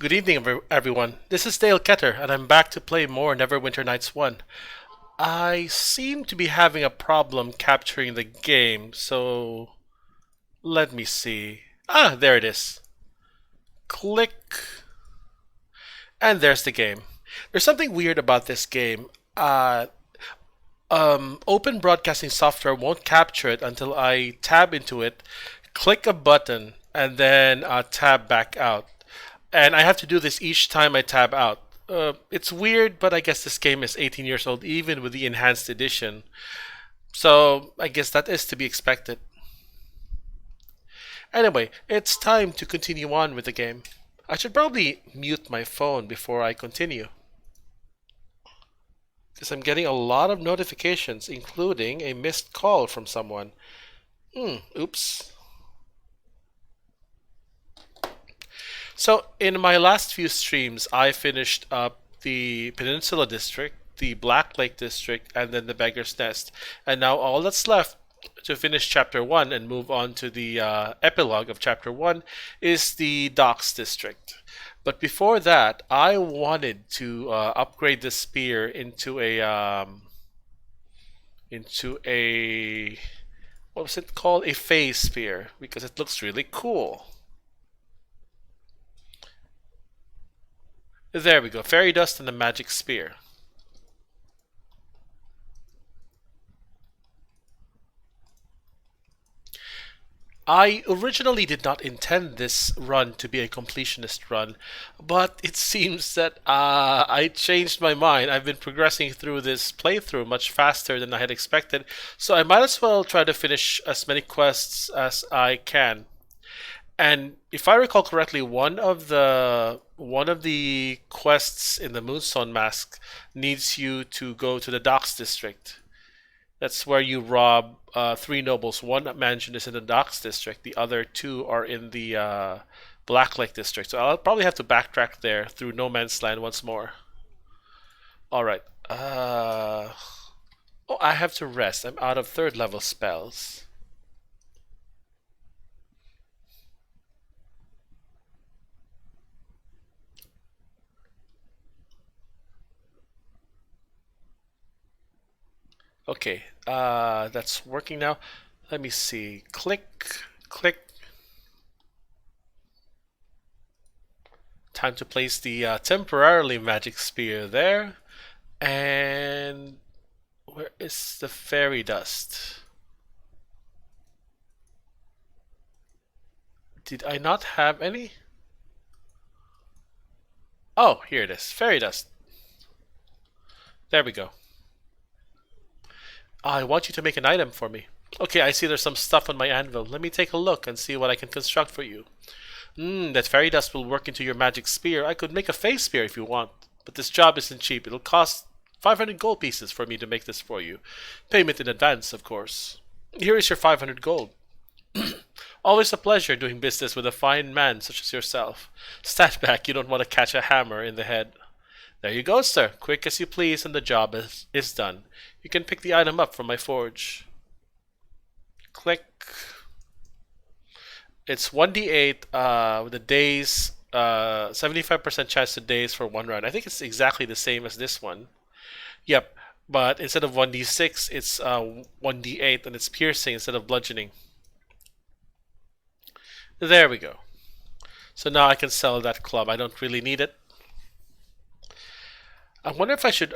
Good evening, everyone. This is Dale Keter, and I'm back to play more Neverwinter Nights 1. I seem to be having a problem capturing the game, so let me see. Ah, there it is. Click, and there's the game. There's something weird about this game. Uh, Open broadcasting software won't capture it until I tab into it, click a button, and then tab back out. And I have to do this each time I tab out. It's weird, but I guess this game is 18 years old, even with the enhanced edition. So I guess that is to be expected. Anyway, it's time to continue on with the game. I should probably mute my phone before I continue, because I'm getting a lot of notifications, including a missed call from someone. Oops. So, in my last few streams, I finished up the Peninsula District, the Black Lake District, and then the Beggar's Nest. And now all that's left to finish Chapter 1 and move on to the epilogue of Chapter 1 is the Docks District. But before that, I wanted to upgrade the spear into a what was it called? A phase spear, because it looks really cool. There we go. Fairy dust and a magic spear. I originally did not intend this run to be a completionist run, but it seems that I changed my mind. I've been progressing through this playthrough much faster than I had expected, so I might as well try to finish as many quests as I can. And if I recall correctly, one of the quests in the Moonstone Mask needs you to go to the Docks District. That's where you rob three nobles. One mansion is in the Docks District. The other two are in the Black Lake District. So I'll probably have to backtrack there through No Man's Land once more. All right. Oh, I have to rest. I'm out of third level spells. Okay, that's working now. Let me see. Click, click. Time to place the temporarily magic spear there. And where is the fairy dust? Did I not have any? Oh, here it is. Fairy dust. There we go. I want you to make an item for me. Okay, I see there's some stuff on my anvil. Let me take a look and see what I can construct for you. That fairy dust will work into your magic spear. I could make a face spear if you want, but this job isn't cheap. It'll cost 500 gold pieces for me to make this for you. Payment in advance, of course. Here is your 500 gold. Always a pleasure doing business with a fine man such as yourself. Stand back, you don't want to catch a hammer in the head. There you go, sir. Quick as you please, and the job is done. You can pick the item up from my forge. Click. It's 1d8 with the days, 75% chance to days for one round. I think it's exactly the same as this one. Yep, but instead of 1d6, it's 1d8, and it's piercing instead of bludgeoning. There we go. So now I can sell that club. I don't really need it. I wonder if I should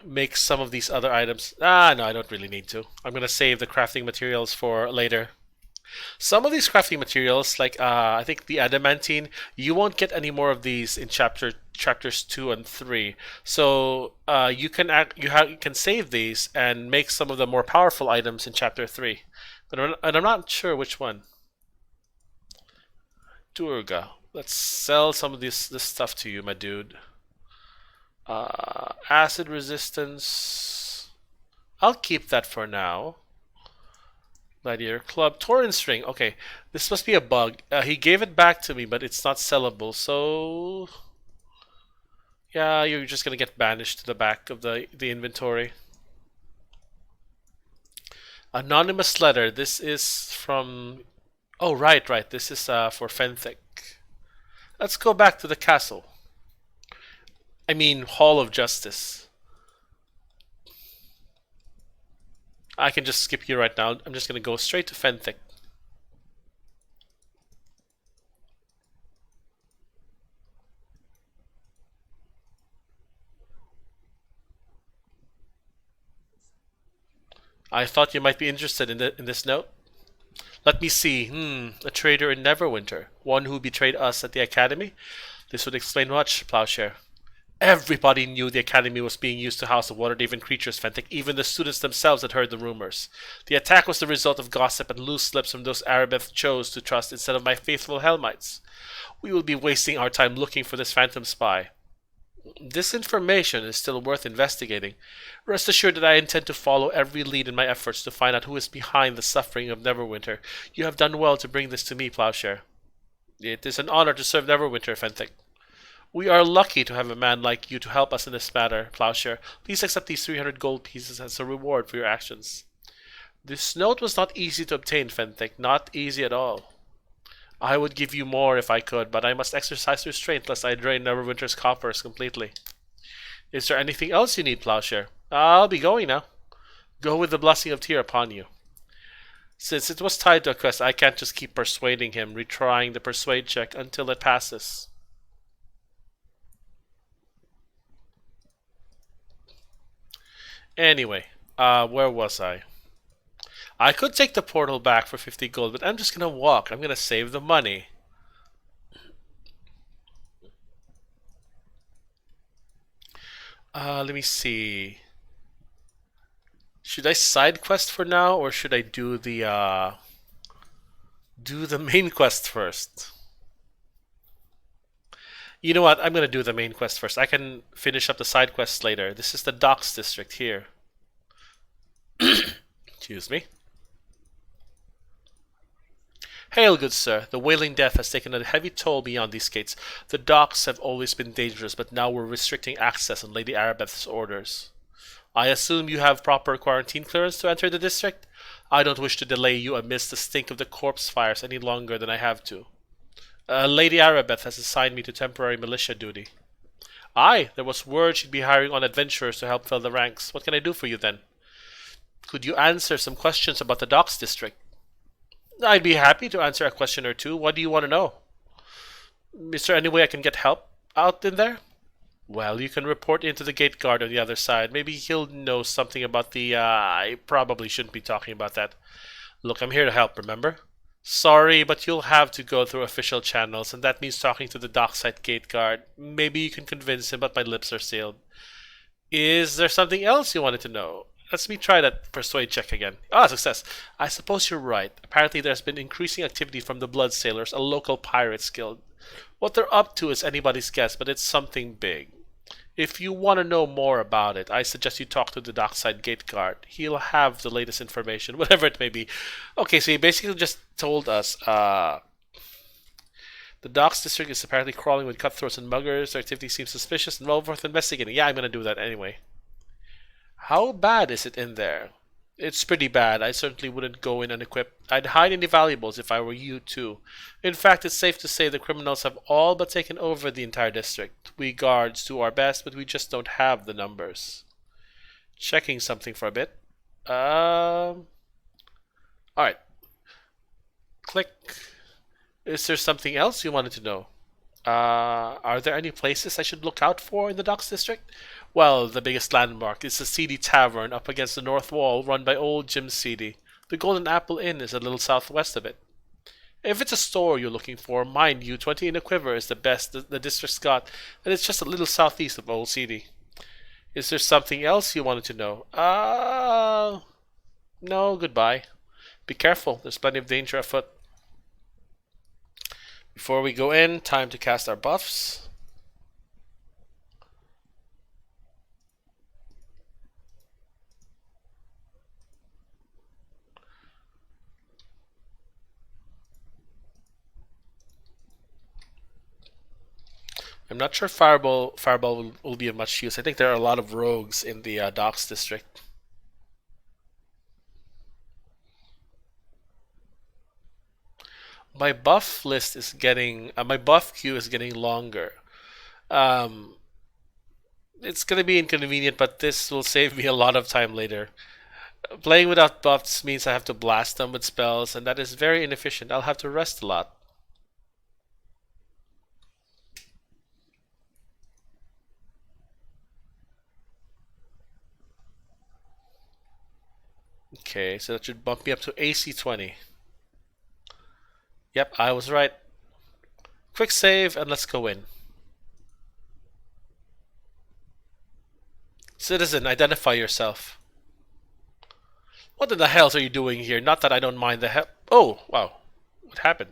make some of these other items. No, I don't really need to. I'm going to save the crafting materials for later. Some of these crafting materials, like I think the adamantine, you won't get any more of these in chapters 2 and 3. So you can save these and make some of the more powerful items in chapter 3. But I'm not sure which one. Durga. Let's sell some of this stuff to you, my dude. Acid resistance. I'll keep that for now. Gladiator Club. Torrent String. Okay, this must be a bug. He gave it back to me, but it's not sellable. So, yeah, you're just gonna get banished to the back of the inventory. Anonymous letter. This is from. Oh, right. This is for Fenthic. Let's go back to the castle. I mean, Hall of Justice. I can just skip you right now. I'm just gonna go straight to Fenthic. I thought you might be interested in this note. Let me see. A traitor in Neverwinter. One who betrayed us at the academy? This would explain much, Plowshare. Everybody knew the academy was being used to house the water-driven creatures, Fentic. Even the students themselves had heard the rumors. The attack was the result of gossip and loose lips from those Arabeth chose to trust instead of my faithful Helmites. We will be wasting our time looking for this phantom spy. This information is still worth investigating. Rest assured that I intend to follow every lead in my efforts to find out who is behind the suffering of Neverwinter. You have done well to bring this to me, Plowshare. It is an honor to serve Neverwinter, Fentic. We are lucky to have a man like you to help us in this matter, Plowshare. Please accept these 300 gold pieces as a reward for your actions. This note was not easy to obtain, Fentic. Not easy at all. I would give you more if I could, but I must exercise restraint lest I drain Neverwinter's coffers completely. Is there anything else you need, Plowshare? I'll be going now. Go with the blessing of Tyr upon you. Since it was tied to a quest, I can't just keep persuading him, retrying the persuade check until it passes. Anyway, where was I? I could take the portal back for 50 gold, but I'm just gonna walk. I'm gonna save the money. Let me see. Should I side quest for now, or should I do the main quest first? You know what? I'm gonna do the main quest first. I can finish up the side quests later. This is the docks district here. Excuse me. Hail, good sir. The wailing death has taken a heavy toll beyond these gates. The docks have always been dangerous, but now we're restricting access on Lady Arabeth's orders. I assume you have proper quarantine clearance to enter the district? I don't wish to delay you amidst the stink of the corpse fires any longer than I have to. Lady Arabeth has assigned me to temporary militia duty. Aye, there was word she'd be hiring on adventurers to help fill the ranks. What can I do for you then? Could you answer some questions about the docks district? I'd be happy to answer a question or two. What do you want to know? Is there any way I can get help out in there? Well, you can report into the gate guard on the other side. Maybe he'll know something about the, I probably shouldn't be talking about that. Look, I'm here to help, remember? Sorry, but you'll have to go through official channels, and that means talking to the dockside gate guard. Maybe you can convince him, but my lips are sealed. Is there something else you wanted to know? Let me try that persuade check again. Ah, success. I suppose you're right. Apparently there's been increasing activity from the Blood Sailors, a local pirates guild. What they're up to is anybody's guess, but it's something big. If you want to know more about it, I suggest you talk to the dockside gate guard. He'll have the latest information, whatever it may be. Okay, so he basically just told us, the docks district is apparently crawling with cutthroats and muggers. Their activity seems suspicious and well worth investigating. Yeah, I'm going to do that anyway. How bad is it in there? It's pretty bad. I certainly wouldn't go in unequipped. I'd hide any valuables if I were you too. In fact, it's safe to say the criminals have all but taken over the entire district. We guards do our best, but we just don't have the numbers. Checking something for a bit. Alright. Click. Is there something else you wanted to know? Are there any places I should look out for in the docks district? Well, the biggest landmark is the Seedy Tavern up against the north wall, run by old Jim Seedy. The Golden Apple Inn is a little southwest of it. If it's a store you're looking for, mind you, 20 in a quiver is the best the district's got, and it's just a little southeast of Old Seedy. Is there something else you wanted to know? No, goodbye. Be careful, there's plenty of danger afoot. Before we go in, time to cast our buffs. I'm not sure Fireball will be of much use. I think there are a lot of rogues in the docks district. my buff list is getting my buff queue is getting longer. Um, it's gonna be inconvenient, but this will save me a lot of time later. Playing without buffs means I have to blast them with spells, and that is very inefficient. I'll have to rest a lot. Okay, so that should bump me up to AC 20. Yep, I was right. Quick save, and let's go in. Citizen, identify yourself. What in the hell are you doing here? Not that I don't mind the help. Oh, wow. What happened?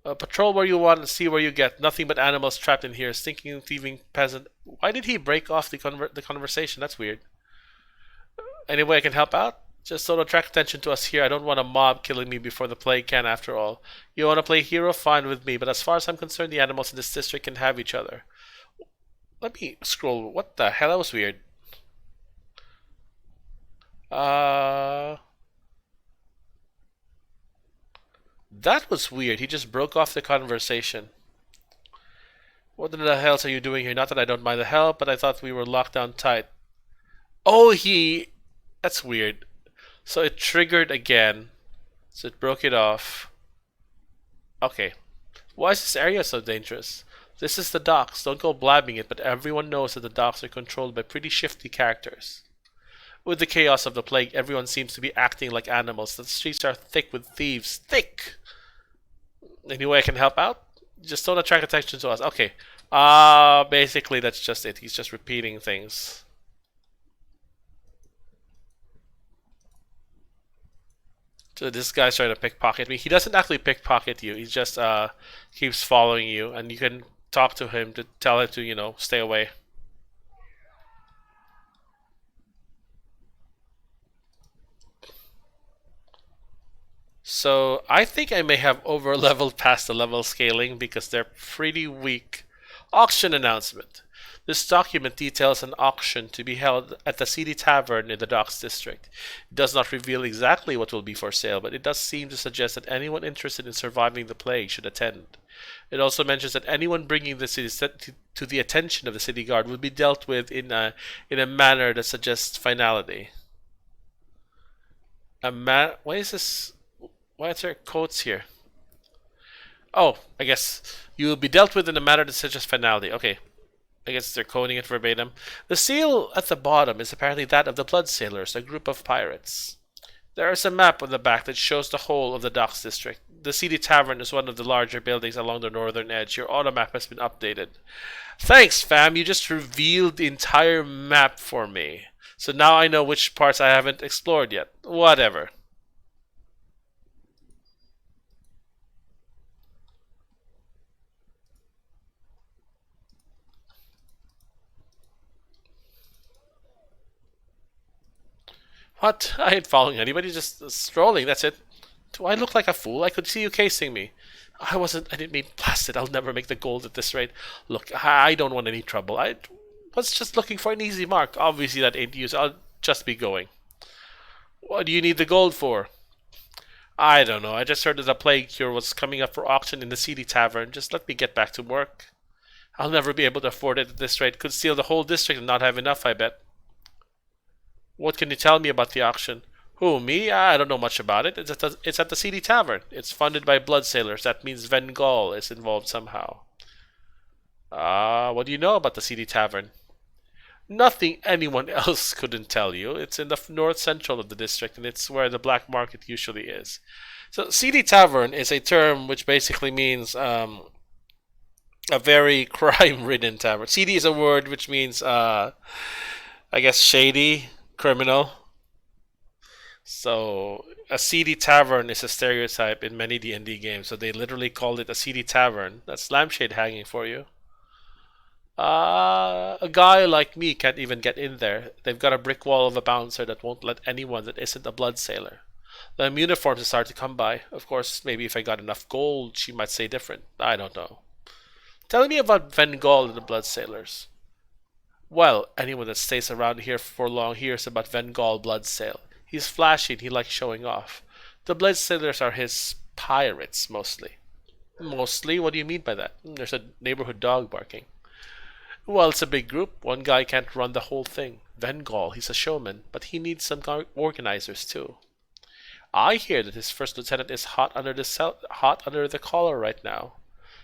Patrol where you want and see where you get. Nothing but animals trapped in here. Stinking, thieving peasant. Why did he break off the conversation? That's weird. Any way I can help out? Just don't attract attention to us here. I don't want a mob killing me before the plague can, after all. You want to play hero? Fine with me. But as far as I'm concerned, the animals in this district can have each other. Let me scroll. What the hell? That was weird. That was weird. He just broke off the conversation. What in the hell are you doing here? Not that I don't mind the help, but I thought we were locked down tight. Oh, That's weird. So it triggered again. So it broke it off. Okay. Why is this area so dangerous? This is the docks. Don't go blabbing it, but everyone knows that the docks are controlled by pretty shifty characters. With the chaos of the plague, everyone seems to be acting like animals. The streets are thick with thieves. Thick! Any way I can help out? Just don't attract attention to us. Okay. Basically that's just it. He's just repeating things. So this guy's trying to pickpocket me. He doesn't actually pickpocket you. He just keeps following you, and you can talk to him to tell him to, stay away. So I think I may have over leveled past the level scaling because they're pretty weak. Auction announcement. This document details an auction to be held at the Seedy Tavern in the Docks District. It does not reveal exactly what will be for sale, but it does seem to suggest that anyone interested in surviving the plague should attend. It also mentions that anyone bringing the city to the attention of the city guard will be dealt with in a manner that suggests finality. Why is this? Why is there quotes here? Oh, I guess you will be dealt with in a manner that suggests finality. Okay. I guess they're coding it verbatim. The seal at the bottom is apparently that of the Blood Sailors, a group of pirates. There is a map on the back that shows the whole of the Docks District. The Seedy Tavern is one of the larger buildings along the northern edge. Your auto map has been updated. Thanks, fam. You just revealed the entire map for me. So now I know which parts I haven't explored yet. Whatever. What? I ain't following anybody, just strolling, that's it. Do I look like a fool? I could see you casing me. I didn't mean blasted. I'll never make the gold at this rate. Look, I don't want any trouble. I was just looking for an easy mark. Obviously that ain't used. I'll just be going. What do you need the gold for? I don't know. I just heard that the plague cure was coming up for auction in the Seedy Tavern. Just let me get back to work. I'll never be able to afford it at this rate. Could steal the whole district and not have enough, I bet. What can you tell me about the auction? Who, me? I don't know much about it. It's at the Seedy Tavern. It's funded by blood sailors. That means Vengal is involved somehow. What do you know about the Seedy Tavern? Nothing anyone else couldn't tell you. It's in the north central of the district, and it's where the black market usually is. So, Seedy Tavern is a term which basically means a very crime-ridden tavern. Seedy is a word which means, I guess, shady, criminal. So a seedy tavern is a stereotype in many D&D games. So they literally called it a seedy tavern. That's lampshade hanging for you. A guy like me can't even get in there. They've got a brick wall of a bouncer that won't let anyone that isn't a blood sailor. The uniforms is hard to come by. Of course, maybe if I got enough gold, she might say different. I don't know. Tell me about Vengal and the blood sailors. Well, anyone that stays around here for long hears about Vengal blood sale. He's flashy and he likes showing off. The blood sailors are his pirates, mostly. Mostly? What do you mean by that? There's a neighborhood dog barking. Well, it's a big group. One guy can't run the whole thing. Vengal, he's a showman, but he needs some organizers too. I hear that his first lieutenant is hot under the collar right now.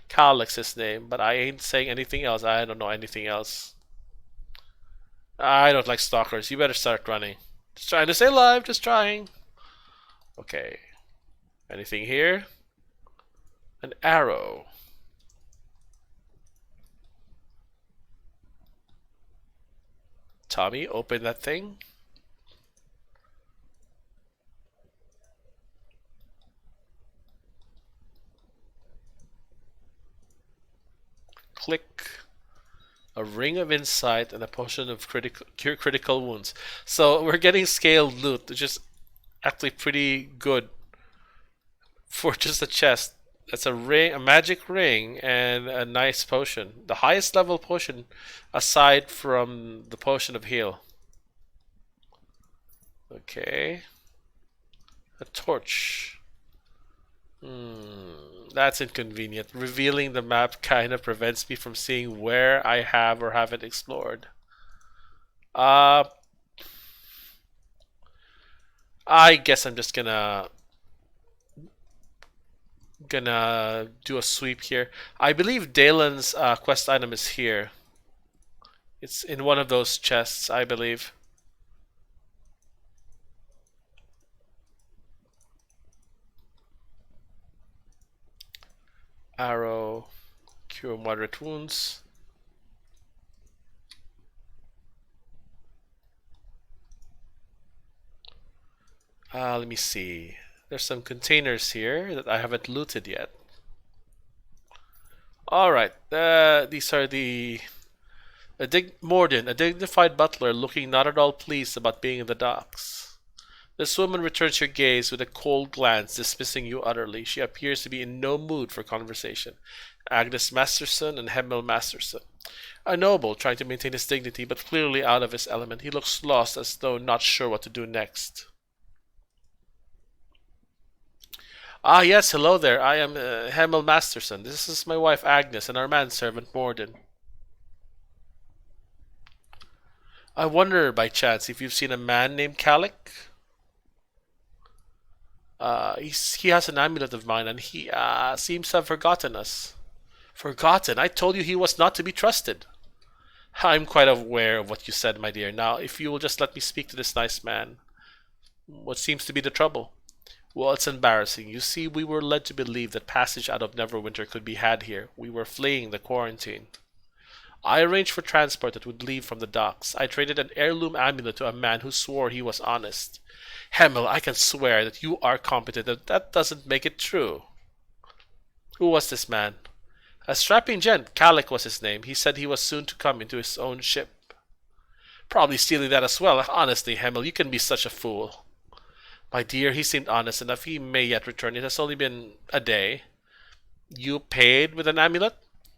Calec's his name, but I ain't saying anything else. I don't know anything else. I don't like stalkers. You better start running. Just trying to stay alive, just trying. Okay. Anything here? An arrow. Tommy, open that thing. Click. A ring of insight and a potion of cure critical wounds. So we're getting scaled loot, which is actually pretty good for just a chest. That's a ring, a magic ring, and a nice potion. The highest level potion, aside from the potion of heal. Okay. A torch. That's inconvenient. Revealing the map kind of prevents me from seeing where I have or haven't explored. I guess I'm just gonna do a sweep here. I believe Dalen's quest item is here. It's in one of those chests, I believe. Arrow, cure moderate wounds. Let me see. There's some containers here that I haven't looted yet. Alright, these are the... Morden, a dignified butler looking not at all pleased about being in the docks. This woman returns your gaze with a cold glance, dismissing you utterly. She appears to be in no mood for conversation. Agnes Masterson and Hemel Masterson. A noble, trying to maintain his dignity, but clearly out of his element. He looks lost, as though not sure what to do next. Ah, yes, hello there. I am Hemel Masterson. This is my wife Agnes and our manservant Morden. I wonder, by chance, if you've seen a man named Calic? He has an amulet of mine, and he seems to have forgotten us. Forgotten? I told you he was not to be trusted. I'm quite aware of what you said, my dear. Now, if you will just let me speak to this nice man. What seems to be the trouble? Well, it's embarrassing. You see, we were led to believe that passage out of Neverwinter could be had here. We were fleeing the quarantine. I arranged for transport that would leave from the docks. I traded an heirloom amulet to a man who swore he was honest. Hemel, I can swear that you are competent, but that doesn't make it true. Who was this man? A strapping gent. Calic was his name. He said he was soon to come into his own ship. Probably stealing that as well. Honestly, Hemel, you can be such a fool. My dear, he seemed honest enough. He may yet return. It has only been a day. You paid with an amulet?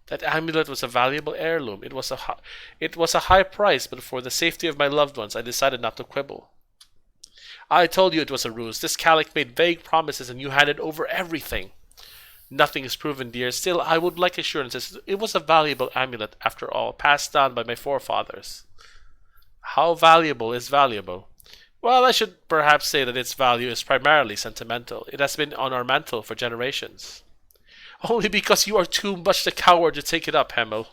That amulet was a valuable heirloom. It was a high price, but for the safety of my loved ones, I decided not to quibble. I told you it was a ruse. This Calic made vague promises, and you handed over everything. Nothing is proven, dear. Still, I would like assurances. It was a valuable amulet, after all, passed down by my forefathers. How valuable is valuable? Well, I should perhaps say that its value is primarily sentimental. It has been on our mantle for generations. Only because you are too much the coward to take it up, Hemel.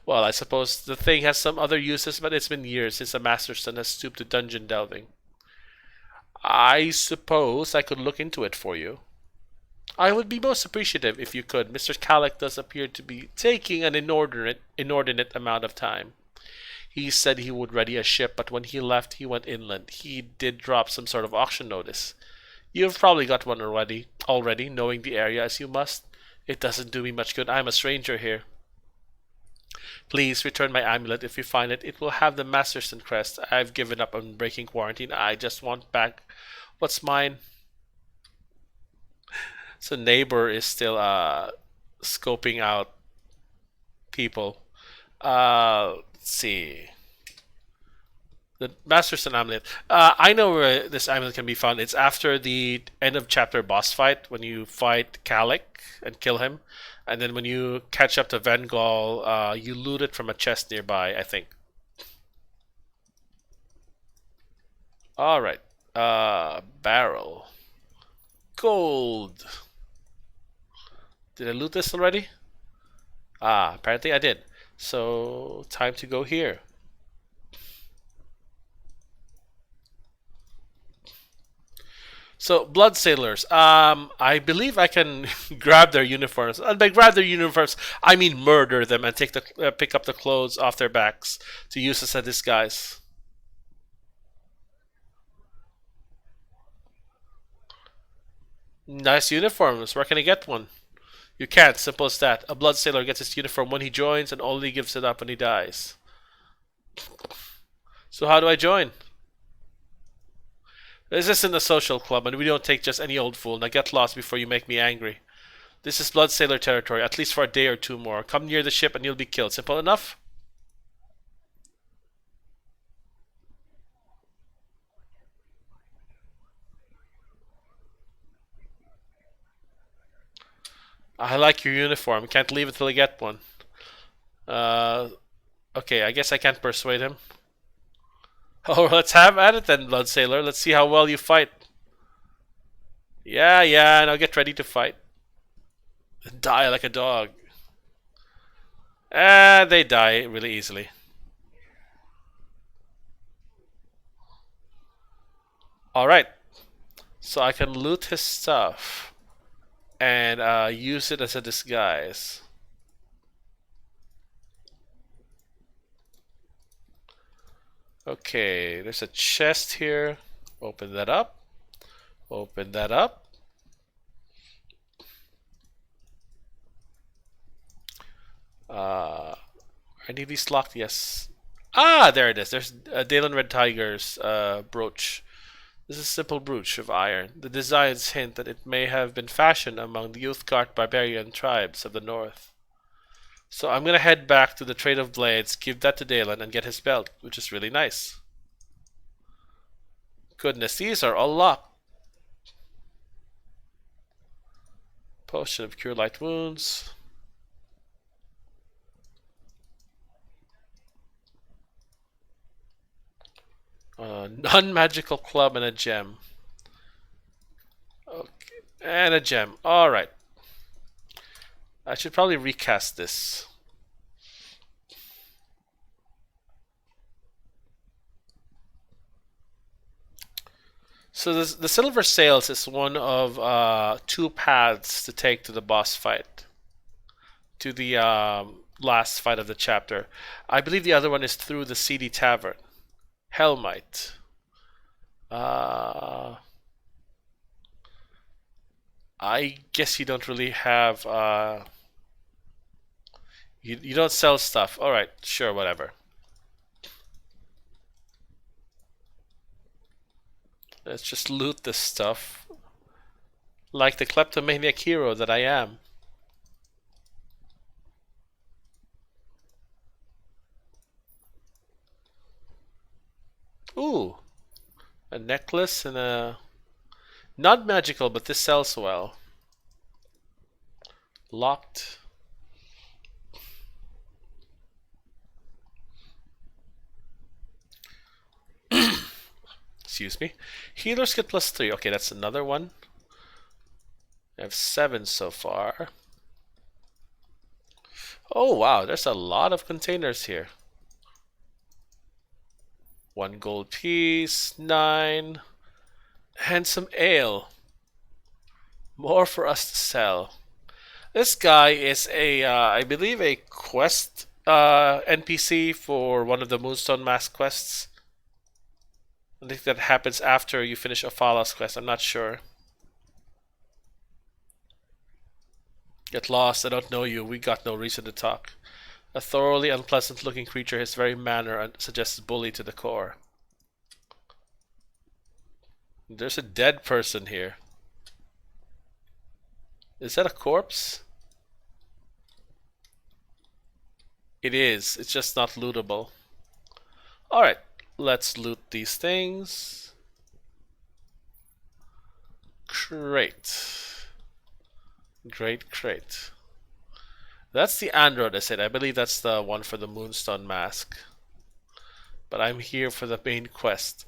Well, I suppose the thing has some other uses, but it's been years since a Masterson has stooped to dungeon delving. I suppose I could look into it for you. I would be most appreciative if you could. Mr. Calic does appear to be taking an inordinate amount of time. He said he would ready a ship, but when he left, he went inland. He did drop some sort of auction notice. You've probably got one already, knowing the area as you must. It doesn't do me much good. I'm a stranger here. Please return my amulet if you find it. It will have the Masterson crest. I've given up on breaking quarantine. I just want back what's mine. So neighbor is still scoping out people. Let's see. The Masterson amulet. I know where this amulet can be found. It's after the end of chapter boss fight when you fight Kalik and kill him, and then when you catch up to Vengol, you loot it from a chest nearby. I think. All right. Barrel. Gold. Did I loot this already? Ah, apparently I did. So time to go here. So, blood sailors. I believe I can grab their uniforms. And by grab their uniforms, I mean murder them and pick up the clothes off their backs to use as a disguise. Nice uniforms. Where can I get one? You can't. Simple as that. A blood sailor gets his uniform when he joins and only gives it up when he dies. So how do I join? This isn't a social club, and we don't take just any old fool. Now get lost before you make me angry. This is blood sailor territory, at least for a day or two more. Come near the ship and you'll be killed. Simple enough? I like your uniform. Can't leave until I get one. Uh, okay, I guess I can't persuade him. Oh, let's have at it then, blood sailor. Let's see how well you fight. Yeah, now get ready to fight. Die like a dog. They die really easily. Alright, so I can loot his stuff and use it as a disguise. Okay, there's a chest here. Open that up. Open that up. Are any of these locked? Yes. Ah, there it is. There's Dalen Red Tiger's brooch. This is a simple brooch of iron. The designs hint that it may have been fashioned among the Youthgard barbarian tribes of the north. So I'm gonna head back to the Trade of Blades, give that to Dalen, and get his belt, which is really nice. Goodness, these are all locked. Potion of Cure Light Wounds. Non-magical club and a gem. Okay, and a gem. Alright. I should probably recast this. So the Silver Sails is one of two paths to take to the boss fight. To the last fight of the chapter. I believe the other one is through the Seedy Tavern. Hellmite. I guess you don't really have you don't sell stuff. Alright, sure, whatever. Let's just loot this stuff. Like the kleptomaniac hero that I am. Ooh. A necklace and a... Not magical, but this sells well. Locked. Excuse me. Healers get +3. Okay, that's another one. I have 7 so far. Oh wow, there's a lot of containers here. 1 gold piece, 9. And some ale. More for us to sell. This guy is a, I believe, a quest NPC for one of the Moonstone Mask quests. I think that happens after you finish Ophala's quest. I'm not sure. Get lost. I don't know you. We got no reason to talk. A thoroughly unpleasant-looking creature. His very manner suggests bully to the core. There's a dead person here. Is that a corpse? It is. It's just not lootable. Alright. Let's loot these things. Crate. Great crate. That's the android I said. I believe that's the one for the Moonstone Mask. But I'm here for the main quest.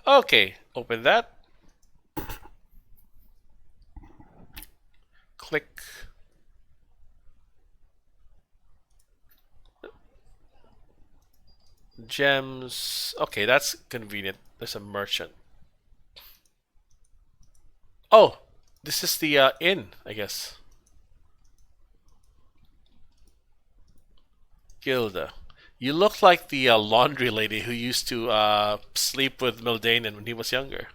Okay, open that. Click. Gems. Okay, that's convenient. There's a merchant. Oh, this is the inn, I guess. Gilda. You look like the laundry lady who used to sleep with Mildanan when he was younger.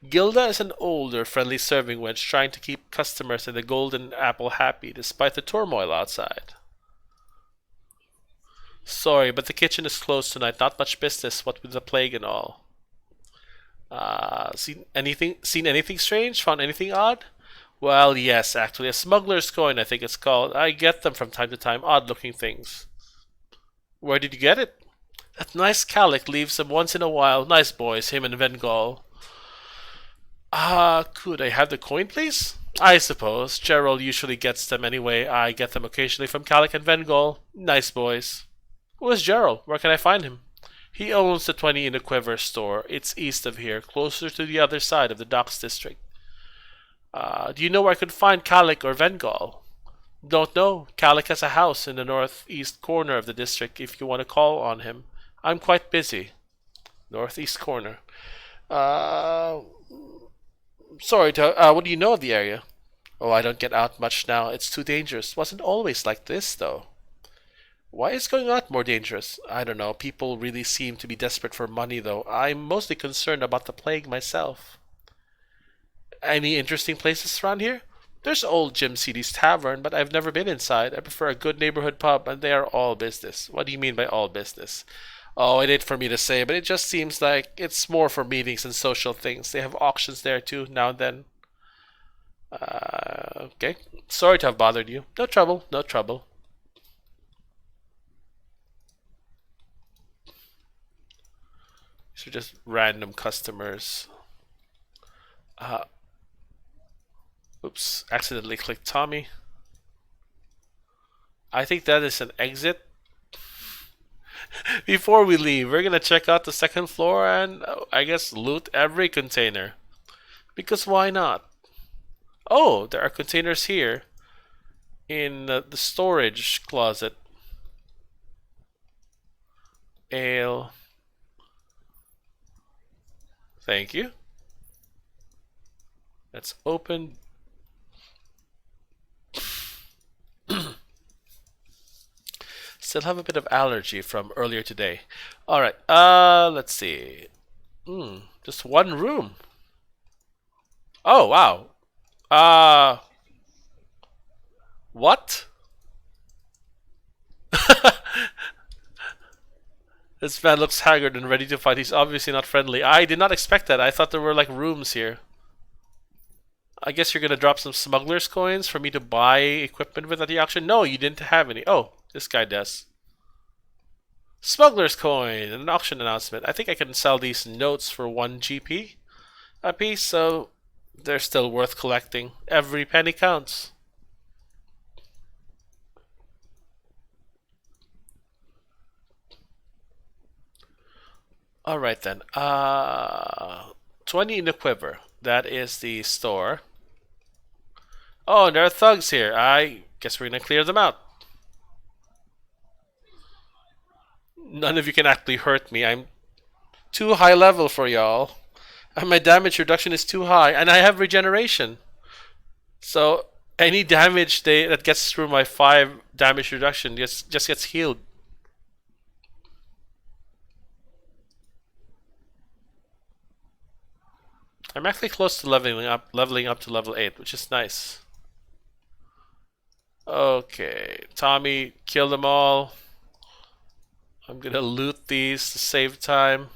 Gilda is an older, friendly serving wench trying to keep customers in the Golden Apple happy despite the turmoil outside. Sorry, but the kitchen is closed tonight. Not much business, what with the plague and all. Seen anything? Seen anything strange? Found anything odd? Well, yes, actually, a smuggler's coin, I think it's called. I get them from time to time, odd-looking things. Where did you get it? That nice Calic leaves them once in a while. Nice boys, him and Vengol. Could I have the coin, please? I suppose. Gerald usually gets them anyway. I get them occasionally from Calic and Vengol. Nice boys. Who is Gerald? Where can I find him? He owns the 20 in the Quiver store. It's east of here, closer to the other side of the Docks District. Do you know where I could find Calic or Vengol? Don't know. Calic has a house in the northeast corner of the district if you want to call on him. I'm quite busy. Northeast corner. Sorry, what do you know of the area? Oh, I don't get out much now. It's too dangerous. Wasn't always like this, though. Why is going out more dangerous? I don't know. People really seem to be desperate for money, though. I'm mostly concerned about the plague myself. Any interesting places around here? There's old Jim Seeley's Tavern, but I've never been inside. I prefer a good neighborhood pub, and they are all business. What do you mean by all business? Oh, it ain't for me to say, but it just seems like it's more for meetings and social things. They have auctions there, too, now and then. Okay. Sorry to have bothered you. No trouble, no trouble. These are just random customers. Oops, accidentally clicked Tommy. I think that is an exit. Before we leave, we're gonna check out the second floor and I guess loot every container. Because why not? Oh, there are containers here in the storage closet. Ale. Thank you. Let's open. Still have a bit of allergy from earlier today. Alright, let's see. Just one room. Oh, wow. What? This man looks haggard and ready to fight. He's obviously not friendly. I did not expect that. I thought there were like rooms here. I guess you're gonna drop some smuggler's coins for me to buy equipment with at the auction? No, you didn't have any. Oh, this guy does. Smuggler's coin, an auction announcement. I think I can sell these notes for 1 GP a piece, so they're still worth collecting. Every penny counts. Alright then. 20 in the quiver. That is the store. Oh, there are thugs here. I guess we're gonna clear them out. None of you can actually hurt me. I'm too high level for y'all. And my damage reduction is too high. And I have regeneration. So any damage that gets through my 5 damage reduction just gets healed. I'm actually close to leveling up to level 8, which is nice. Okay, Tommy, kill them all. I'm gonna loot these to save time.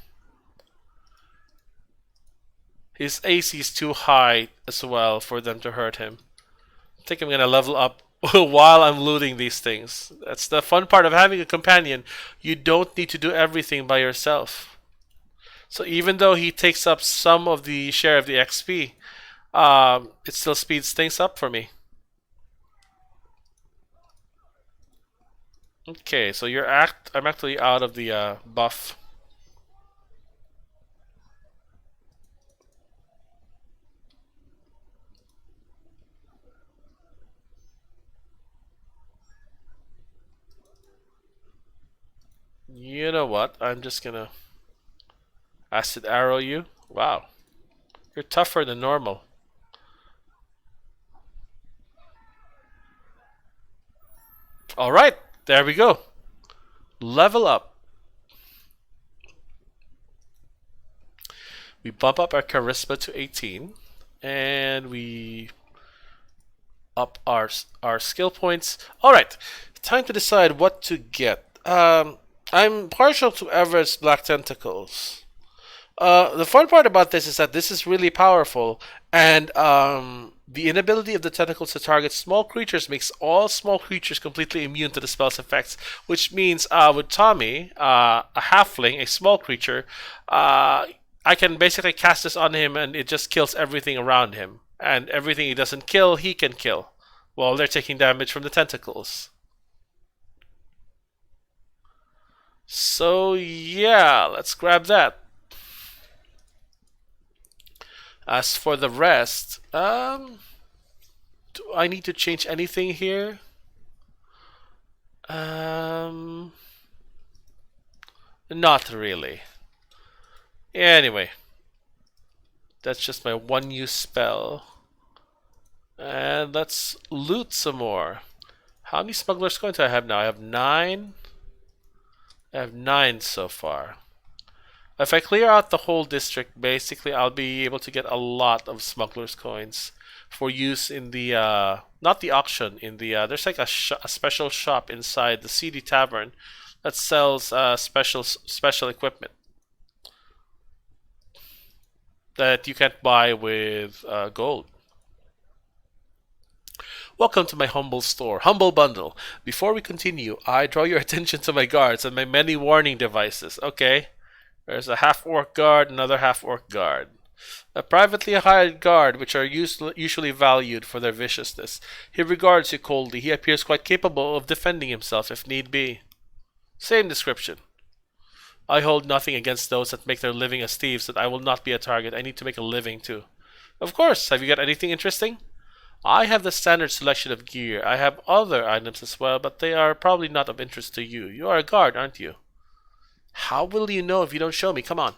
His AC is too high as well for them to hurt him. I think I'm gonna level up while I'm looting these things. That's the fun part of having a companion. You don't need to do everything by yourself. So even though he takes up some of the share of the XP, it still speeds things up for me. Okay, so I'm actually out of the buff. You know what? I'm just gonna acid arrow you. Wow, you're tougher than normal. All right, there we go. Level up. We bump up our charisma to 18, and we up our skill points. All right, time to decide what to get. I'm partial to Everett's Black Tentacles. The fun part about this is that this is really powerful, and the inability of the tentacles to target small creatures makes all small creatures completely immune to the spell's effects. Which means, with Tommy, a halfling, a small creature, I can basically cast this on him, and it just kills everything around him, and everything he doesn't kill, he can kill, while they're taking damage from the tentacles. So yeah, let's grab that. As for the rest, do I need to change anything here? Not really. Anyway, that's just my one use spell. And let's loot some more. How many smugglers coins do I have now? I have 9. I have 9 so far. If I clear out the whole district, basically I'll be able to get a lot of smugglers coins for use in the not the auction, in the there's like a special shop inside the CD Tavern that sells special equipment that you can't buy with gold. Welcome to my humble store, Humble Bundle. Before we continue, I draw your attention to my guards and my many warning devices. Okay, there's a half-orc guard, another half-orc guard. A privately hired guard, which are usually valued for their viciousness. He regards you coldly. He appears quite capable of defending himself if need be. Same description. I hold nothing against those that make their living as thieves, but I will not be a target. I need to make a living too. Of course. Have you got anything interesting? I have the standard selection of gear. I have other items as well, but they are probably not of interest to you. You are a guard, aren't you? How will you know if you don't show me? Come on.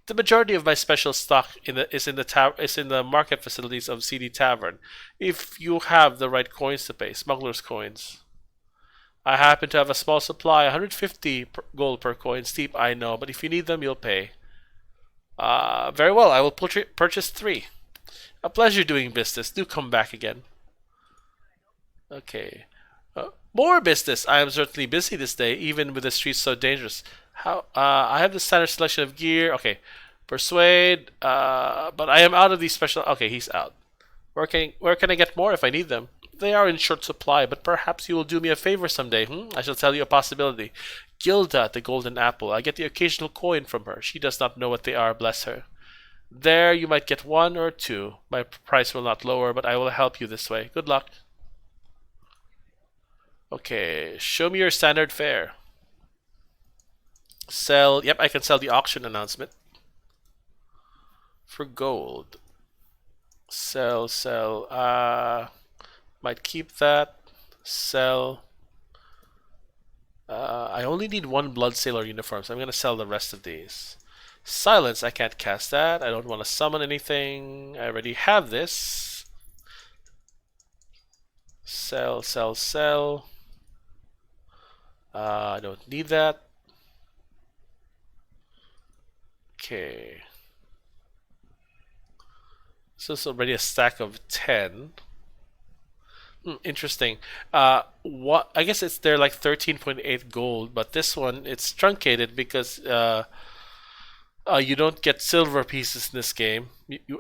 The majority of my special stock is in the market facilities of CD Tavern. If you have the right coins to pay, smuggler's coins. I happen to have a small supply, 150 gold per coin. Steep, I know, but if you need them, you'll pay. Very well, I will purchase 3. A pleasure doing business. Do come back again. Okay. More business. I am certainly busy this day, even with the streets so dangerous. I have the standard selection of gear. Okay. Persuade. But I am out of these special. Okay, he's out. Where can I get more if I need them? They are in short supply, but perhaps you will do me a favor someday. I shall tell you a possibility. Gilda, the golden apple. I get the occasional coin from her. She does not know what they are, bless her. There, you might get 1 or 2. My price will not lower, but I will help you this way. Good luck. Okay, show me your standard fare. Sell. Yep, I can sell the auction announcement. For gold. Sell. Might keep that. Sell. I only need 1 blood sailor uniform, so I'm going to sell the rest of these. Silence, I can't cast that. I don't want to summon anything. I already have this. Sell. I don't need that. Okay. So it's already a stack of 10. Interesting. What? I guess they're like 13.8 gold, but this one it's truncated because you don't get silver pieces in this game.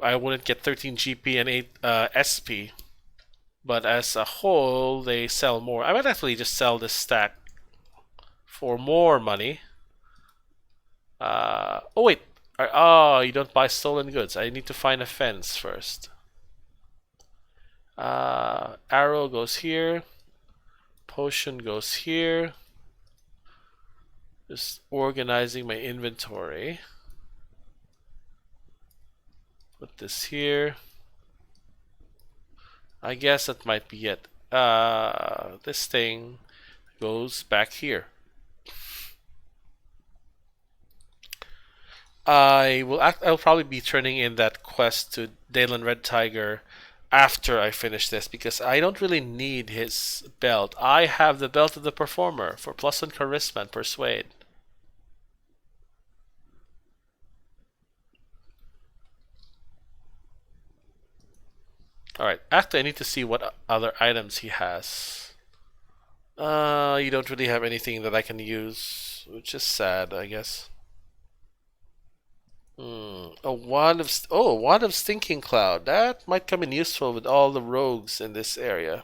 I wouldn't get 13 GP and 8 SP, but as a whole, they sell more. I might actually just sell this stack for more money. Oh wait, Oh, you don't buy stolen goods. I need to find a fence first. Arrow goes here. Potion goes here. Just organizing my inventory. Put this here. I guess that might be it. This thing goes back here. I'll probably be turning in that quest to Dalen Red Tiger after I finish this because I don't really need his belt. I have the belt of the performer for +1 charisma and persuade. Alright, actually I need to see what other items he has. You don't really have anything that I can use, which is sad, I guess. A wand of stinking cloud. That might come in useful with all the rogues in this area.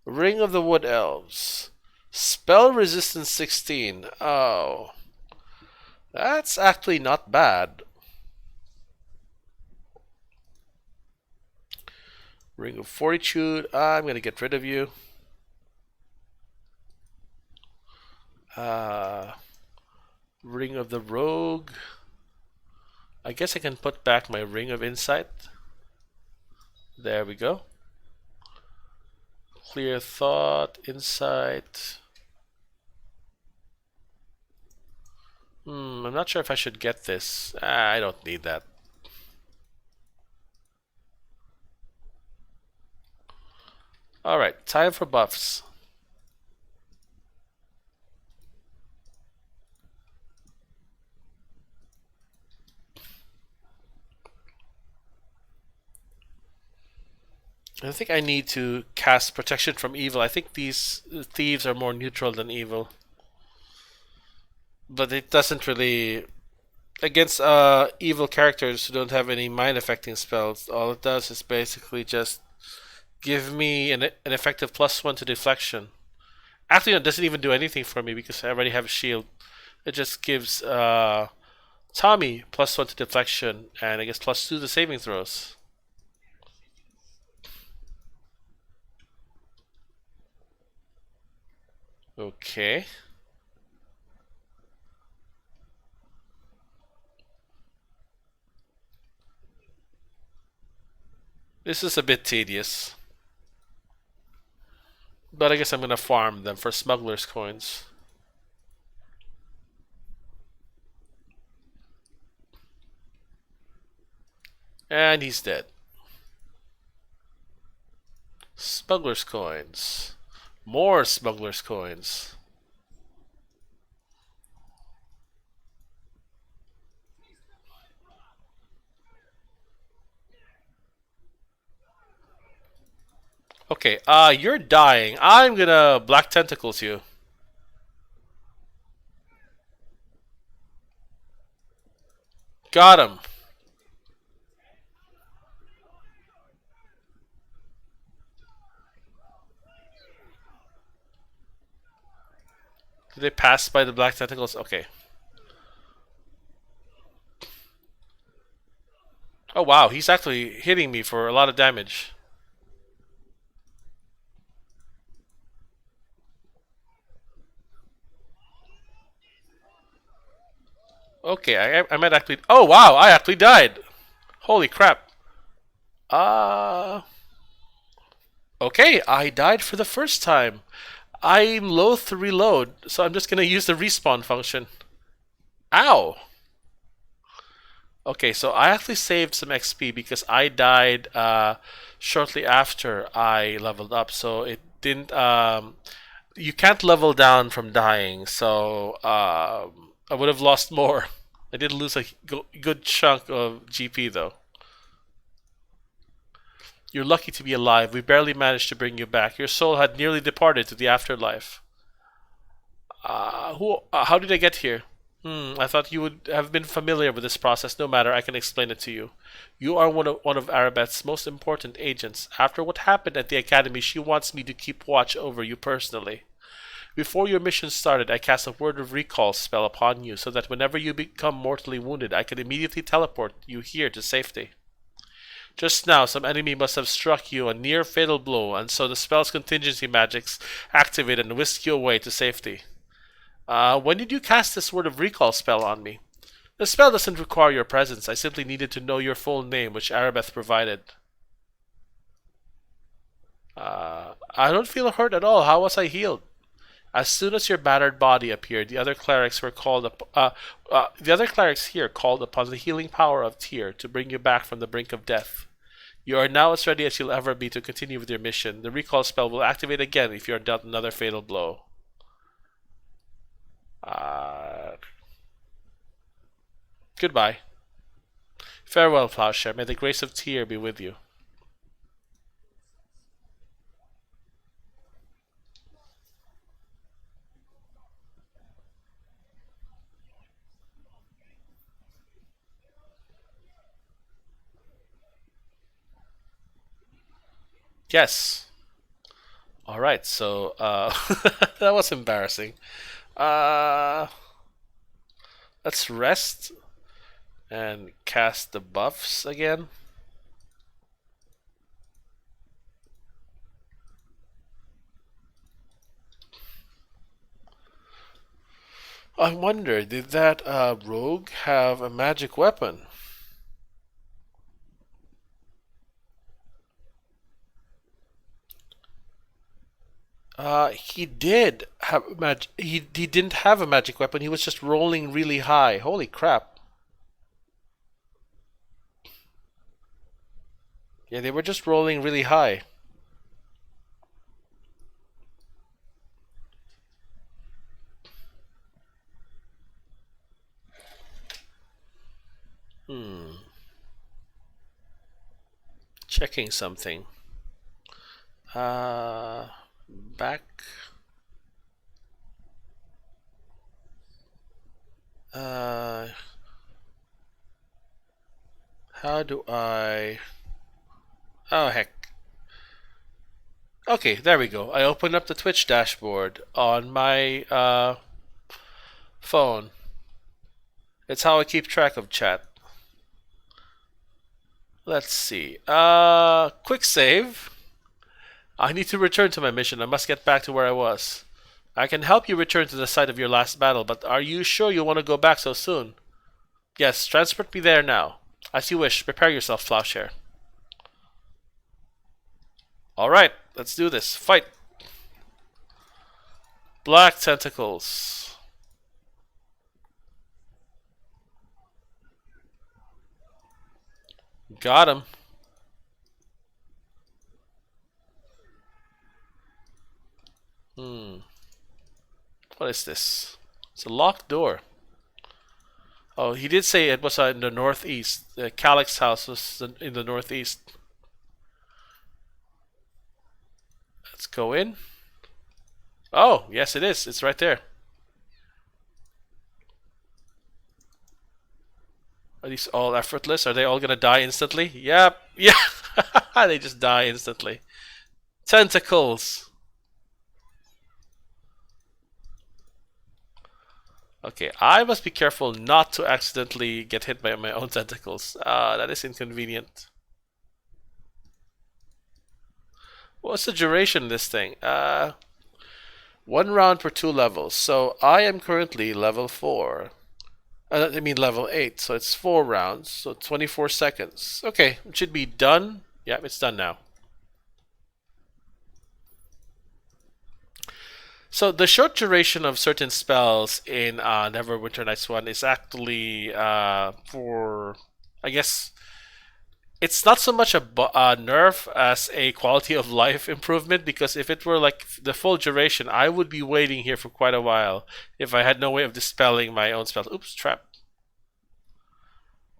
Ring of the wood elves. Spell resistance 16. Oh, that's actually not bad. Ring of fortitude. I'm gonna get rid of you. Ring of the rogue. I guess I can put back my ring of insight. There we go. Clear thought, insight. I'm not sure if I should get this. I don't need that. Alright, time for buffs. I think I need to cast protection from evil. I think these thieves are more neutral than evil. But it doesn't really... Against evil characters who don't have any mind affecting spells, all it does is basically just give me an effective +1 to deflection. Actually, it doesn't even do anything for me because I already have a shield. It just gives Tommy +1 to deflection and I guess +2 to saving throws. Okay. This is a bit tedious. But I guess I'm gonna farm them for smuggler's coins. And he's dead. Smuggler's coins. More smuggler's coins. Okay, you're dying. I'm gonna black tentacles you. Got him. Did they pass by the black tentacles? Okay. Oh wow, he's actually hitting me for a lot of damage. Okay, I might actually... Oh wow, I actually died. Holy crap. Okay, I died for the first time. I'm loath to reload, so I'm just gonna use the respawn function. Ow! Okay, so I actually saved some XP because I died shortly after I leveled up, so it didn't... you can't level down from dying, so I would have lost more. I did lose a good chunk of GP though. You're lucky to be alive. We barely managed to bring you back. Your soul had nearly departed to the afterlife. How did I get here? I thought you would have been familiar with this process. No matter, I can explain it to you. You are one of Arabette's most important agents. After what happened at the academy, she wants me to keep watch over you personally. Before your mission started, I cast a word of recall spell upon you so that whenever you become mortally wounded, I could immediately teleport you here to safety. Just now, some enemy must have struck you a near fatal blow, and so the spell's contingency magics activated and whisked you away to safety. When did you cast this word of recall spell on me? The spell doesn't require your presence. I simply needed to know your full name, which Arabeth provided. I don't feel hurt at all. How was I healed? As soon as your battered body appeared, the other clerics here called upon the healing power of Tyr to bring you back from the brink of death. You are now as ready as you'll ever be to continue with your mission. The recall spell will activate again if you are dealt another fatal blow. Goodbye. Farewell, Plowshare. May the grace of Tyr be with you. Yes. Alright, so that was embarrassing. Let's rest and cast the buffs again. I wonder, did that rogue have a magic weapon? He did have he didn't have a magic weapon. He was just rolling really high. Holy crap. Yeah, they were just rolling really high. Checking something. Back. How do I... Oh, heck. Okay, there we go. I opened up the Twitch dashboard on my phone. It's how I keep track of chat. Let's see. Quick save. I need to return to my mission. I must get back to where I was. I can help you return to the site of your last battle, but are you sure you want to go back so soon? Yes, transport me there now. As you wish. Prepare yourself, Plowshare. Alright, let's do this. Fight! Black tentacles. Got him. What is this? It's a locked door. Oh, he did say it was in the northeast. The Calyx house was in the northeast. Let's go in. Oh, yes it is. It's right there. Are these all effortless? Are they all gonna die instantly? Yep. Yeah. They just die instantly. Tentacles. Okay, I must be careful not to accidentally get hit by my own tentacles. That is inconvenient. What's the duration of this thing? 1 round per 2 levels. So I am currently level 4. I mean level 8, so it's 4 rounds, so 24 seconds. Okay, it should be done. Yeah, it's done now. So the short duration of certain spells in Neverwinter Nights 1 is actually for, I guess, it's not so much a nerf as a quality of life improvement, because if it were like the full duration, I would be waiting here for quite a while if I had no way of dispelling my own spells. Oops, trap.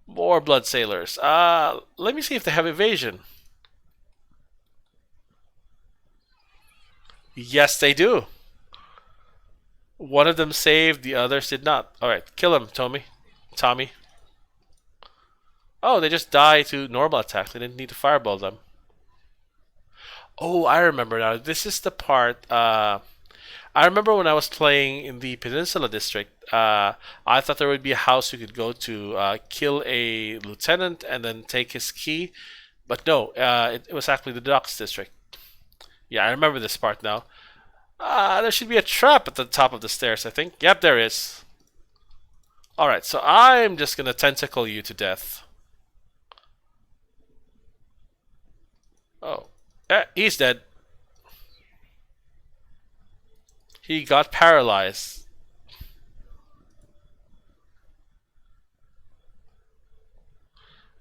More Blood Sailors. Let me see if they have evasion. Yes, they do. One of them saved, the others did not. Alright, kill him, Tommy. Oh, they just die to normal attacks. They didn't need to fireball them. Oh, I remember now. This is the part. I remember when I was playing in the Peninsula District, I thought there would be a house you could go to, kill a lieutenant, and then take his key. But no, it was actually the Docks District. Yeah, I remember this part now. There should be a trap at the top of the stairs, I think. Yep, there is. Alright, so I'm just gonna tentacle you to death. Oh. He's dead. He got paralyzed.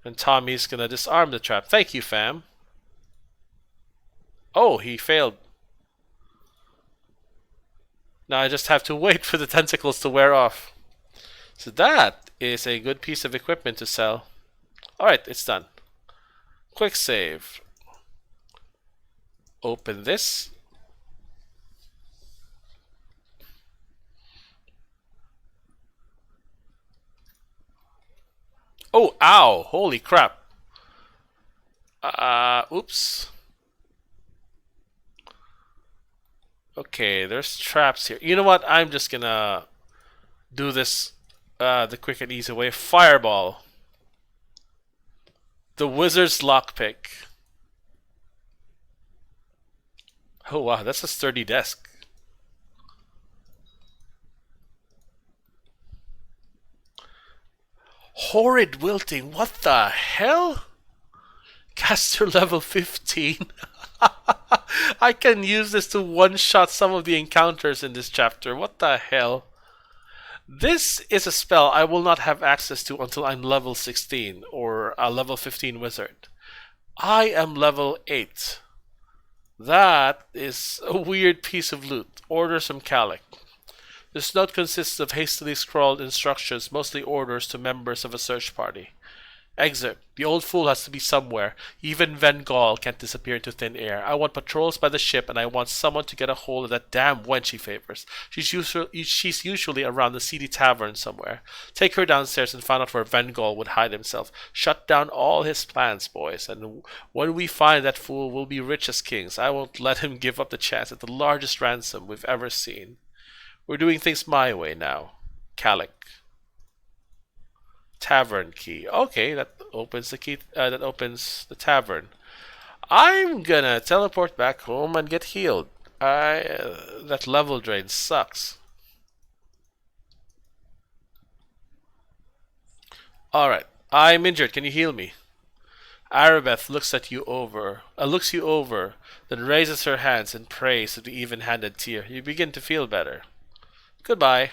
And Tommy's gonna disarm the trap. Thank you, fam. Oh, he failed. Now I just have to wait for the tentacles to wear off. So that is a good piece of equipment to sell. Alright, it's done. Quick save. Open this. Oh, ow! Holy crap. Oops. Okay, there's traps here. You know what? I'm just gonna do this the quick and easy way. Fireball. The wizard's lockpick. Oh wow, that's a sturdy desk. Horrid wilting, what the hell? Caster level 15. I can use this to one-shot some of the encounters in this chapter. What the hell? This is a spell I will not have access to until I'm level 16 or a level 15 wizard. I am level 8. That is a weird piece of loot. Order some Calic. This note consists of hastily scrawled instructions, mostly orders to members of a search party. Exit. The old fool has to be somewhere. Even Van Gaal can't disappear into thin air. I want patrols by the ship, and I want someone to get a hold of that damn wench he favors. She's usually around the seedy tavern somewhere. Take her downstairs and find out where Van Gaal would hide himself. Shut down all his plans, boys, and when we find that fool, we'll be rich as kings. I won't let him give up the chance at the largest ransom we've ever seen. We're doing things my way now. Calic. Tavern key. Okay, that opens the key. That opens the tavern. I'm gonna teleport back home and get healed. That level drain sucks. All right, I'm injured. Can you heal me? Arabeth looks you over, then raises her hands and prays to the even-handed tear. You begin to feel better. Goodbye.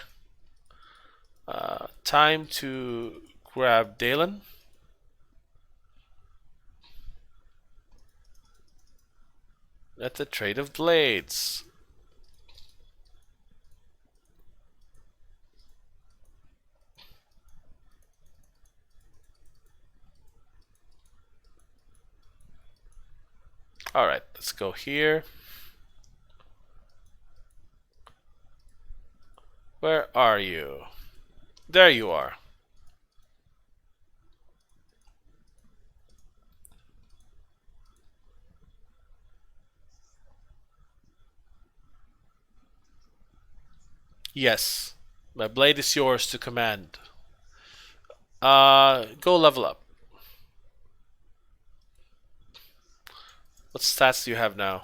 Time to grab Dalen. At the Trade of Blades. Alright, let's go here. Where are you? There you are. Yes, my blade is yours to command. Go level up. What stats do you have now?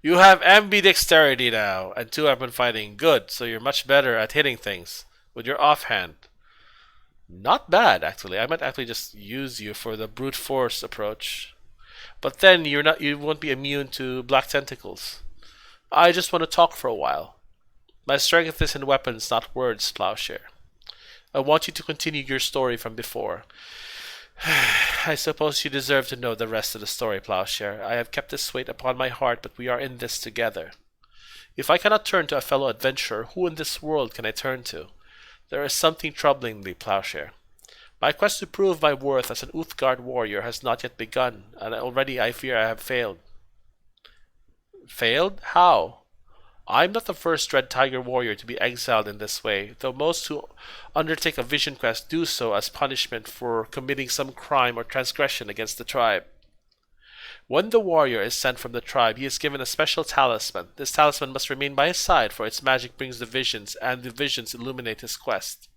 You have ambidexterity now, and 2 weapon fighting. Good, so you're much better at hitting things with your offhand. Not bad, actually. I might actually just use you for the brute force approach. But then you won't be immune to black tentacles. I just want to talk for a while. My strength is in weapons, not words, Plowshare. I want you to continue your story from before. I suppose you deserve to know the rest of the story, Plowshare. I have kept this weight upon my heart, but we are in this together. If I cannot turn to a fellow adventurer, who in this world can I turn to? There is something troubling me, Plowshare. My quest to prove my worth as an Uthgard warrior has not yet begun, and already I fear I have failed. Failed? How? I'm not the first Red Tiger warrior to be exiled in this way, though most who undertake a vision quest do so as punishment for committing some crime or transgression against the tribe. When the warrior is sent from the tribe, he is given a special talisman. This talisman must remain by his side, for its magic brings the visions, and the visions illuminate his quest.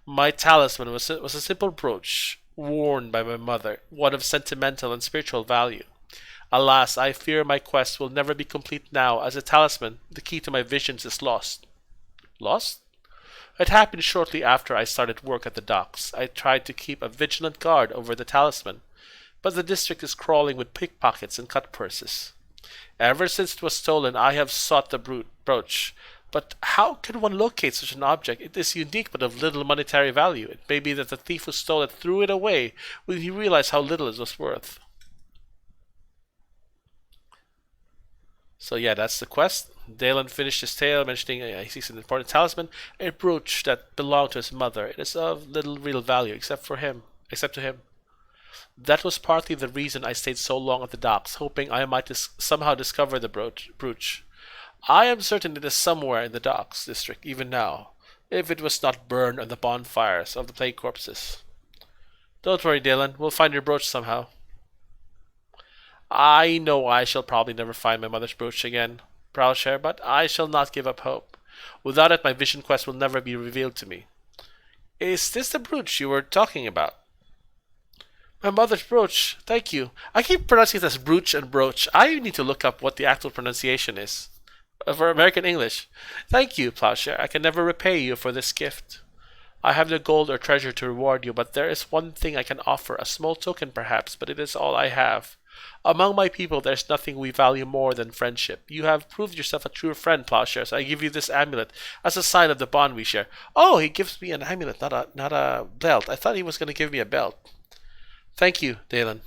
My talisman was a simple brooch, worn by my mother, one of sentimental and spiritual value. Alas, I fear my quest will never be complete now, as a talisman, the key to my visions, is lost. Lost? It happened shortly after I started work at the docks. I tried to keep a vigilant guard over the talisman, but the district is crawling with pickpockets and cut purses. Ever since it was stolen, I have sought the brooch. But how can one locate such an object? It is unique but of little monetary value. It may be that the thief who stole it threw it away when he realized how little it was worth. So yeah, that's the quest. Dalen finished his tale, mentioning he sees an important talisman, a brooch that belonged to his mother. It is of little real value, except to him. That was partly the reason I stayed so long at the docks, hoping I might somehow discover the brooch. I am certain it is somewhere in the docks district, even now, if it was not burned on the bonfires of the plague corpses. Don't worry, Dalen. We'll find your brooch somehow. I know I shall probably never find my mother's brooch again, Plowshare, but I shall not give up hope. Without it, my vision quest will never be revealed to me. Is this the brooch you were talking about? My mother's brooch. Thank you. I keep pronouncing it as brooch and brooch. I need to look up what the actual pronunciation is. For American English. Thank you, Plowshare. I can never repay you for this gift. I have no gold or treasure to reward you, but there is one thing I can offer, a small token perhaps, but it is all I have. Among my people, there is nothing we value more than friendship. You have proved yourself a true friend, Plowshare, so I give you this amulet as a sign of the bond we share. Oh, he gives me an amulet, not a belt. I thought he was going to give me a belt. Thank you, Dalen.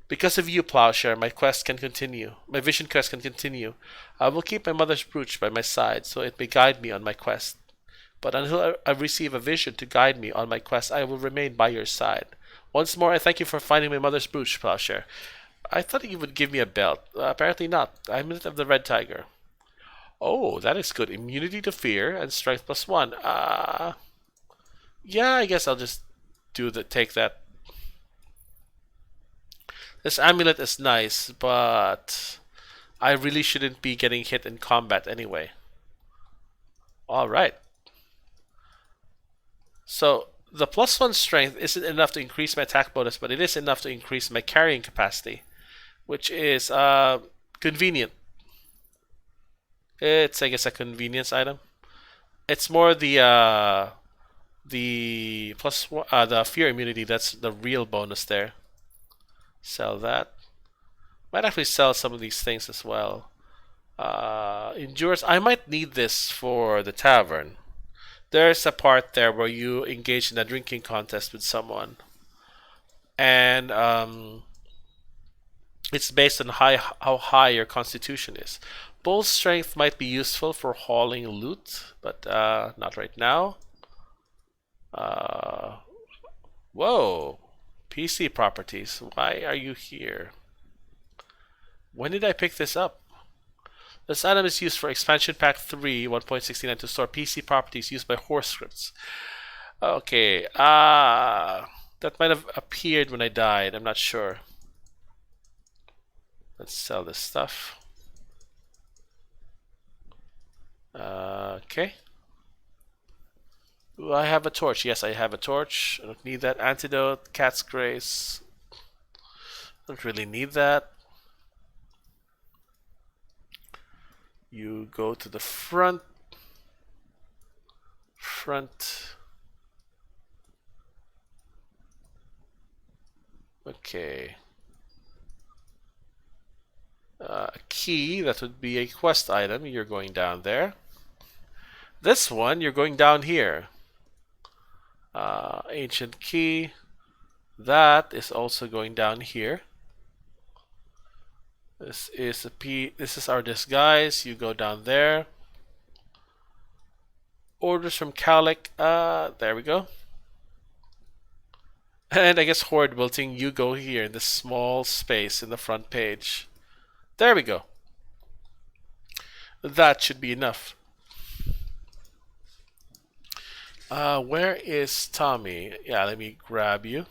Because of you, Plowshare, my quest can continue. My vision quest can continue. I will keep my mother's brooch by my side, so it may guide me on my quest. But until I receive a vision to guide me on my quest, I will remain by your side. Once more, I thank you for finding my mother's brooch, Plowshare. I thought you would give me a belt. Apparently not. Amulet of the Red Tiger. Oh, that is good. Immunity to fear and strength +1. Yeah, I guess I'll just take that. This amulet is nice, but I really shouldn't be getting hit in combat anyway. Alright. So, the +1 strength isn't enough to increase my attack bonus, but it is enough to increase my carrying capacity, which is convenient. It's, I guess, a convenience item. It's more the the fear immunity that's the real bonus there. Sell that. Might actually sell some of these things as well. Endurance. I might need this for the tavern. There's a part there where you engage in a drinking contest with someone, and it's based on how high your constitution is. Bull strength might be useful for hauling loot, but not right now. Whoa. PC properties. Why are you here? When did I pick this up? This item is used for expansion pack 3 1.69 to store PC properties used by horse scripts. Okay. That might have appeared when I died. I'm not sure. Let's sell this stuff. Okay. Do I have a torch? Yes, I have a torch. I don't need that. Antidote, Cat's Grace. Don't really need that. You go to the front. Okay. A key, that would be a quest item. You're going down there. This one, you're going down here. Ancient key. That is also going down here. This is our disguise. You go down there. Orders from Calic. There we go. And I guess Horde Wilting, you go here in this small space in the front page. There we go. That should be enough. Where is Tommy? Yeah, let me grab you.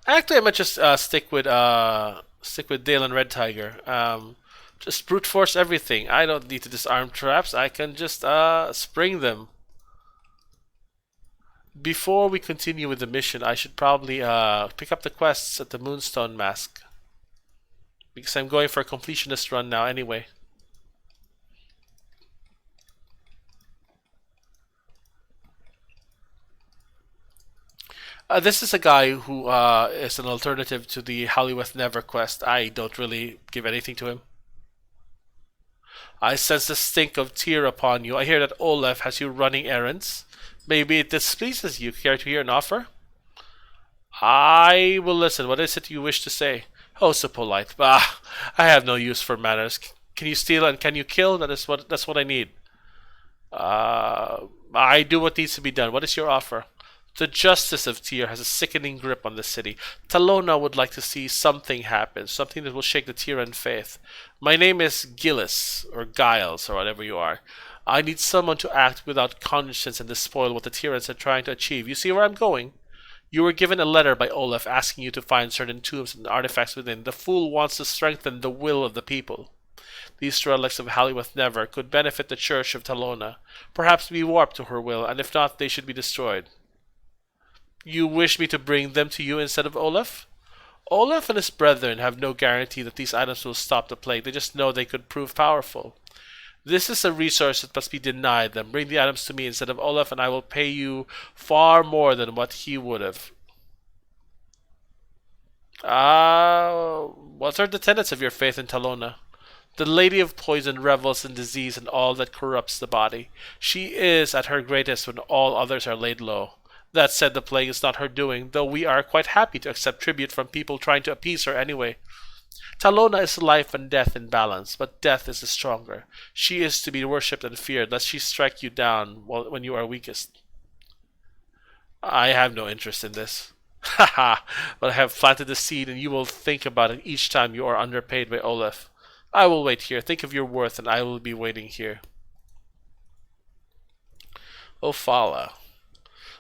Actually, I might just stick with Dale and Red Tiger. Just brute force everything. I don't need to disarm traps. I can just spring them. Before we continue with the mission, I should probably pick up the quests at the Moonstone Mask because I'm going for a completionist run now anyway. This is a guy who is an alternative to the Hollywood Never quest. I don't really give anything to him. I sense the stink of tear upon you. I hear that Olaf has you running errands. Maybe it displeases you. Care to hear an offer? I will listen. What is it you wish to say? Oh, so polite. Bah, I have no use for manners. Can you steal and can you kill? That's what I need. I do what needs to be done. What is your offer? The justice of Tyr has a sickening grip on the city. Talona would like to see something happen, something that will shake the Tyran faith. My name is Gillis, or Giles, or whatever you are. I need someone to act without conscience and despoil what the Tyrans are trying to achieve. You see where I'm going? You were given a letter by Olaf asking you to find certain tombs and artifacts within. The fool wants to strengthen the will of the people. These relics of Halliweth Never could benefit the Church of Talona. Perhaps be warped to her will, and if not, they should be destroyed. You wish me to bring them to you instead of Olaf? Olaf and his brethren have no guarantee that these items will stop the plague. They just know they could prove powerful. This is a resource that must be denied them. Bring the items to me instead of Olaf, and I will pay you far more than what he would have. What are the tenets of your faith in Talona? The Lady of Poison revels in disease and all that corrupts the body. She is at her greatest when all others are laid low. That said, the plague is not her doing, though we are quite happy to accept tribute from people trying to appease her anyway. Talona is life and death in balance, but death is the stronger. She is to be worshipped and feared, lest she strike you down when you are weakest. I have no interest in this. Haha, but I have planted the seed, and you will think about it each time you are underpaid by Olaf. I will wait here. Think of your worth, and I will be waiting here. Ophala.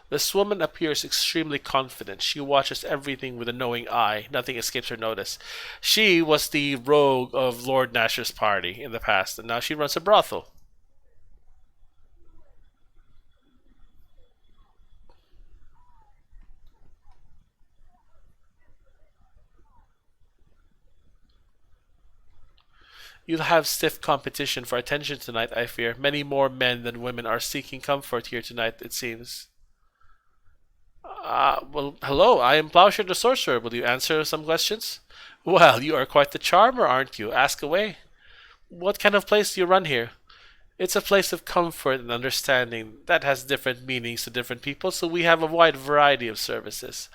This woman appears extremely confident. She watches everything with a knowing eye. Nothing escapes her notice. She was the rogue of Lord Nasher's party in the past, and now she runs a brothel. You'll have stiff competition for attention tonight, I fear. Many more men than women are seeking comfort here tonight, it seems. Hello, I am Plowshare the Sorcerer. Will you answer some questions? Well, you are quite the charmer, aren't you? Ask away. What kind of place do you run here? It's a place of comfort and understanding that has different meanings to different people, so we have a wide variety of services.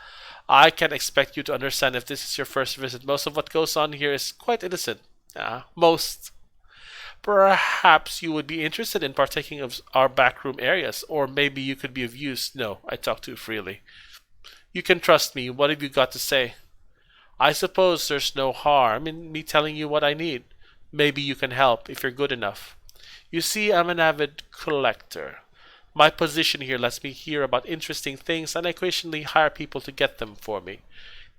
I can expect you to understand if this is your first visit. Most of what goes on here is quite innocent. Most. Perhaps you would be interested in partaking of our backroom areas, or maybe you could be of use. No, I talk too freely. You can trust me. What have you got to say? I suppose there's no harm in me telling you what I need. Maybe you can help if you're good enough. You see, I'm an avid collector. My position here lets me hear about interesting things, and I occasionally hire people to get them for me.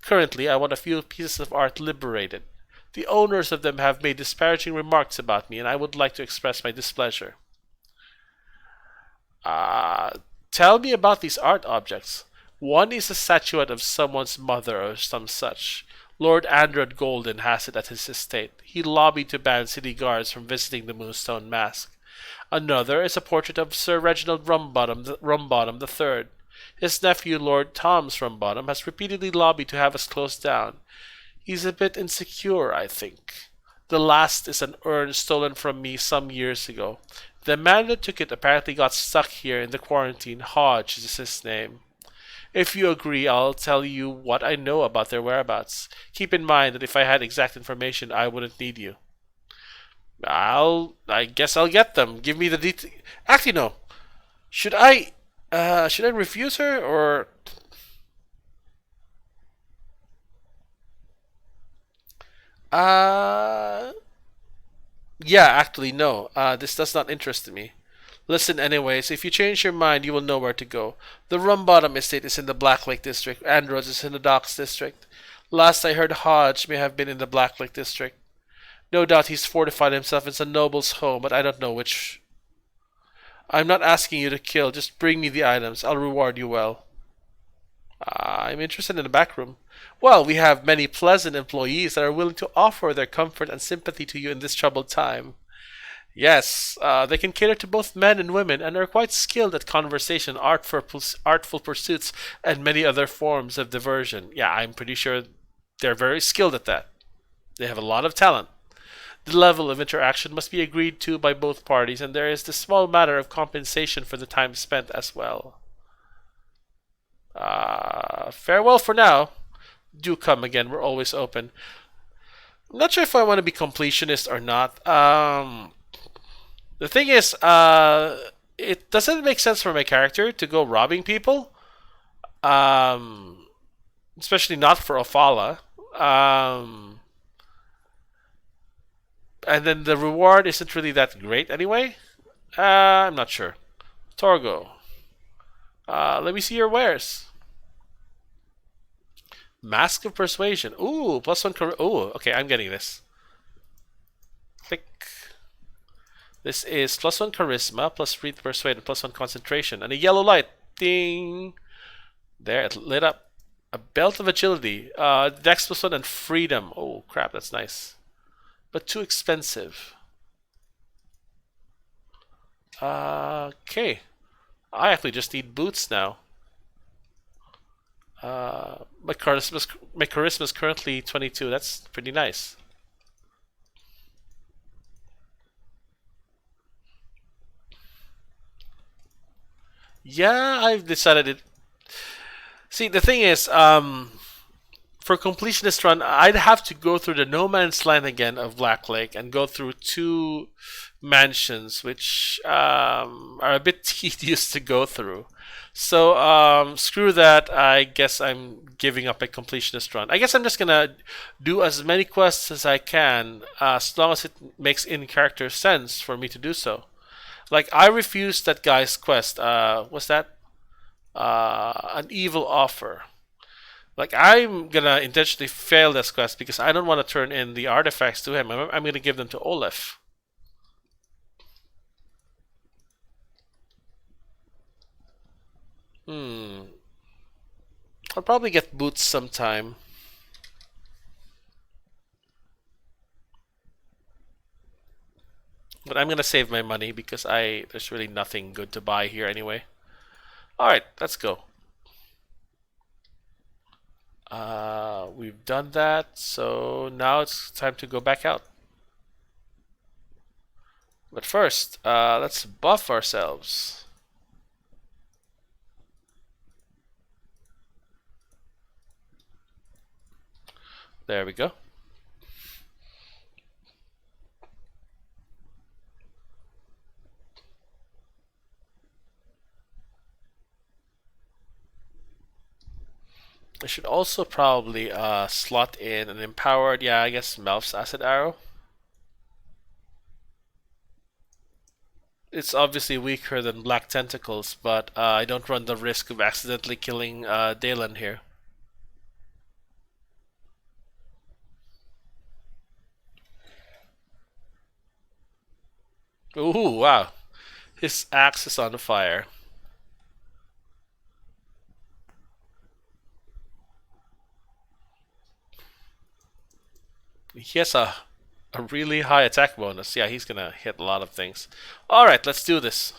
Currently, I want a few pieces of art liberated. The owners of them have made disparaging remarks about me, and I would like to express my displeasure. Uh, Tell me about these art objects. One is a statuette of someone's mother or some such. Lord Andred Golden has it at his estate. He lobbied to ban city guards from visiting the Moonstone Mask. Another is a portrait of Sir Reginald Rumbottom III. His nephew, Lord Thomas Rumbottom, has repeatedly lobbied to have us closed down. He's a bit insecure, I think. The last is an urn stolen from me some years ago. The man that took it apparently got stuck here in the quarantine. Hodge is his name. If you agree, I'll tell you what I know about their whereabouts. Keep in mind that if I had exact information, I wouldn't need you. I guess I'll get them. Give me the detail. Actually, no. Should I refuse her or? Uh, yeah, actually, no. This does not interest me. Listen, anyways, if you change your mind, you will know where to go. The Rum Bottom estate is in the Black Lake district. Andros is in the Docks district. Last I heard, Hodge may have been in the Black Lake district. No doubt he's fortified himself in some noble's home, but I don't know which. I'm not asking you to kill, just bring me the items. I'll reward you well. I'm interested in the back room. Well, we have many pleasant employees that are willing to offer their comfort and sympathy to you in this troubled time. Yes, they can cater to both men and women and are quite skilled at conversation, artful pursuits, and many other forms of diversion. Yeah, I'm pretty sure they're very skilled at that. They have a lot of talent. The level of interaction must be agreed to by both parties, and there is the small matter of compensation for the time spent as well. Farewell for now. Do come again. We're always open. I'm not sure if I want to be completionist or not. The thing is, it doesn't make sense for my character to go robbing people. Especially not for Ophala. And then the reward isn't really that great anyway. I'm not sure. Torgo. Let me see your wares. Mask of Persuasion. Ooh, +1. Ooh, okay, I'm getting this. Click. This is +1 Charisma, +3 Persuade, and +1 Concentration. And a yellow light. Ding. There, it lit up. A Belt of Agility. Dex +1 and Freedom. Oh, crap, that's nice. But too expensive. Okay. I actually just need boots now. My charisma is currently 22. That's pretty nice. Yeah, I've decided it. See, the thing is, for completionist run, I'd have to go through the no man's land again of Black Lake and go through 2 mansions, which are a bit tedious to go through. So screw that. I guess I'm giving up a completionist run. I guess I'm just gonna do as many quests as I can, as long as it makes in-character sense for me to do so. Like I refused that guy's quest. What's that? An evil offer. Like I'm gonna intentionally fail this quest because I don't want to turn in the artifacts to him. I'm gonna give them to Olaf. I'll probably get boots sometime. But I'm gonna save my money because there's really nothing good to buy here anyway. Alright, let's go. We've done that, so now it's time to go back out. But first, let's buff ourselves. There we go. I should also probably slot in an empowered, yeah, I guess Melf's Acid Arrow. It's obviously weaker than Black Tentacles, but I don't run the risk of accidentally killing Dalen here. Ooh, wow. His axe is on fire. He has a really high attack bonus. Yeah, he's gonna hit a lot of things. Alright, let's do this.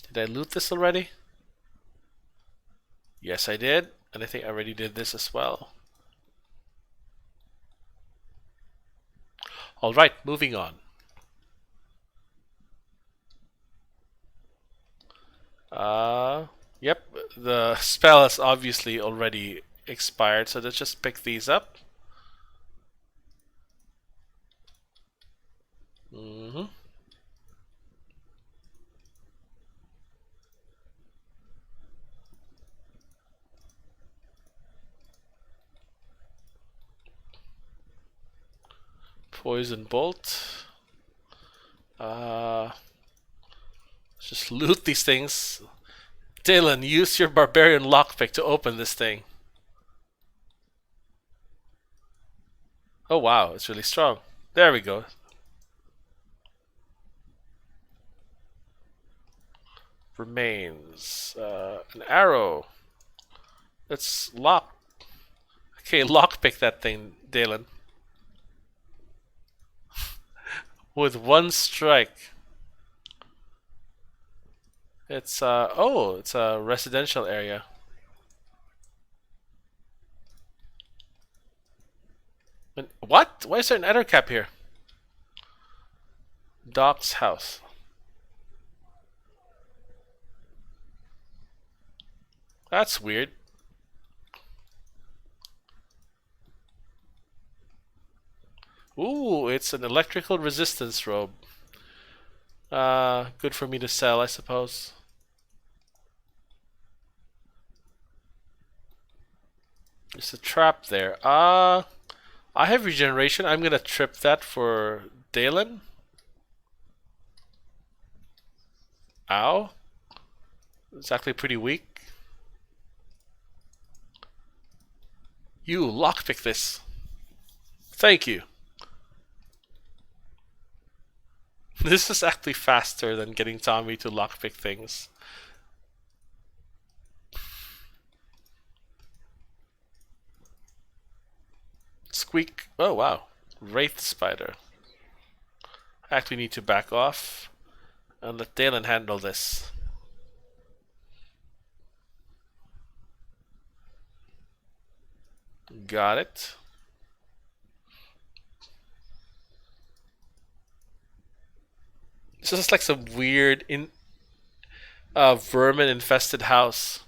Did I loot this already? Yes, I did. And I think I already did this as well. Alright, moving on. Yep, the spell has obviously already expired, so let's just pick these up. Poison bolt. Let's just loot these things. Dylan, use your barbarian lockpick to open this thing. Oh wow, it's really strong. There we go. Remains an arrow. Let's lock. Okay, lockpick that thing, Dylan. With one strike. It's oh, it's a residential area. And what? Why is there an nether cap here? Doc's house. That's weird. Ooh, it's an electrical resistance robe. Good for me to sell, I suppose. There's a trap there. I have regeneration. I'm gonna trip that for Dalen. Ow. It's actually pretty weak. You lockpick this. Thank you. This is actually faster than getting Tommy to lockpick things. Squeak. Oh wow. Wraith spider. I actually need to back off and let Dalen handle this. Got it. This is like some weird vermin infested house.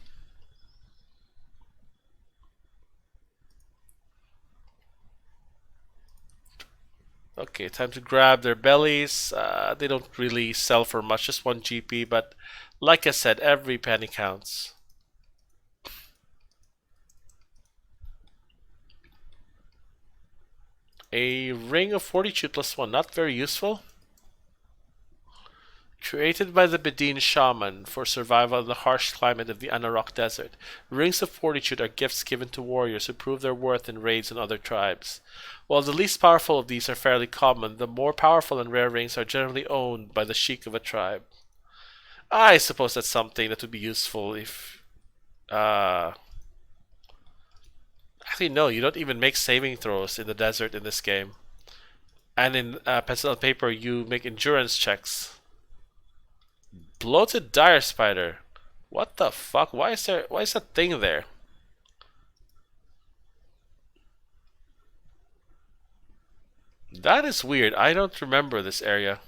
Okay, time to grab their bellies. They don't really sell for much, just 1 GP, but like I said, every penny counts. A ring of fortitude +1, not very useful. Created by the Bedin shaman for survival in the harsh climate of the Anarok Desert, rings of fortitude are gifts given to warriors who prove their worth in raids on other tribes. While the least powerful of these are fairly common, the more powerful and rare rings are generally owned by the sheik of a tribe. I suppose that's something that would be useful if... Actually, no, you don't even make saving throws in the desert in this game. And in pencil and paper, you make endurance checks. Bloated dire spider. What the fuck? Why is that thing there? That is weird. I don't remember this area.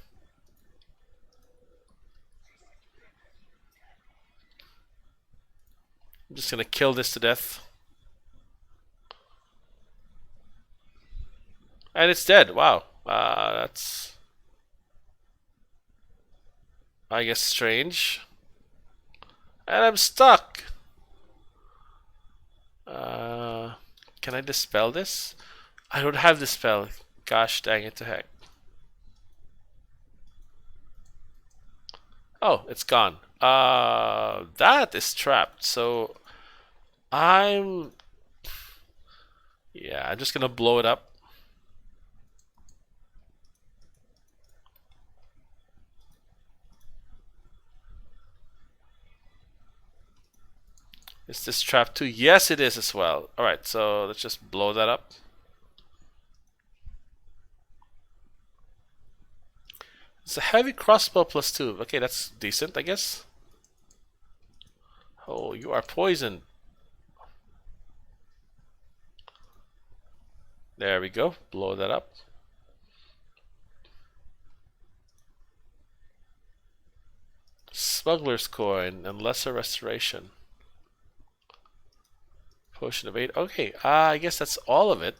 I'm just gonna kill this to death. And it's dead. Wow. That's... I guess strange. And I'm stuck. Can I dispel this? I don't have the spell. Gosh dang it to heck. Oh, it's gone. That is trapped. So I'm... Yeah, I'm just gonna blow it up. Is this trapped too? Yes, it is as well. Alright, so let's just blow that up. It's a heavy crossbow +2. Okay, that's decent, I guess. Oh, you are poisoned. There we go. Blow that up. Smuggler's coin and lesser restoration. Potion of 8. Okay, I guess that's all of it.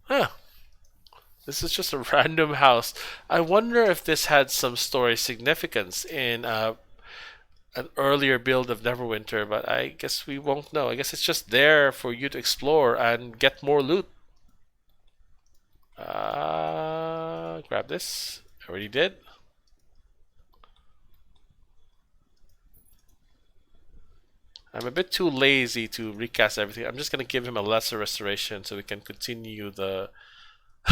Huh. This is just a random house. I wonder if this had some story significance in an earlier build of Neverwinter, but I guess we won't know. I guess it's just there for you to explore and get more loot. Grab this. Already did. I'm a bit too lazy to recast everything. I'm just gonna give him a lesser restoration so we can continue the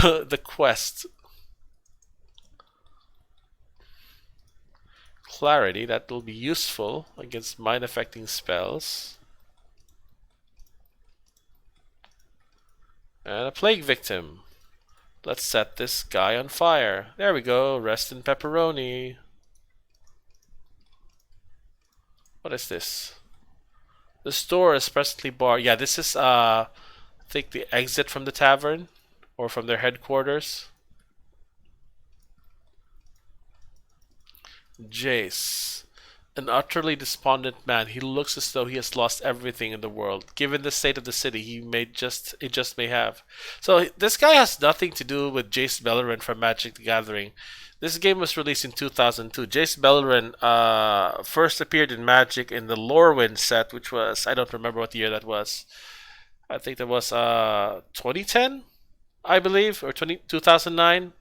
the quest. Clarity, that will be useful against mind affecting spells. And a plague victim. Let's set this guy on fire. There we go. Rest in pepperoni. What is this? The store is presently barred. Yeah, this is I think the exit from the tavern or from their headquarters. Jace. An utterly despondent man, he looks as though he has lost everything in the world. Given the state of the city, it just may have. So this guy has nothing to do with Jace Beleren from Magic the Gathering. This game was released in 2002. Jace Beleren first appeared in Magic in the Lorwyn set, which was, I don't remember what year that was. I think that was 2010, I believe, or 2009.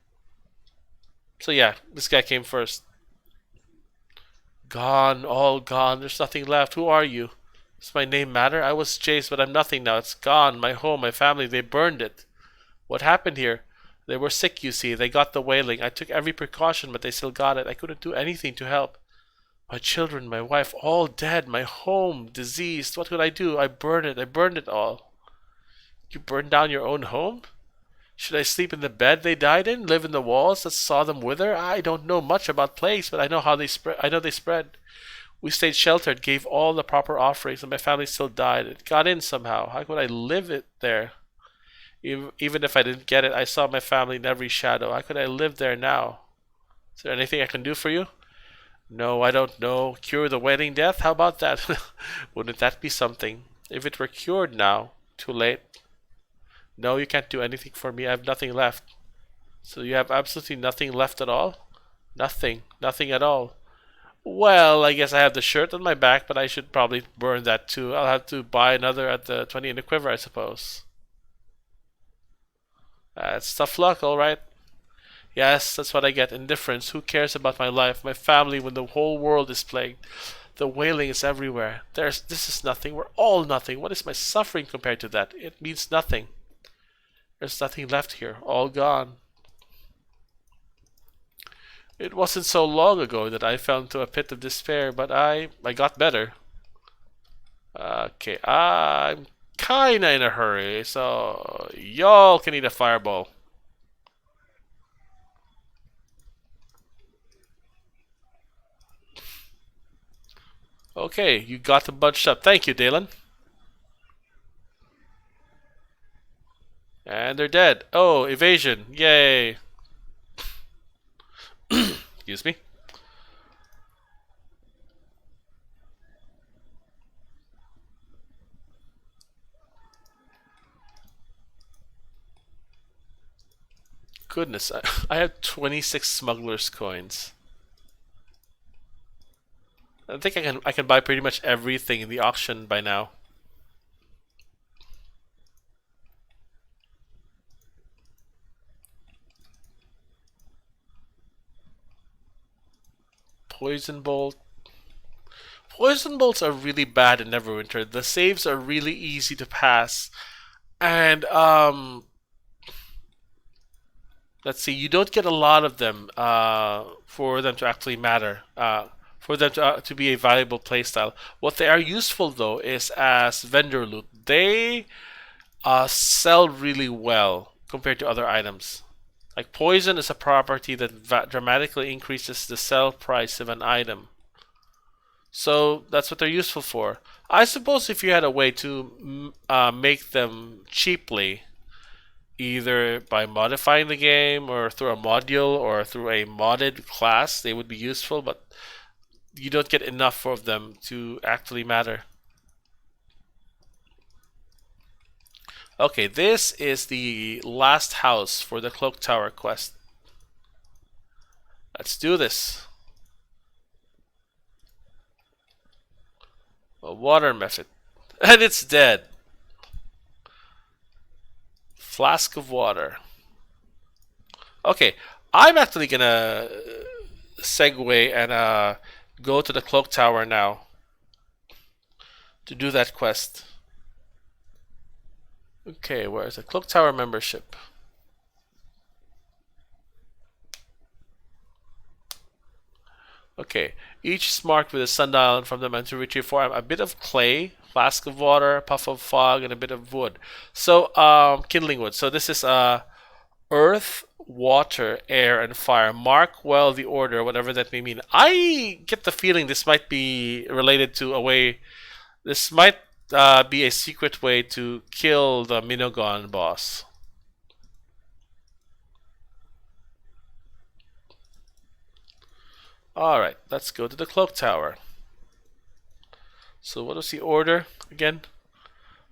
So yeah, this guy came first. Gone, all gone. There's nothing left. Who are you? Does my name matter? I was chased, but I'm nothing now. It's gone. My home, my family, they burned it. What happened here? They were sick, you see. They got the wailing. I took every precaution, but they still got it. I couldn't do anything to help. My children, my wife, all dead. My home, diseased. What could I do? I burned it. I burned it all. You burned down your own home? Should I sleep in the bed they died in? Live in the walls that saw them wither? I don't know much about plagues, but I know how they spread. I know they spread. We stayed sheltered, gave all the proper offerings, and my family still died. It got in somehow. How could I live it there? Even if I didn't get it, I saw my family in every shadow. How could I live there now? Is there anything I can do for you? No, I don't know. Cure the wailing death? How about that? Wouldn't that be something? If it were cured now, too late. No, you can't do anything for me. I have nothing left. So you have absolutely nothing left at all? Nothing. Nothing at all. Well, I guess I have the shirt on my back, but I should probably burn that too. I'll have to buy another at the 20 in the quiver, I suppose. It's tough luck, alright. Yes, that's what I get. Indifference. Who cares about my life, my family, when the whole world is plagued? The wailing is everywhere. This is nothing. We're all nothing. What is my suffering compared to that? It means nothing. There's nothing left here. All gone. It wasn't so long ago that I fell into a pit of despair, but I got better. Okay, I'm kinda in a hurry, so y'all can eat a fireball. Okay, you got them bunched up. Thank you, Dalen. And they're dead. Oh, evasion. Yay. Excuse me. Goodness, I have 26 smugglers coins. I think I can buy pretty much everything in the auction by now. Poison bolt. Poison bolts are really bad in Neverwinter. The saves are really easy to pass, and let's see, you don't get a lot of them for them to actually matter. For them to be a valuable playstyle. What they are useful though is as vendor loot. They sell really well compared to other items. Like poison is a property that dramatically increases the sell price of an item. So that's what they're useful for. I suppose if you had a way to make them cheaply, either by modifying the game or through a module or through a modded class, they would be useful, but you don't get enough of them to actually matter. Okay, this is the last house for the Cloak Tower quest. Let's do this. A water method. And it's dead. Flask of water. Okay, I'm actually gonna segue and go to the cloak tower now to do that quest. Okay, where's the cloak tower membership? Okay, each is marked with a sundial, and from them and to retrieve for a bit of clay, flask of water, a puff of fog, and a bit of wood. So, kindling wood. So this is earth, water, air, and fire. Mark well the order, whatever that may mean. I get the feeling this might be related to a way. This might be a secret way to kill the Minogon boss. Alright, let's go to the cloak tower. So what was the order again?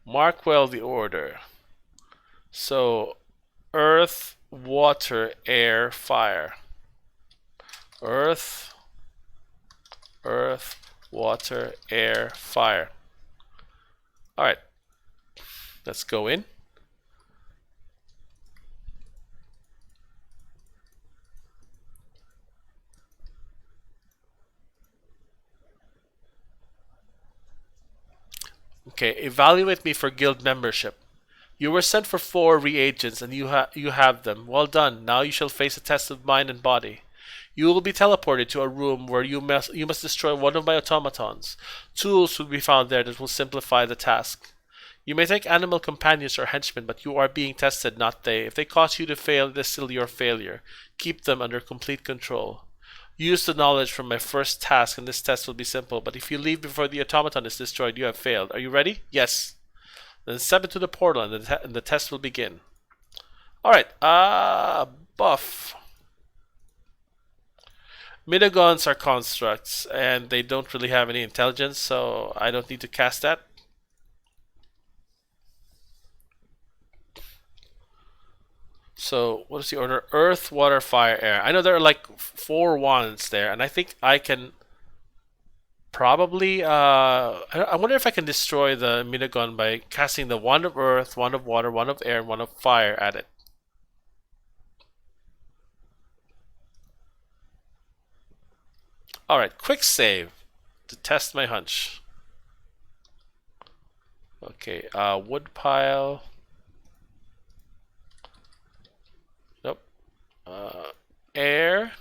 Mark well the order. So earth, water, air, fire. Earth, earth, water, air, fire. Alright, let's go in. Okay, evaluate me for guild membership. You were sent for 4 reagents and you have them. Well done. Now you shall face a test of mind and body. You will be teleported to a room where you must destroy one of my automatons. Tools will be found there that will simplify the task. You may take animal companions or henchmen, but you are being tested, not they. If they cause you to fail, it is still your failure. Keep them under complete control. Use the knowledge from my first task, and this test will be simple. But if you leave before the automaton is destroyed, you have failed. Are you ready? Yes. Then step into the portal, and the test will begin. Alright, buff. Minigons are constructs, and they don't really have any intelligence, so I don't need to cast that. So, what is the order? Earth, water, fire, air. I know there are like 4 wands there, and I think I can probably I wonder if I can destroy the minigun by casting the wand of earth, wand of water, wand of air, and wand of fire at it. Alright, quick save to test my hunch. Okay, wood pile. Nope. Air.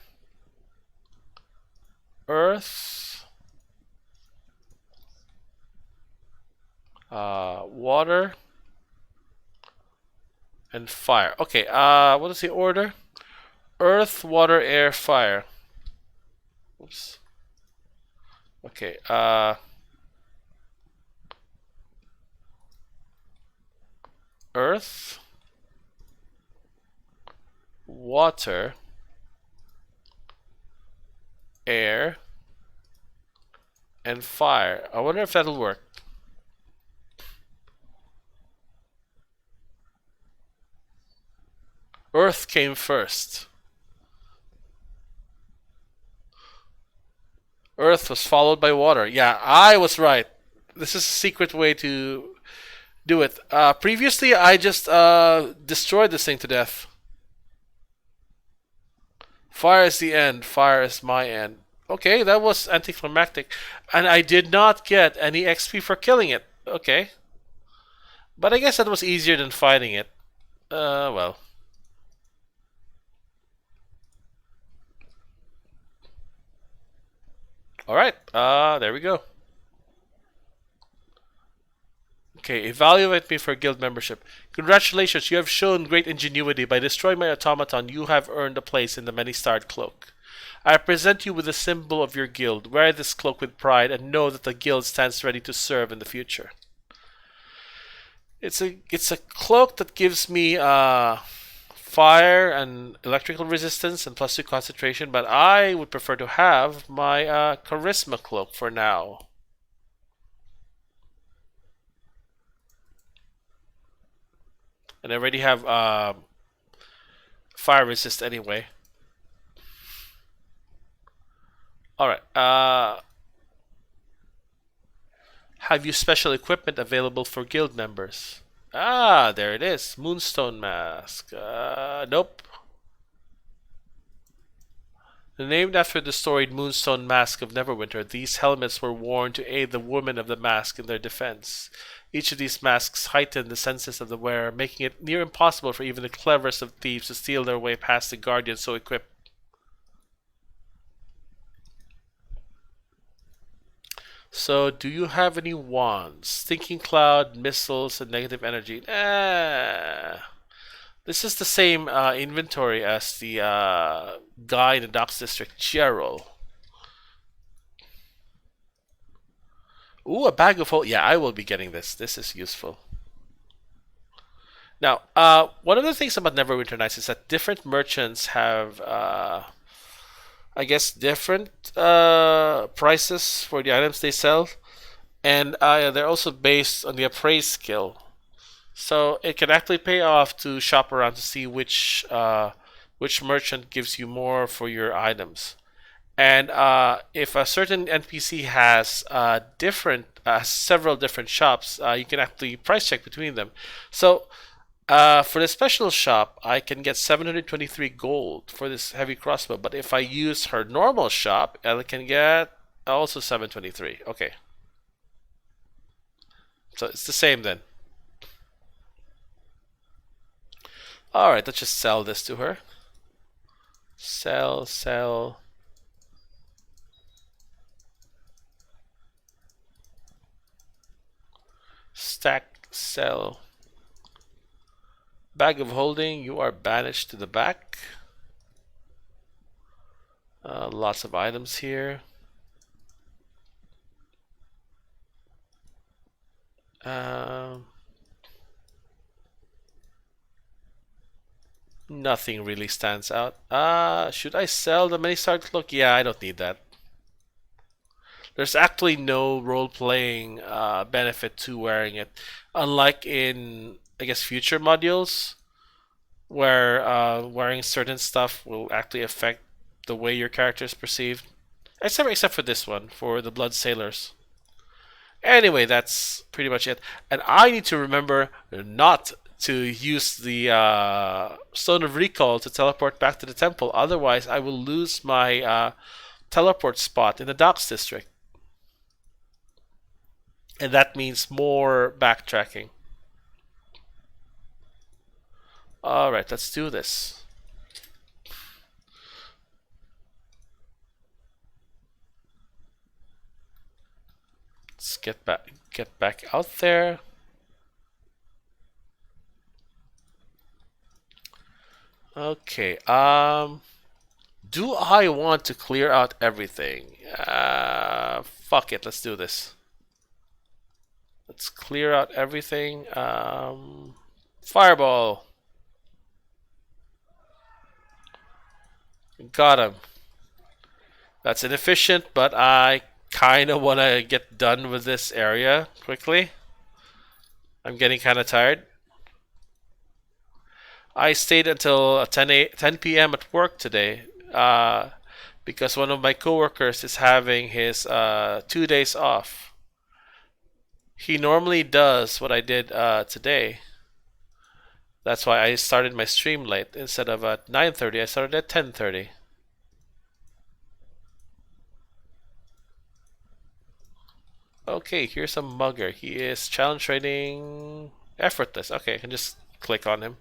Earth. Water. And fire. Okay, what is the order? Earth, water, air, fire. Oops. Okay, earth, water, air, and fire. I wonder if that'll work. Earth came first. Earth was followed by water. Yeah, I was right. This is a secret way to do it. Previously, I just destroyed this thing to death. Fire is the end. Fire is my end. Okay, that was anticlimactic. And I did not get any XP for killing it. Okay. But I guess that was easier than fighting it. Well. Alright, there we go. Okay, evaluate me for guild membership. Congratulations, you have shown great ingenuity. By destroying my automaton, you have earned a place in the many-starred cloak. I present you with the symbol of your guild. Wear this cloak with pride and know that the guild stands ready to serve in the future. It's a cloak that gives me fire and electrical resistance and +2 concentration, but I would prefer to have my charisma cloak for now. And I already have fire resist anyway. Alright, have you special equipment available for guild members? Ah, there it is. Moonstone Mask. Nope. Named after the storied Moonstone Mask of Neverwinter, these helmets were worn to aid the women of the mask in their defense. Each of these masks heightened the senses of the wearer, making it near impossible for even the cleverest of thieves to steal their way past the guardians so equipped. So, do you have any wands? Thinking Cloud, missiles, and negative energy. This is the same inventory as the guy in the Docks District, Gerald. Ooh, a bag of holding. Yeah, I will be getting this. This is useful. Now, one of the things about Neverwinter Nights is that different merchants have, I guess, different prices for the items they sell, and they're also based on the appraise skill. So it can actually pay off to shop around to see which merchant gives you more for your items. And if a certain NPC has several different shops, you can actually price check between them. So for the special shop, I can get 723 gold for this heavy crossbow. But if I use her normal shop, I can get also 723. Okay. So it's the same then. Alright, let's just sell this to her. Sell, sell. Stack, sell. Bag of holding, you are banished to the back. Lots of items here. Nothing really stands out. Should I sell the mini-star cloak? Yeah, I don't need that. There's actually no role-playing benefit to wearing it, unlike in, I guess, future modules, where wearing certain stuff will actually affect the way your character is perceived. Except for this one, for the Blood Sailors. Anyway, that's pretty much it. And I need to remember not to use the Stone of Recall to teleport back to the temple. Otherwise, I will lose my teleport spot in the Docks District. And that means more backtracking. Alright, let's do this. Let's get back out there. Okay, do I want to clear out everything? Fuck it, let's do this. Let's clear out everything. Fireball. Got him. That's inefficient, but I kind of want to get done with this area quickly. I'm getting kind of tired. I stayed until 10 p.m. at work today because one of my coworkers is having his 2 days off. He normally does what I did today. That's why I started my stream late. Instead of at 9:30, I started at 10:30. Okay, here's a mugger. He is challenge rating effortless. Okay, I can just click on him.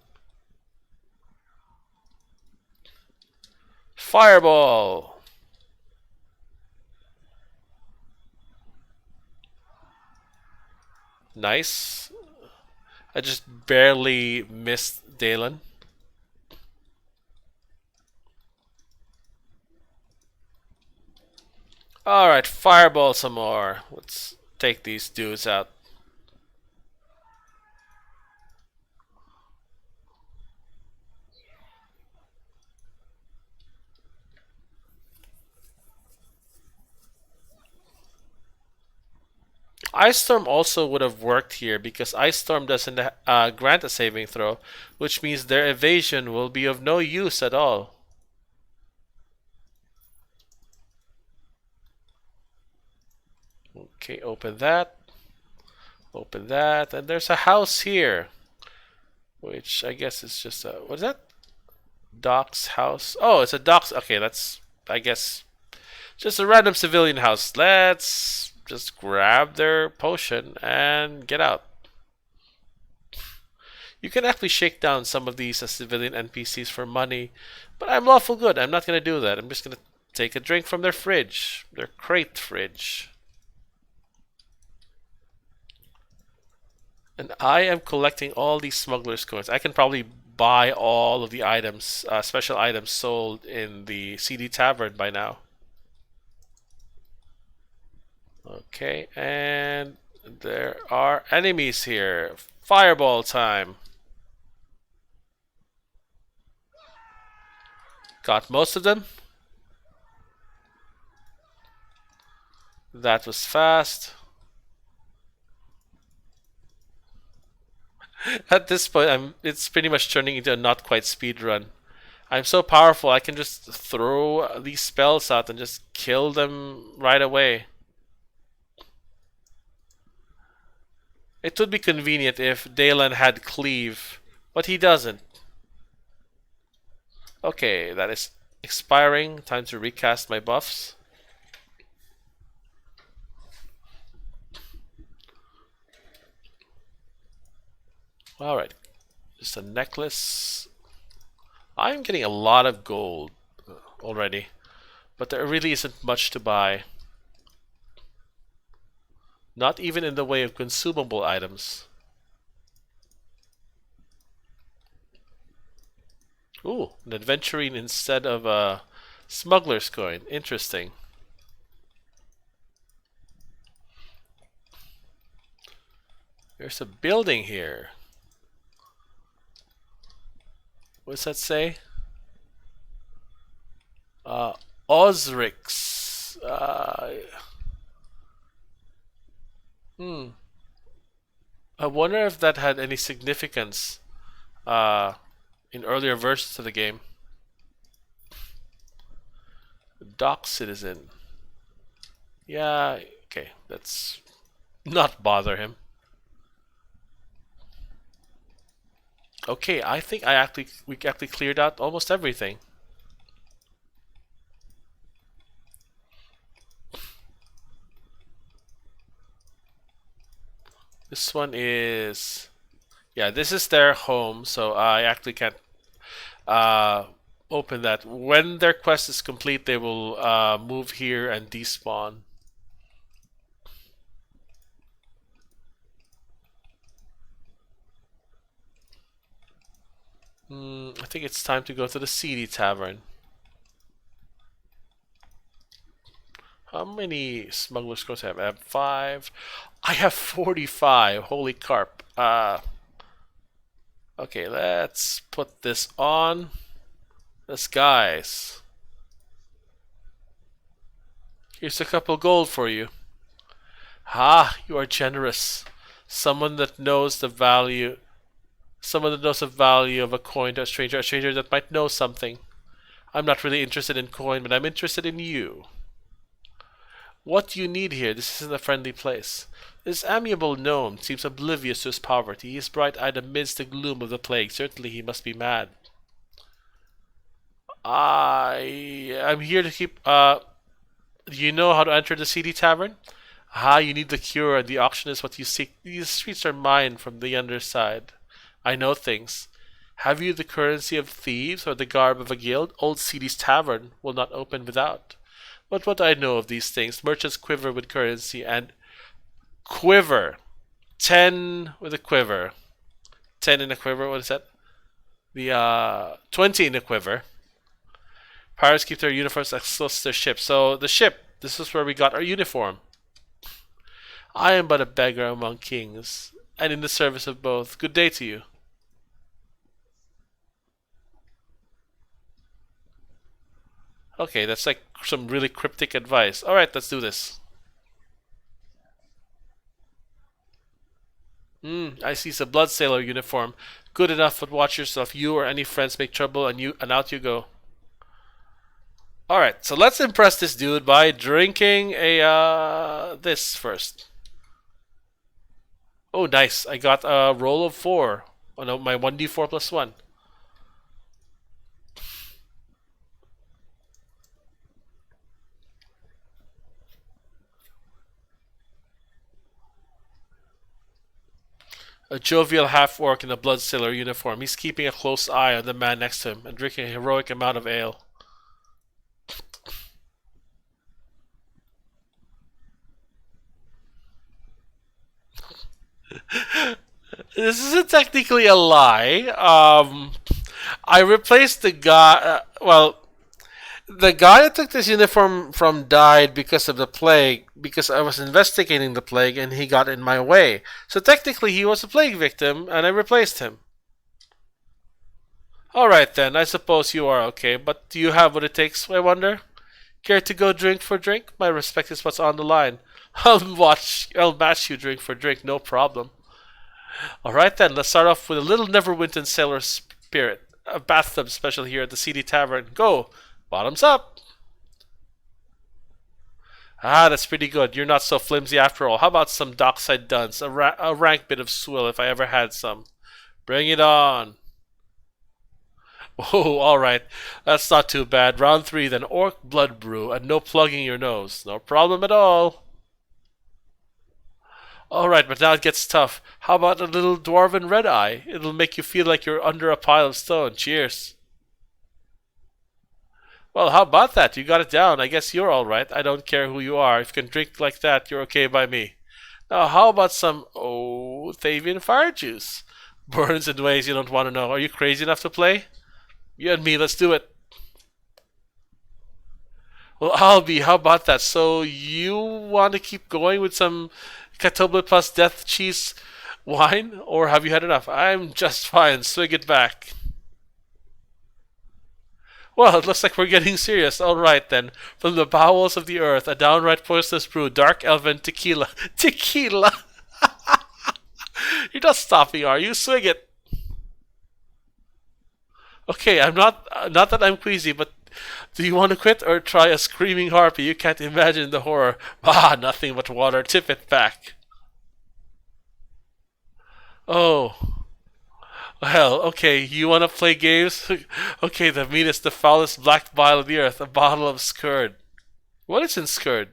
Fireball! Nice. I just barely missed Dalen. Alright, fireball some more. Let's take these dudes out. Ice Storm also would have worked here because Ice Storm doesn't grant a saving throw, which means their evasion will be of no use at all. Okay, open that. Open that. And there's a house here. Which I guess is just a... What is that? Doc's house. Oh, it's a Doc's... Okay, that's I guess just a random civilian house. Let's just grab their potion and get out. You can actually shake down some of these civilian NPCs for money, but I'm lawful good. I'm not going to do that. I'm just going to take a drink from their fridge, their crate fridge. And I am collecting all these smugglers' coins. I can probably buy all of the items, special items sold in the CD Tavern by now. Okay, and there are enemies here. Fireball time. Got most of them. That was fast. At this point, it's pretty much turning into a not quite speed run. I'm so powerful, I can just throw these spells out and just kill them right away. It would be convenient if Dalen had cleave, but he doesn't. Okay, that is expiring. Time to recast my buffs. Alright, just a necklace. I'm getting a lot of gold already, but there really isn't much to buy. Not even in the way of consumable items. Ooh, an adventurine instead of a smuggler's coin. Interesting. There's a building here. What does that say? Osrix. I wonder if that had any significance in earlier versions of the game. Dock citizen. Yeah, okay, let's not bother him. Okay, I think we actually cleared out almost everything. This one is, yeah, this is their home, so I actually can't open that. When their quest is complete, they will move here and despawn. I think it's time to go to the CD Tavern. How many smuggler scrolls do I have? I have 5. I have 45. Holy carp. Okay, let's put this on. Guys. Here's a couple gold for you. Ah, you are generous. Someone that knows the value of a coin to a stranger that might know something. I'm not really interested in coin, but I'm interested in you. What do you need here? This isn't a friendly place. This amiable gnome seems oblivious to his poverty. He is bright-eyed amidst the gloom of the plague. Certainly he must be mad. I'm here to keep... Do you know how to enter the CD Tavern? Ah, you need the cure, and the auction is what you seek. These streets are mine from the underside. I know things. Have you the currency of thieves or the garb of a guild? Old CD's tavern will not open without. But what I know of these things, merchants quiver with currency and quiver. 10 with a quiver. 10 in a quiver, what is that? The 20 in a quiver. Pirates keep their uniforms as close to their ship. So the ship, this is where we got our uniform. I am but a beggar among kings, and in the service of both. Good day to you. Okay, that's like some really cryptic advice. Alright, let's do this. I see it's a blood sailor uniform. Good enough, but watch yourself. You or any friends make trouble and out you go. Alright, so let's impress this dude by drinking this first. Oh, nice. I got a roll of 4. Oh no, my 1d4 plus 1. A jovial half-orc in a blood sailor uniform. He's keeping a close eye on the man next to him and drinking a heroic amount of ale. This isn't technically a lie. I replaced the guy. The guy that took this uniform from died because of the plague, because I was investigating the plague and he got in my way. So technically he was a plague victim and I replaced him. Alright then, I suppose you are okay, but do you have what it takes, I wonder? Care to go drink for drink? My respect is what's on the line. I'll match you drink for drink, no problem. Alright then, let's start off with a little Neverwinter sailor spirit. A bathtub special here at the CD Tavern. Go! Bottoms up! Ah, that's pretty good. You're not so flimsy after all. How about some dockside duns? A rank bit of swill if I ever had some. Bring it on. Oh, alright. That's not too bad. Round 3 then. Orc blood brew and no plugging your nose. No problem at all. Alright, but now it gets tough. How about a little dwarven red eye? It'll make you feel like you're under a pile of stone. Cheers. Well, how about that? You got it down. I guess you're alright. I don't care who you are. If you can drink like that, you're okay by me. Now, how about some Thavian fire juice? Burns in ways you don't want to know. Are you crazy enough to play? You and me, let's do it. Well, I'll be. How about that? So, you want to keep going with some Catoblet plus death cheese wine? Or have you had enough? I'm just fine. Swig it back. Well, it looks like we're getting serious. Alright then. From the bowels of the earth, a downright poisonous brew, dark elven tequila. Tequila! You're not stopping, are you? Swig it! Okay, I'm not that I'm queasy, but do you want to quit or try a screaming harpy? You can't imagine the horror. Ah, nothing but water. Tip it back. Oh. Well, okay, you want to play games? Okay, the meanest, the foulest black bile of the earth, a bottle of scurd. What is in scurd?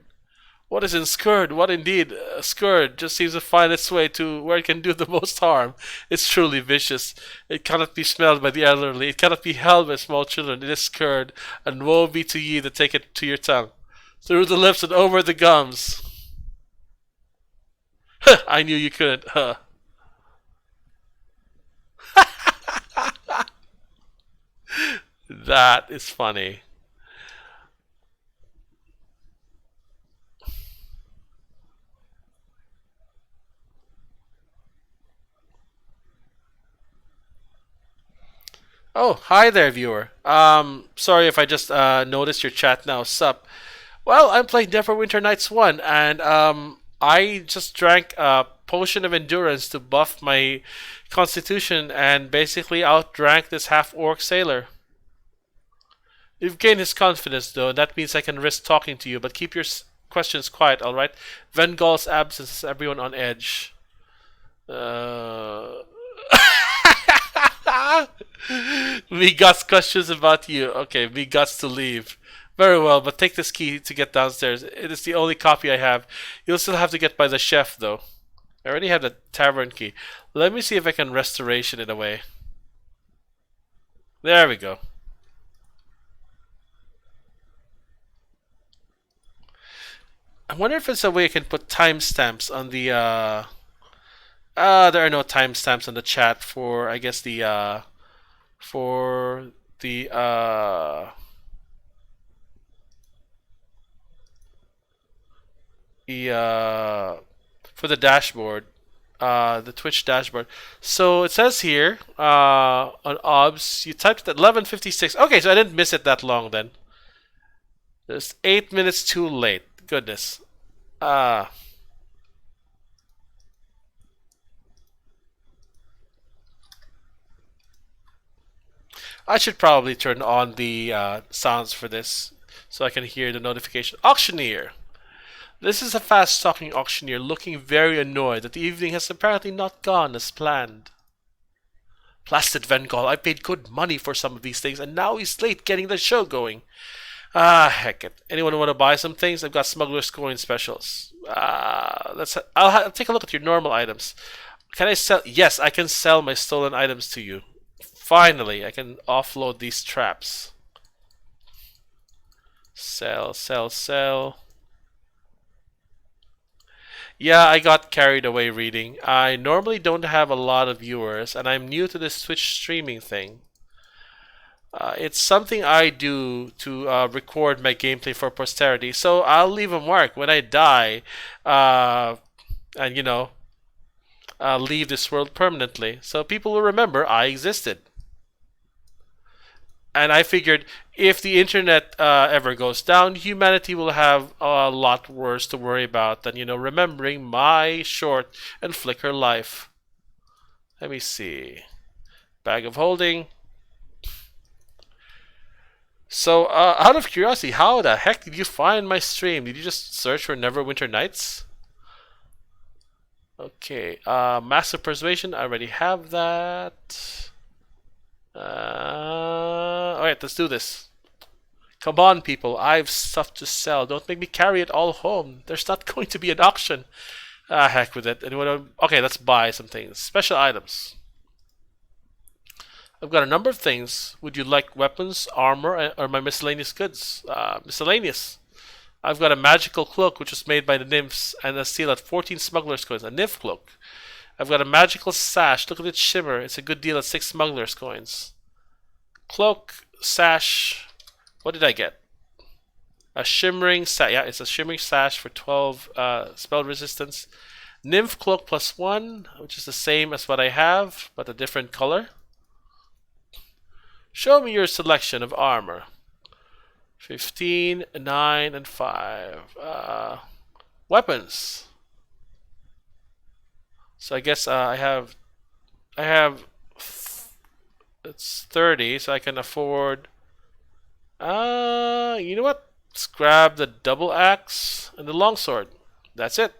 What is in scurd? What indeed? Scurd just seems to find its way to where it can do the most harm. It's truly vicious. It cannot be smelled by the elderly. It cannot be held by small children. It is scurd, and woe be to ye that take it to your tongue. Through the lips and over the gums. I knew you couldn't. That is funny. Oh, hi there, viewer. Sorry if I just noticed your chat now. Sup? Well, I'm playing Neverwinter Nights 1, and I just drank a potion of endurance to buff my constitution and basically outdrank this half-orc sailor. You've gained his confidence, though, and that means I can risk talking to you, but keep your questions quiet, alright? Vengal's absence has everyone on edge. Me got questions about you. Okay, me got to leave. Very well, but take this key to get downstairs. It is the only copy I have. You'll still have to get by the chef, though. I already have the tavern key. Let me see if I can restoration it away. There we go. I wonder if there's a way I can put timestamps on the there are no timestamps on the chat for I guess for the for the dashboard, the Twitch dashboard. So it says here on OBS, you typed at 11:56. Okay, so I didn't miss it that long then. It's 8 minutes too late. Goodness. I should probably turn on the sounds for this so I can hear the notification. Auctioneer. This is a fast-talking auctioneer looking very annoyed that the evening has apparently not gone as planned. Blasted Vengal, I paid good money for some of these things and now he's late getting the show going. Ah, heck it. Anyone want to buy some things? I've got smuggler's coin specials. I'll take a look at your normal items. Can I sell? Yes, I can sell my stolen items to you. Finally, I can offload these traps. Sell, sell, sell. Yeah, I got carried away reading. I normally don't have a lot of viewers, and I'm new to this Twitch streaming thing. It's something I do to record my gameplay for posterity, so I'll leave a mark when I die, uh, and leave this world permanently, so people will remember I existed. And I figured if the internet ever goes down, humanity will have a lot worse to worry about than remembering my short and flicker life. Let me see. Bag of holding. So, out of curiosity, how the heck did you find my stream? Did you just search for Neverwinter Nights? Okay, Master Persuasion, I already have that. Alright, let's do this. Come on, people, I've stuff to sell. Don't make me carry it all home. There's not going to be an auction. Ah, heck with it. Okay, let's buy some things. Special items. I've got a number of things. Would you like weapons, armor, or my miscellaneous goods? Miscellaneous. I've got a magical cloak which was made by the nymphs and a seal at 14 smugglers' coins. A nymph cloak. I've got a magical sash. Look at its shimmer. It's a good deal at 6 smugglers' coins. Cloak, sash. What did I get? A shimmering sash. Yeah, it's a shimmering sash for 12 spell resistance. Nymph cloak +1, which is the same as what I have, but a different color. Show me your selection of armor. 15, 9, and 5. Weapons. So I guess I have it's 30, so I can afford. You know what? Let's grab the double axe and the longsword. That's it.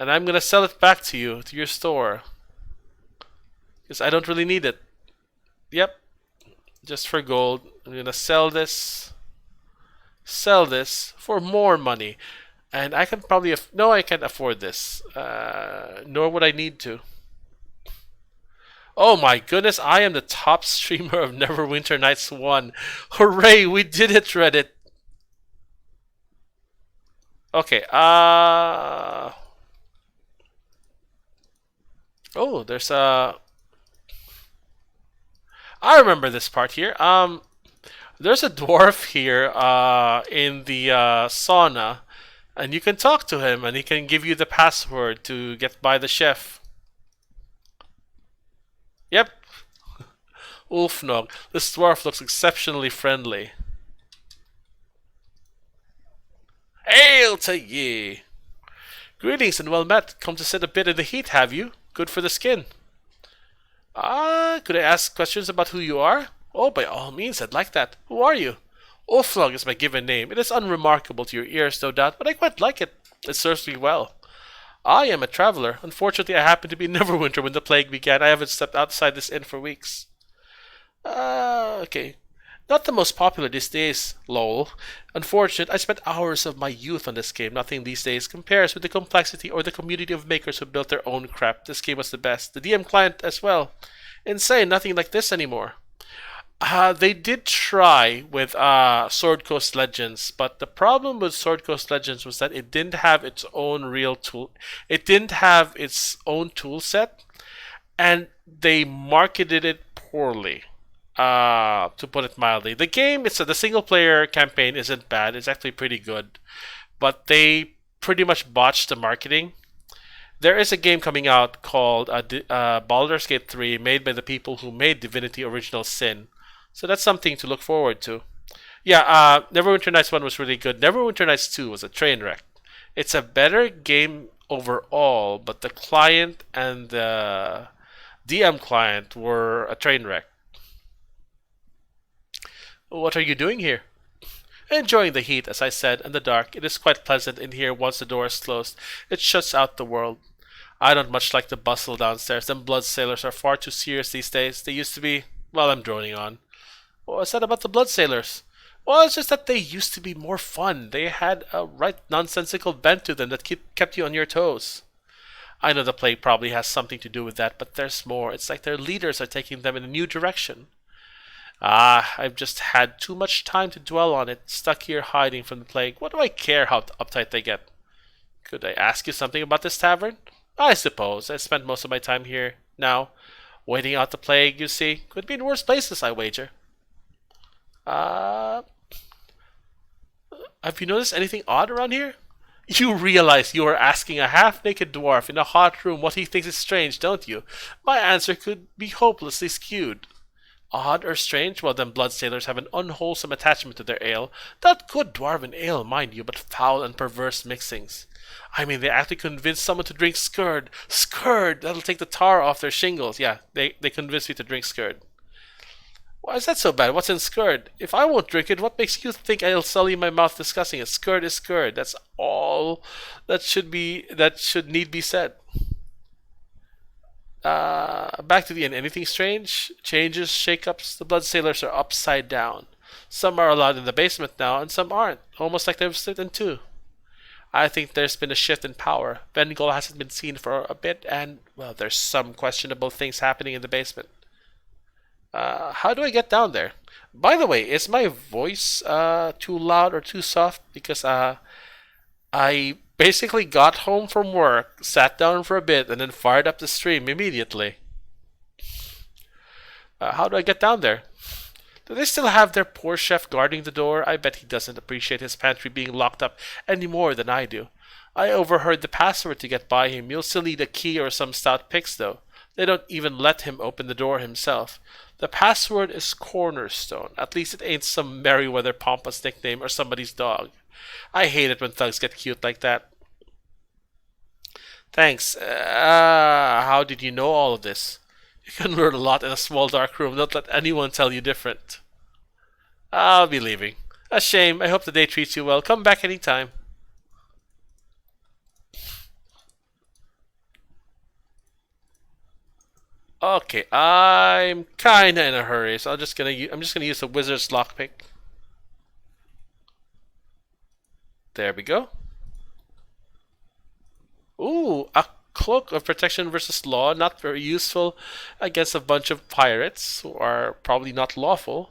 And I'm gonna sell it back to you, to your store, because I don't really need it. Yep, just for gold. I'm gonna sell this for more money, and I can probably no, I can't afford this. Nor would I need to. Oh my goodness, I am the top streamer of Neverwinter Nights 1. Hooray, we did it, Reddit. Okay, oh, there's a. I remember this part here. There's a dwarf here in the sauna, and you can talk to him, and he can give you the password to get by the chef. Yep. Ulfnog. This dwarf looks exceptionally friendly. Hail to ye! Greetings and well met. Come to sit a bit in the heat, have you? Good for the skin. Could I ask questions about who you are? Oh, by all means, I'd like that. Who are you? Ulfnog is my given name. It is unremarkable to your ears, no doubt, but I quite like it. It serves me well. I am a traveler. Unfortunately, I happened to be in Neverwinter when the plague began. I haven't stepped outside this inn for weeks. Okay. Not the most popular these days, lol. Unfortunate, I spent hours of my youth on this game. Nothing these days compares with the complexity or the community of makers who built their own crap. This game was the best. The DM client as well. Insane, nothing like this anymore. They did try with Sword Coast Legends, but the problem with Sword Coast Legends was that it didn't have its own real tool. It didn't have its own tool set, and they marketed it poorly. To put it mildly, the game, the single player campaign isn't bad. It's actually pretty good, but they pretty much botched the marketing. There is a game coming out called Baldur's Gate 3, made by the people who made Divinity Original Sin. So that's something to look forward to. Yeah, Neverwinter Nights 1 was really good. Neverwinter Nights 2 was a train wreck. It's a better game overall, but the client and the DM client were a train wreck. What are you doing here? Enjoying the heat, as I said, and the dark. It is quite pleasant in here once the door is closed. It shuts out the world. I don't much like the bustle downstairs. Them blood sailors are far too serious these days. They used to be... Well, I'm droning on. What's that about the blood sailors? Well, it's just that they used to be more fun. They had a right nonsensical bent to them that kept you on your toes. I know the plague probably has something to do with that, but there's more. It's like their leaders are taking them in a new direction. Ah, I've just had too much time to dwell on it, stuck here hiding from the plague. What do I care how uptight they get? Could I ask you something about this tavern? I suppose. I spent most of my time here now, waiting out the plague, you see. Could be in worse places, I wager. Uh, have you noticed anything odd around here? You realize you are asking a half-naked dwarf in a hot room what he thinks is strange, don't you? My answer could be hopelessly skewed. Odd or strange? Well, then blood sailors have an unwholesome attachment to their ale. Not good dwarven ale, mind you, but foul and perverse mixings. I mean, they actually convinced someone to drink scurd. Scurd! That'll take the tar off their shingles. Yeah, they convinced me to drink scurd. Why is that so bad? What's in scurd? If I won't drink it, what makes you think I'll sully my mouth discussing it? Scurd is scurd. That's all that should need be said. Back to the end. Anything strange? Changes, shake-ups? The blood sailors are upside down. Some are allowed in the basement now, and some aren't. Almost like they've split in two. I think there's been a shift in power. Vengol hasn't been seen for a bit, and, well, there's some questionable things happening in the basement. How do I get down there? By the way, is my voice too loud or too soft? Because I basically got home from work, sat down for a bit, and then fired up the stream immediately. How do I get down there? Do they still have their poor chef guarding the door? I bet he doesn't appreciate his pantry being locked up any more than I do. I overheard the password to get by him. You'll still need a key or some stout picks, though. They don't even let him open the door himself. The password is Cornerstone. At least it ain't some Merryweather pompous nickname or somebody's dog. I hate it when thugs get cute like that. Thanks. How did you know all of this? You can learn a lot in a small dark room. Don't let anyone tell you different. I'll be leaving. A shame. I hope the day treats you well. Come back anytime. Okay, I'm kinda in a hurry, so I'm just gonna use the wizard's lockpick. There we go. Ooh, a cloak of protection versus law, not very useful against a bunch of pirates who are probably not lawful.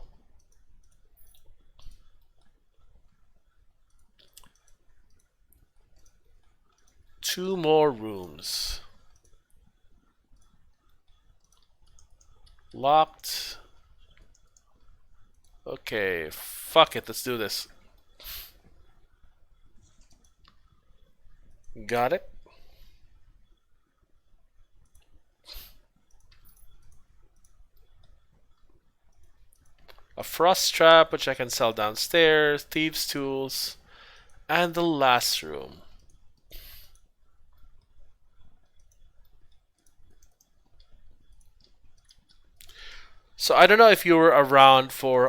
Two more rooms. Locked. Okay, fuck it, let's do this. Got it. A frost trap, which I can sell downstairs, thieves' tools, and the last room. So I don't know if you were around for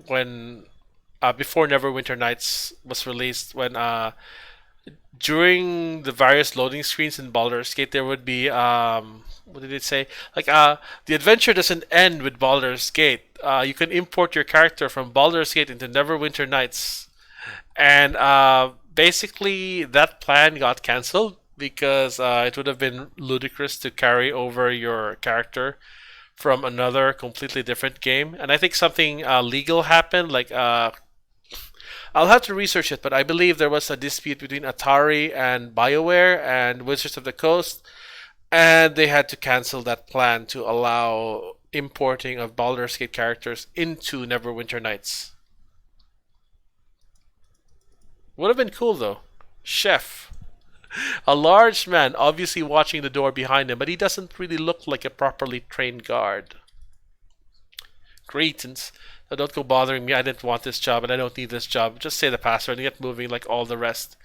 when before Neverwinter Nights was released, when during the various loading screens in Baldur's Gate there would be what did it say? Like the adventure doesn't end with Baldur's Gate. You can import your character from Baldur's Gate into Neverwinter Nights, and basically that plan got cancelled because it would have been ludicrous to carry over your character from another completely different game. And I think something legal happened. Like I'll have to research it, but I believe there was a dispute between Atari and BioWare and Wizards of the Coast, and they had to cancel that plan to allow importing of Baldur's Gate characters into Neverwinter Nights. Would have been cool though. Chef. A large man, obviously watching the door behind him, but he doesn't really look like a properly trained guard. Greetings. Now don't go bothering me. I didn't want this job and I don't need this job. Just say the password and get moving like all the rest.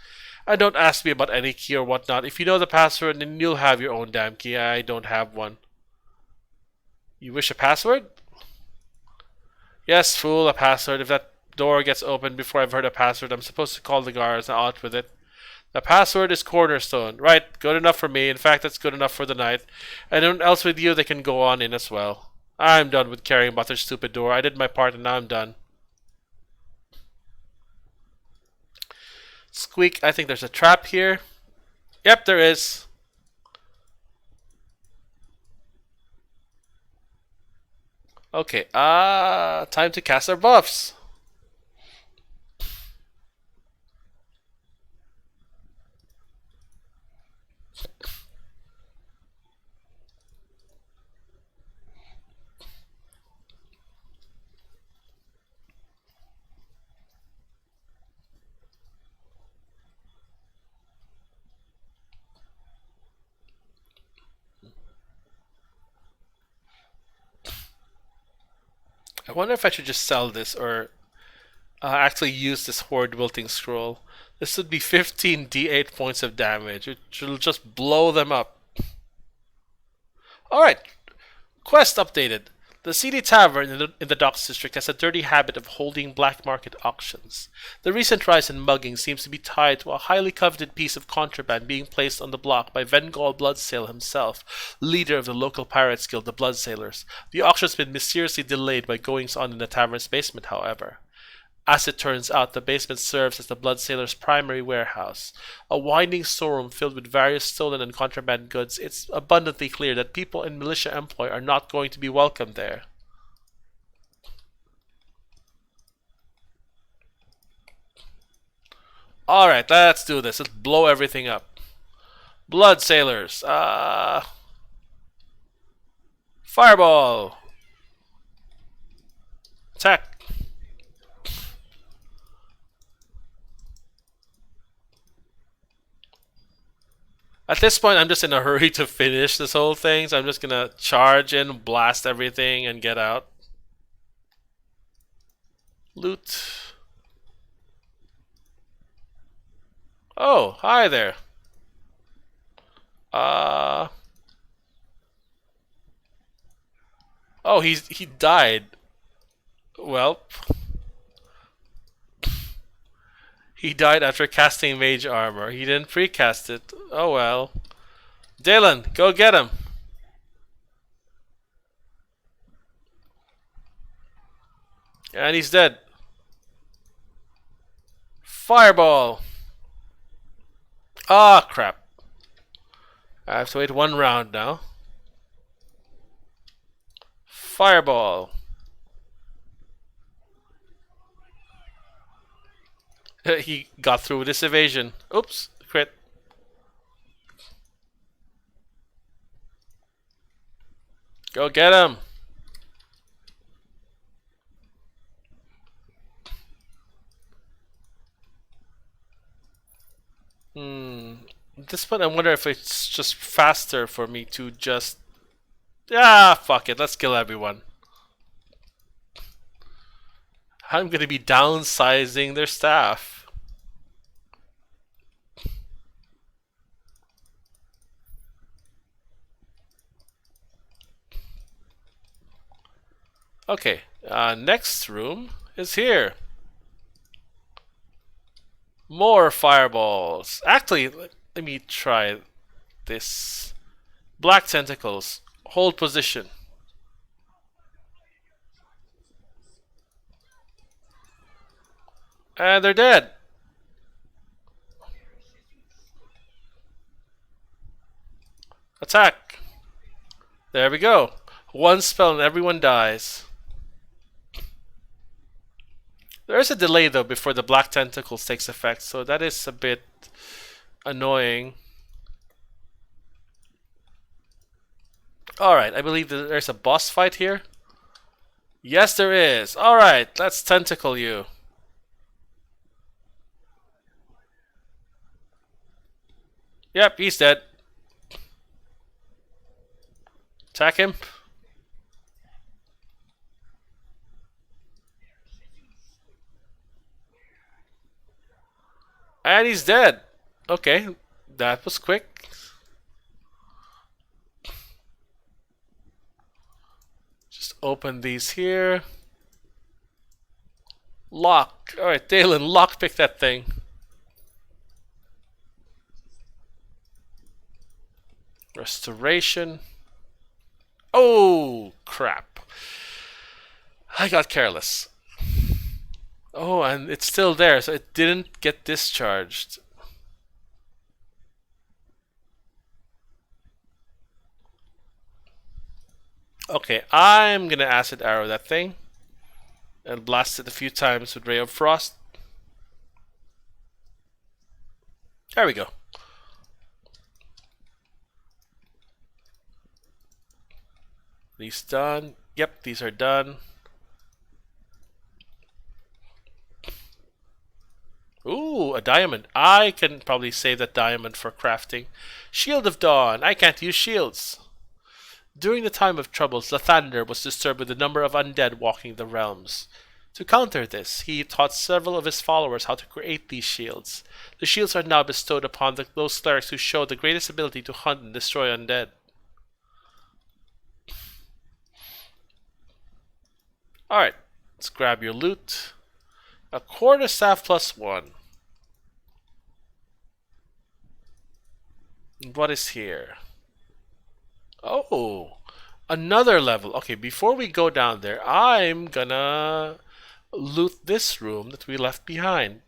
And don't ask me about any key or whatnot. If you know the password, then you'll have your own damn key. I don't have one. You wish a password? Yes, fool, a password. If that door gets opened before I've heard a password, I'm supposed to call the guards and out with it. The password is Cornerstone. Right, good enough for me. In fact, that's good enough for the night. Anyone else with you, they can go on in as well. I'm done with caring about their stupid door. I did my part and now I'm done. Squeak, I think there's a trap here. Yep, there is. Okay, time to cast our buffs. I wonder if I should just sell this or actually use this Horde Wilting Scroll. This would be 15 d8 points of damage, which will just blow them up. Alright, quest updated. The seedy tavern in the Docks District has a dirty habit of holding black market auctions. The recent rise in mugging seems to be tied to a highly coveted piece of contraband being placed on the block by Vengal Bloodsail himself, leader of the local pirates guild, the Bloodsailors. The auction has been mysteriously delayed by goings on in the tavern's basement, however. As it turns out, the basement serves as the Bloodsailor's primary warehouse. A winding storeroom filled with various stolen and contraband goods, it's abundantly clear that people in militia employ are not going to be welcome there. Alright, let's do this. Let's blow everything up. Bloodsailors. Fireball. Attack. At this point, I'm just in a hurry to finish this whole thing, so I'm just gonna charge in, blast everything, and get out. Loot. Oh, hi there. Oh, he died. Well, he died after casting mage armor. He didn't precast it. Oh well. Dalen, go get him. And he's dead. Fireball. Ah, crap. I have to wait one round now. Fireball. He got through with his evasion. Oops, crit. Go get him. At this point, I wonder if it's just faster for me to just... Ah, fuck it. Let's kill everyone. I'm gonna be downsizing their staff. Okay, next room is here. More fireballs. Actually, let me try this. Black tentacles. Hold position. And they're dead. Attack. There we go. One spell and everyone dies. There is a delay though before the black tentacles takes effect, so that is a bit annoying. Alright, I believe that there's a boss fight here. Yes, there is. Alright, let's tentacle you. Yep, he's dead. Attack him. And he's dead. Okay, that was quick. Just open these here. Lock. Alright, Dalen, lockpick that thing. Restoration. Oh, crap. I got careless. Oh, and it's still there, so it didn't get discharged. Okay, I'm gonna acid arrow that thing and blast it a few times with Ray of Frost. There we go. These done. Yep, these are done. Ooh, a diamond. I can probably save that diamond for crafting. Shield of Dawn. I can't use shields. During the time of troubles, Lathander was disturbed with the number of undead walking the realms. To counter this, he taught several of his followers how to create these shields. The shields are now bestowed upon those clerics who show the greatest ability to hunt and destroy undead. Alright, let's grab your loot. A quarterstaff +1. What is here? Oh, another level. Okay, before we go down there, I'm gonna loot this room that we left behind.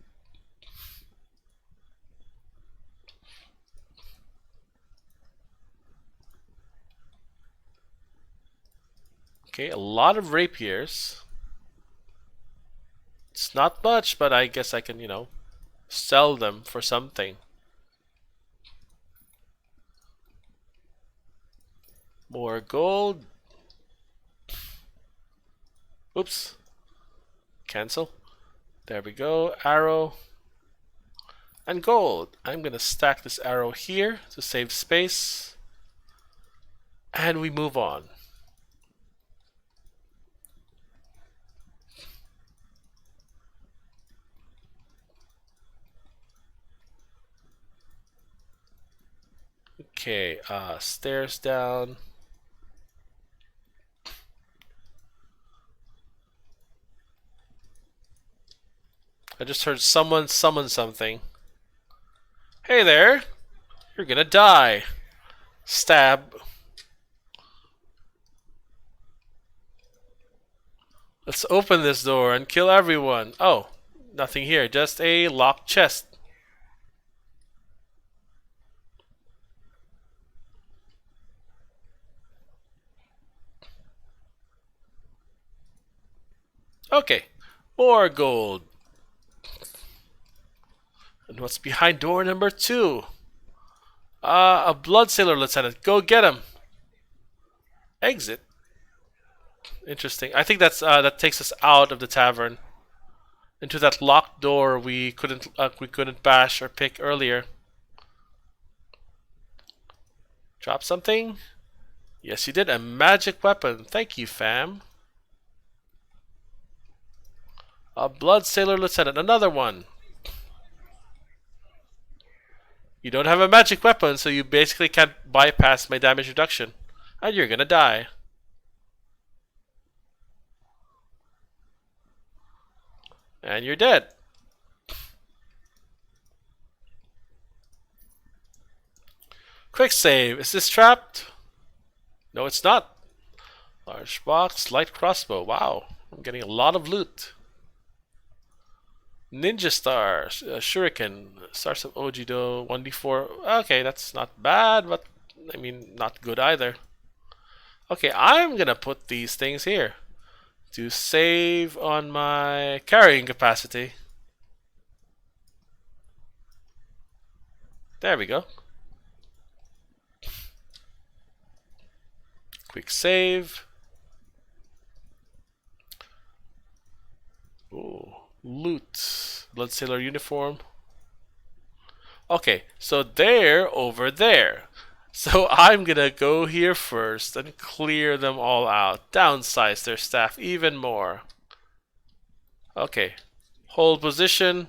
Okay, a lot of rapiers. It's not much, but I guess I can, sell them for something. More gold. Oops. Cancel. There we go. Arrow. And gold. I'm gonna stack this arrow here to save space. And we move on. Okay, stairs down. I just heard someone summon something. Hey there! You're gonna die! Stab. Let's open this door and kill everyone. Oh, nothing here, just a locked chest. Okay, more gold. And what's behind door number 2? A blood sailor lieutenant. Go get him. Exit. Interesting. I think that takes us out of the tavern into that locked door we couldn't bash or pick earlier. Drop something? Yes, you did. A magic weapon. Thank you, fam. A blood sailor lieutenant. Another one. You don't have a magic weapon, so you basically can't bypass my damage reduction. And you're gonna die. And you're dead. Quick save. Is this trapped? No, it's not. Large box, light crossbow. Wow, I'm getting a lot of loot. Ninja stars, shuriken, stars of Ojido, 1d4. Okay, that's not bad, but I mean, not good either. Okay, I'm gonna put these things here to save on my carrying capacity. There we go. Quick save. Ooh. Loot. Blood Sailor uniform. Okay, so they're over there. So I'm gonna go here first and clear them all out. Downsize their staff even more. Okay. Hold position.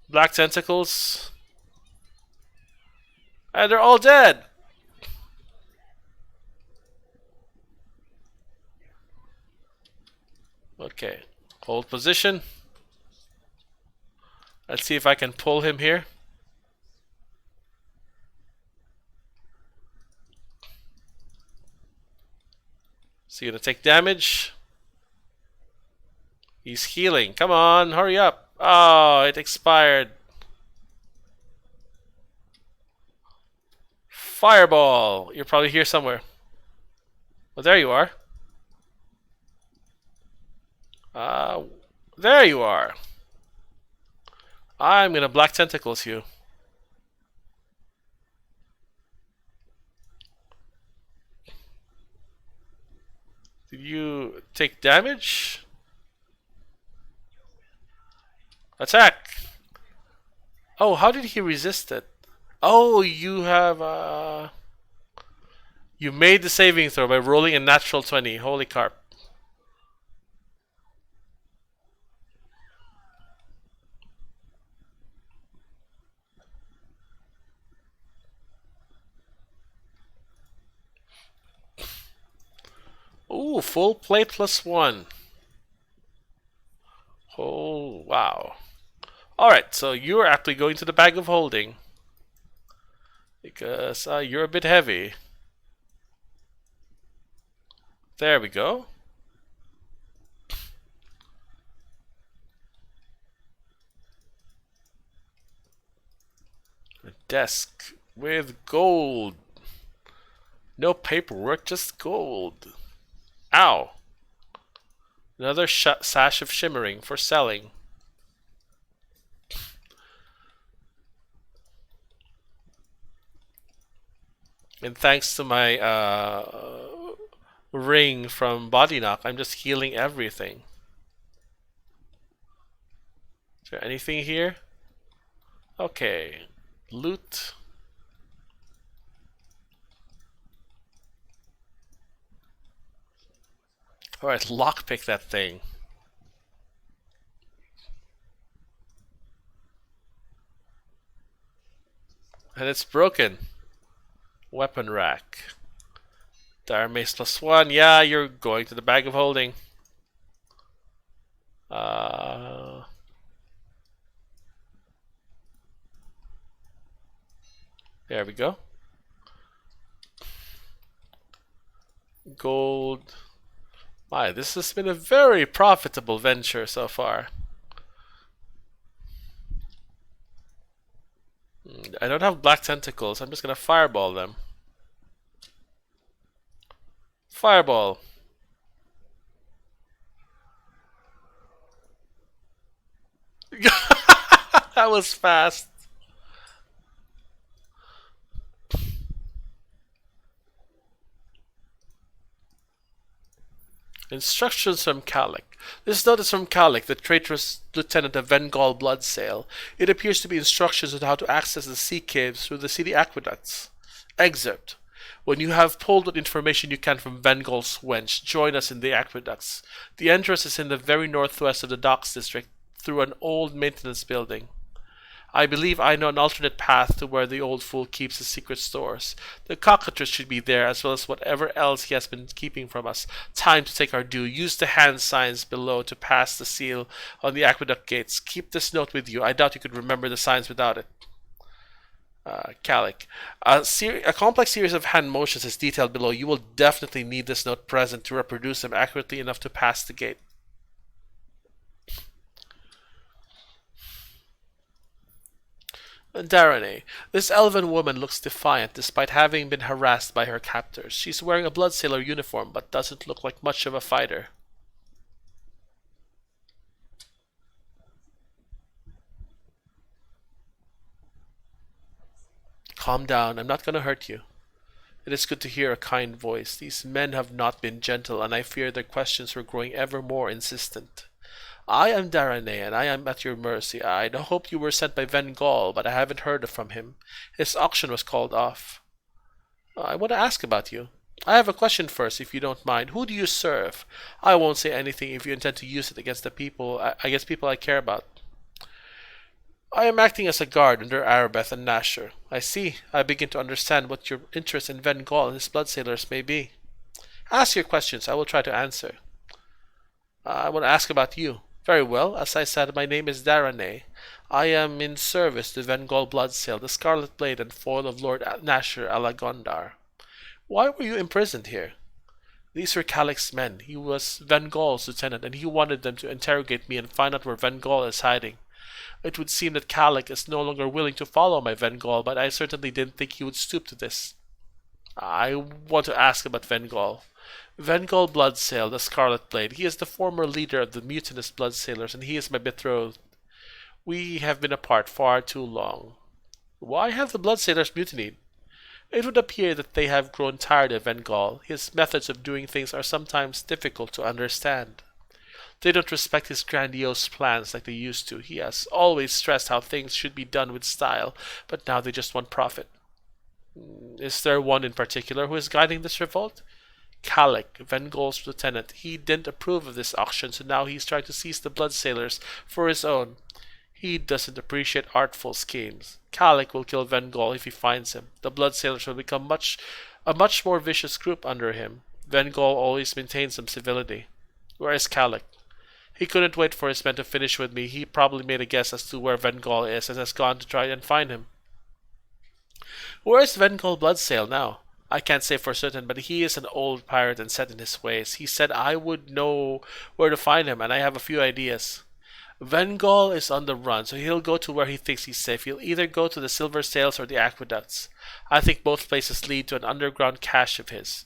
Black tentacles. And they're all dead. Okay. Hold position. Let's see if I can pull him here. So you're gonna take damage. He's healing. Come on, hurry up. Oh, it expired. Fireball. You're probably here somewhere. Well, there you are. Uh, there you are. I'm gonna black tentacles you. Did you take damage? Attack! Oh, how did he resist it? Oh, you have you made the saving throw by rolling a natural 20. Holy carp. Ooh, full plate +1. Oh, wow. Alright, so you're actually going to the bag of holding. Because you're a bit heavy. There we go. A desk with gold. No paperwork, just gold. Ow. Another sash of shimmering for selling. And thanks to my ring from Body Knock, I'm just healing everything. Is there anything here? Okay. Loot. Alright, lockpick that thing. And it's broken. Weapon rack. Dire Mace +1. Yeah, you're going to the bag of holding. There we go. Gold. My, this has been a very profitable venture so far. I don't have black tentacles. I'm just gonna fireball them. Fireball. That was fast. Instructions from Calic. This note is from Calic, the traitorous lieutenant of Vengal Bloodsail. It appears to be instructions on how to access the sea caves through the city aqueducts. Excerpt. When you have pulled what information you can from Vengal's wench, join us in the aqueducts. The entrance is in the very northwest of the docks district, through an old maintenance building. I believe I know an alternate path to where the old fool keeps his secret stores. The cockatrice should be there, as well as whatever else he has been keeping from us. Time to take our due. Use the hand signs below to pass the seal on the aqueduct gates. Keep this note with you. I doubt you could remember the signs without it. Calic. A complex series of hand motions is detailed below. You will definitely need this note present to reproduce them accurately enough to pass the gate. Darane. This elven woman looks defiant despite having been harassed by her captors. She's wearing a blood sailor uniform but doesn't look like much of a fighter. Calm down, I'm not going to hurt you. It is good to hear a kind voice. These men have not been gentle, and I fear their questions were growing ever more insistent. I am Darane, and I am at your mercy. I'd hoped you were sent by Vengal, but I haven't heard from him. His auction was called off. I want to ask about you. I have a question first, if you don't mind. Who do you serve? I won't say anything if you intend to use it against the people, against people I care about. I am acting as a guard under Arabeth and Nasher. I see. I begin to understand what your interest in Vengal and his bloodsailors may be. Ask your questions. I will try to answer. I want to ask about you. Very well. As I said, my name is Darane. I am in service to Vengal Bloodsail, the Scarlet Blade and foil of Lord Nasher Alagondar. Why were you imprisoned here? These were Calic's men. He was Vengal's lieutenant, and he wanted them to interrogate me and find out where Vengal is hiding. It would seem that Calic is no longer willing to follow my Vengal, but I certainly didn't think he would stoop to this. I want to ask about Vengol. Vengol Bloodsail, the Scarlet Blade. He is the former leader of the mutinous Blood Sailors, and he is my betrothed. We have been apart far too long. Why have the Blood Sailors mutinied? It would appear that they have grown tired of Vengol. His methods of doing things are sometimes difficult to understand. They don't respect his grandiose plans like they used to. He has always stressed how things should be done with style, but now they just want profit. Is there one in particular who is guiding this revolt? Kalik, Vengol's lieutenant. He didn't approve of this auction, so now he's trying to seize the Blood Sailors for his own. He doesn't appreciate artful schemes. Kalik will kill Vengol if he finds him. The Blood Sailors will become a much more vicious group under him. Vengol always maintains some civility. Where is Kalik? He couldn't wait for his men to finish with me. He probably made a guess as to where Vengol is and has gone to try and find him. Where is Vengol Bloodsail now? I can't say for certain, but he is an old pirate and set in his ways. He said I would know where to find him, and I have a few ideas. Vengol is on the run, so he'll go to where he thinks he's safe. He'll either go to the Silver Sails or the Aqueducts. I think both places lead to an underground cache of his.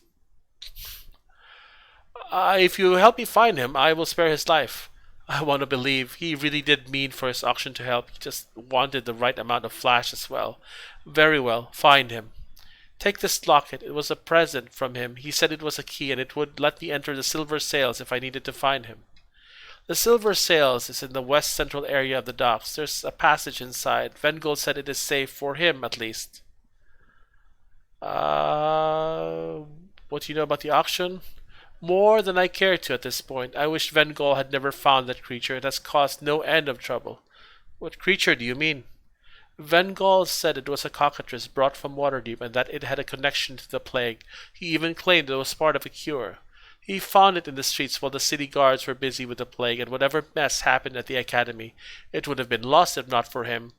If you help me find him, I will spare his life. I want to believe he really did mean for his auction to help. He just wanted the right amount of flash as well. Very well, find him. Take this locket. It was a present from him. He said it was a key and it would let me enter the Silver Sails if I needed to find him. The Silver Sails is in the west central area of the docks. There's a passage inside. Vengol said it is safe for him, at least. What do you know about the auction? More than I care to at this point. I wish Vengol had never found that creature. It has caused no end of trouble. What creature do you mean? Vengol said it was a cockatrice brought from Waterdeep and that it had a connection to the plague. He even claimed it was part of a cure. He found it in the streets while the city guards were busy with the plague, and whatever mess happened at the academy, it would have been lost if not for him.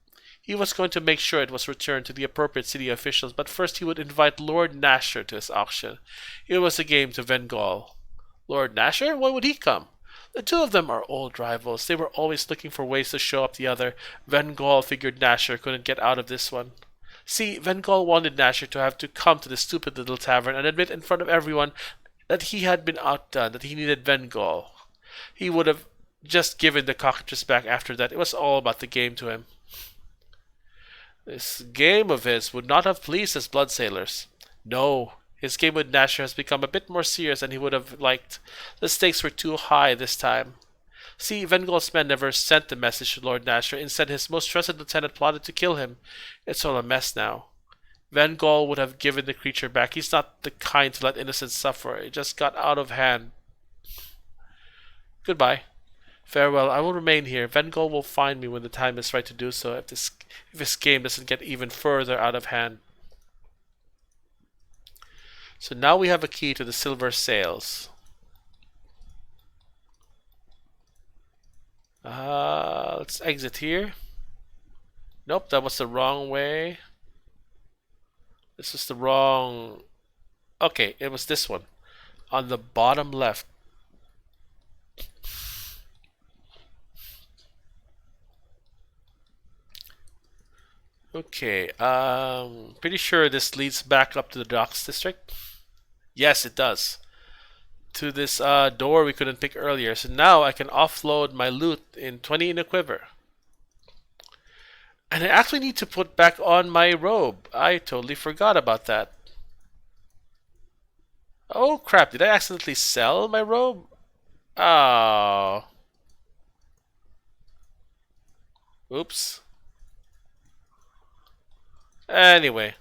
He was going to make sure it was returned to the appropriate city officials, but first he would invite Lord Nasher to his auction. It was a game to Vengol. Lord Nasher? Why would he come? The two of them are old rivals. They were always looking for ways to show up the other. Vengol figured Nasher couldn't get out of this one. See, Vengol wanted Nasher to have to come to the stupid little tavern and admit in front of everyone that he had been outdone, that he needed Vengol. He would have just given the cockatrice back after that. It was all about the game to him. This game of his would not have pleased his blood sailors. No, his game with Nasher has become a bit more serious than he would have liked. The stakes were too high this time. See, Vengol's men never sent the message to Lord Nasher. Instead, his most trusted lieutenant plotted to kill him. It's all a mess now. Vengol would have given the creature back. He's not the kind to let innocents suffer. It just got out of hand. Goodbye. Farewell. I will remain here. Vengol will find me when the time is right to do so, if this game doesn't get even further out of hand. So now we have a key to the Silver Sails. Let's exit here. Nope, that was the wrong way. This is the wrong... Okay, it was this one. On the bottom left. Okay, pretty sure this leads back up to the docks district. Yes, it does. To this door we couldn't pick earlier. So now I can offload my loot in 20 in a quiver. And I actually need to put back on my robe. I totally forgot about that. Oh crap, did I accidentally sell my robe? Oh. Oops. Anyway.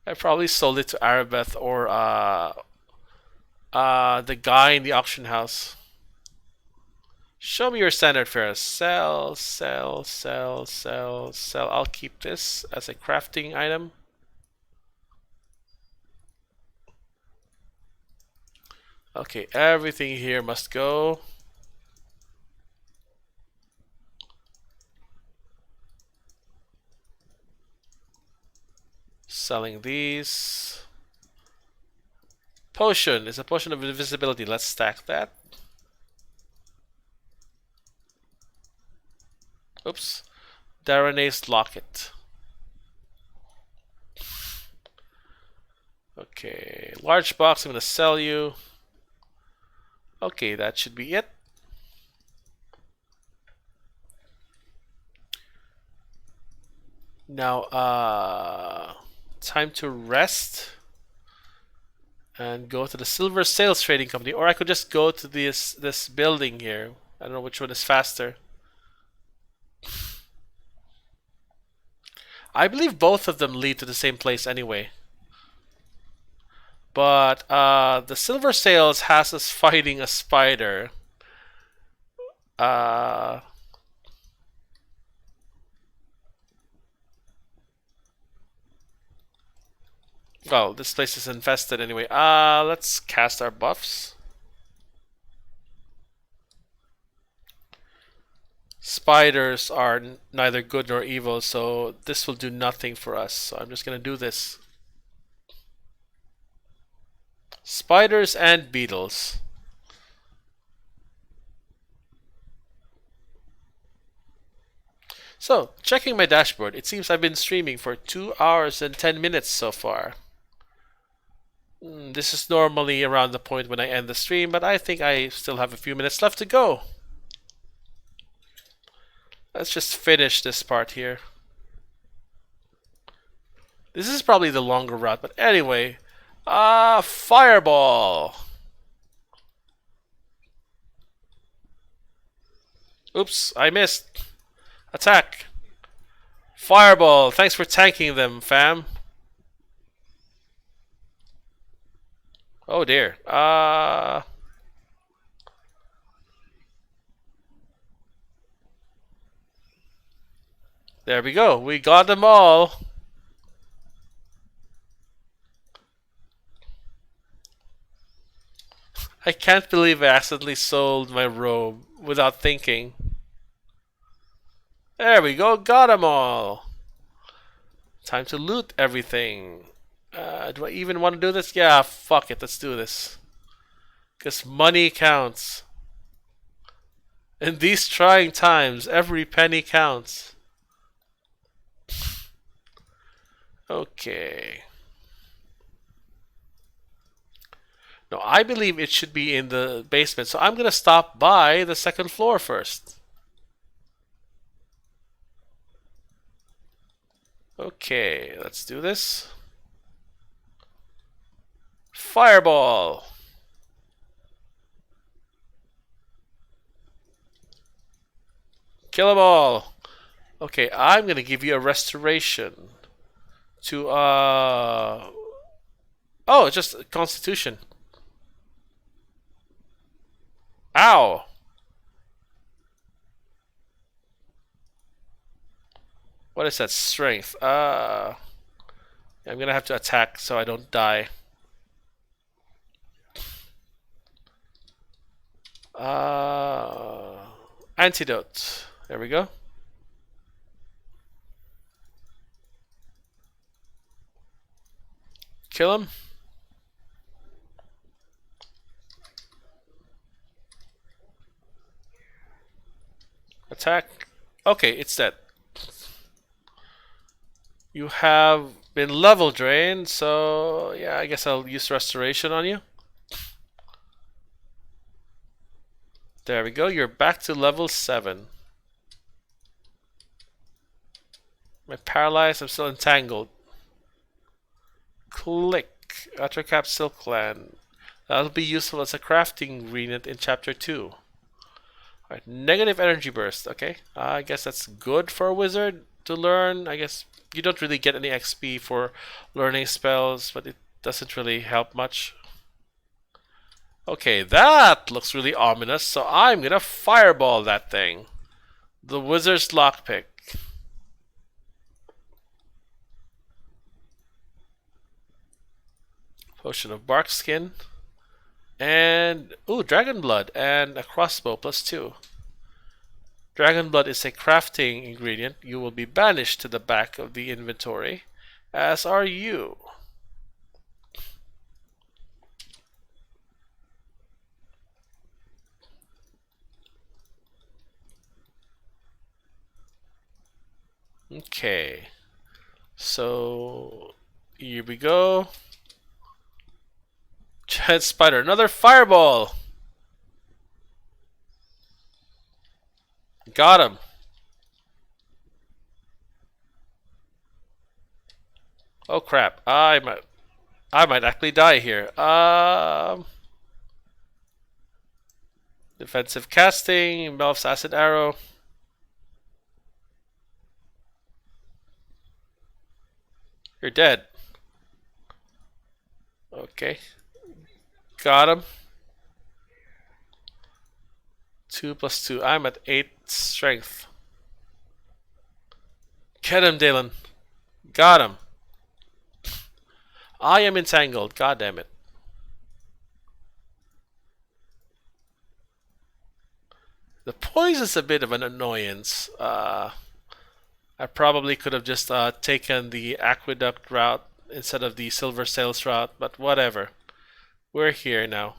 I probably sold it to Arabeth or the guy in the auction house. Show me your standard fare. Sell, sell, sell, sell, sell. I'll keep this as a crafting item. Okay, everything here must go. Selling these. Potion is a potion of invisibility. Let's stack that. Oops. Darene's locket. Okay, large box, I'm gonna sell you. Okay, that should be it. Now, time to rest and go to the Silver Sales Trading Company, or I could just go to this building here. I don't know which one is faster. I believe both of them lead to the same place anyway. But the Silver Sales has us fighting a spider. Well, this place is infested anyway. Let's cast our buffs. Spiders are neither good nor evil, so this will do nothing for us. So I'm just gonna do this. Spiders and beetles. So, checking my dashboard, it seems I've been streaming for 2 hours and 10 minutes so far. This is normally around the point when I end the stream, but I think I still have a few minutes left to go. Let's just finish this part here. This is probably the longer route, but anyway. Fireball! Oops, I missed. Attack! Fireball! Thanks for tanking them, fam. Oh dear. There we go. We got them all. I can't believe I accidentally sold my robe without thinking. There we go. Got them all. Time to loot everything. Do I even want to do this? Yeah, fuck it. Let's do this. Because money counts. In these trying times, every penny counts. Okay. No, I believe it should be in the basement, so I'm gonna stop by the second floor first. Okay, let's do this. Fireball! Kill them all! Okay, I'm gonna give you a restoration. To, oh, just Constitution. Ow! What is that? Strength. I'm gonna have to attack so I don't die. Antidote. There we go. Kill him. Attack. Okay, it's dead. You have been level drained, so yeah, I guess I'll use restoration on you. There we go, you're back to level 7. I'm paralyzed, I'm still entangled. Click. Attercap Silk Gland. That'll be useful as a crafting ingredient in chapter 2. Alright, negative energy burst. Okay, I guess that's good for a wizard to learn. I guess you don't really get any XP for learning spells, but it doesn't really help much. Okay, that looks really ominous, so I'm gonna fireball that thing. The wizard's lockpick. Potion of bark skin. And, ooh, dragon blood and a crossbow +2. Dragon blood is a crafting ingredient. You will be banished to the back of the inventory, as are you. Okay. So here we go. Giant spider, another fireball. Got him. Oh crap! I might actually die here. Defensive casting, Melf's acid arrow. You're dead. Okay, got him. 2 + 2. I'm at 8 strength. Get him, Dalen. Got him. I am entangled. God damn it. The poison's a bit of an annoyance. I probably could have just taken the aqueduct route instead of the silver sails route, but whatever. We're here now.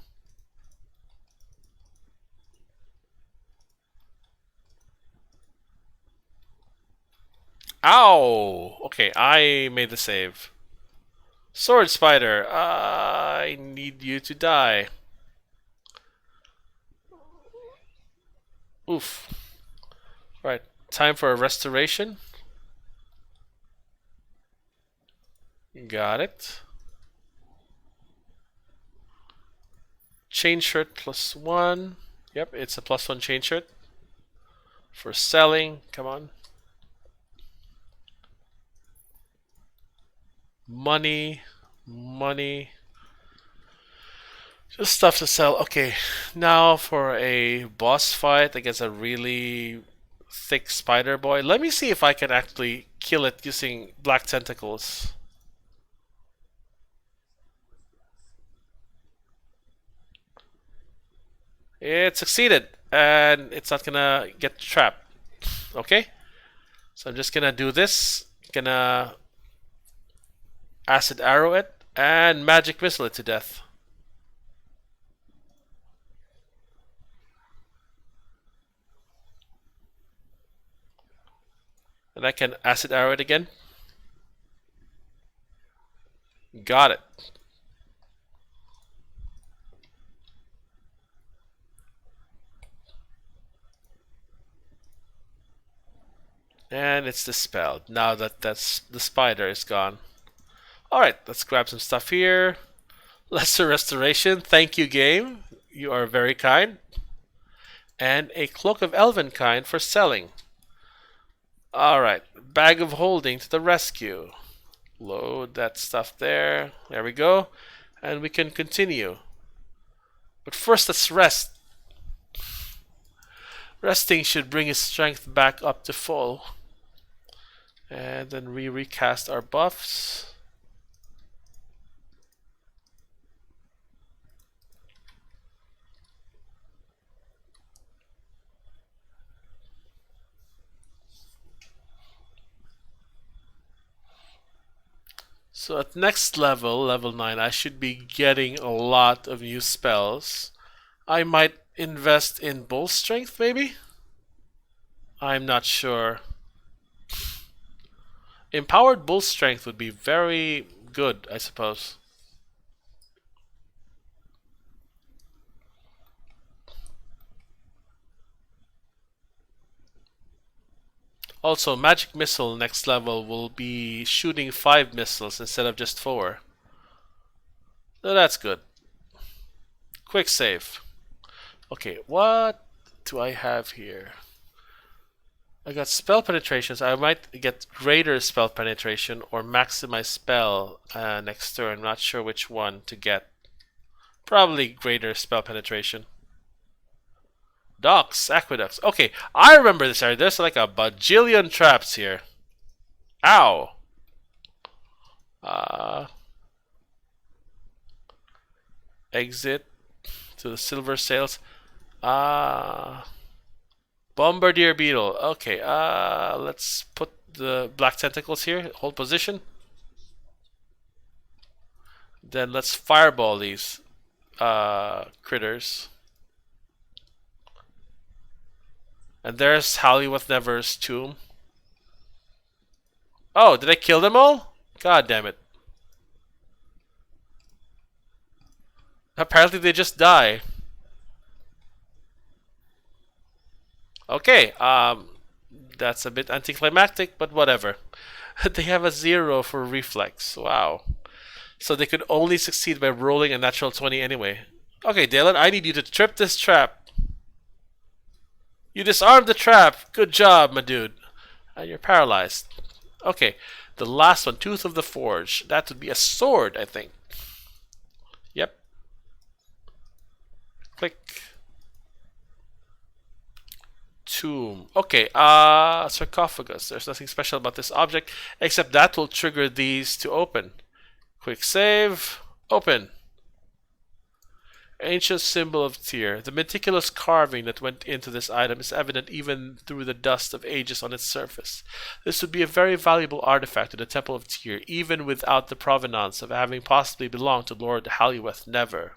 Ow! Okay, I made the save. Sword Spider, I need you to die. Oof. Right, time for a restoration. Got it. Chain shirt +1. Yep, it's a +1 chain shirt. For selling, come on. Money, money. Just stuff to sell. Okay, now for a boss fight against a really thick spider boy. Let me see if I can actually kill it using black tentacles. It succeeded, and it's not gonna get trapped. Okay, so I'm just gonna do this. Gonna acid arrow it and magic missile it to death. And I can acid arrow it again. Got it. And it's dispelled now that the spider is gone. Alright, let's grab some stuff here. Lesser restoration. Thank you, game. You are very kind. And a cloak of elven kind for selling. Alright, bag of holding to the rescue. Load that stuff there. There we go. And we can continue. But first, let's rest. Resting should bring his strength back up to full. And then we recast our buffs. So at next level, level 9, I should be getting a lot of new spells. I might invest in bull strength, maybe? I'm not sure. Empowered bull strength would be very good, I suppose. Also, magic missile next level will be shooting 5 missiles instead of just 4. So that's good. Quick save. Okay, what do I have here? I got spell penetrations. I might get greater spell penetration or maximize spell next turn. I'm not sure which one to get. Probably greater spell penetration. Docks, aqueducts. Okay, I remember this area. There's like a bajillion traps here. Ow. Exit to the silver sails. Bombardier beetle. Okay, let's put the black tentacles here. Hold position. Then let's fireball these critters. And there's Halliweth Never's tomb. Oh, did I kill them all? God damn it. Apparently they just die. Okay, that's a bit anticlimactic, but whatever. They have a 0 for reflex. Wow. So they could only succeed by rolling a natural 20 anyway. Okay, Dylan, I need you to trip this trap. You disarmed the trap. Good job, my dude. You're paralyzed. Okay, the last one, Tooth of the Forge. That would be a sword, I think. Yep. Click. Tomb. Okay, sarcophagus. There's nothing special about this object, except that will trigger these to open. Quick save. Open. Ancient symbol of Tyr. The meticulous carving that went into this item is evident even through the dust of ages on its surface. This would be a very valuable artifact in the Temple of Tyr, even without the provenance of having possibly belonged to Lord Halliweth Never.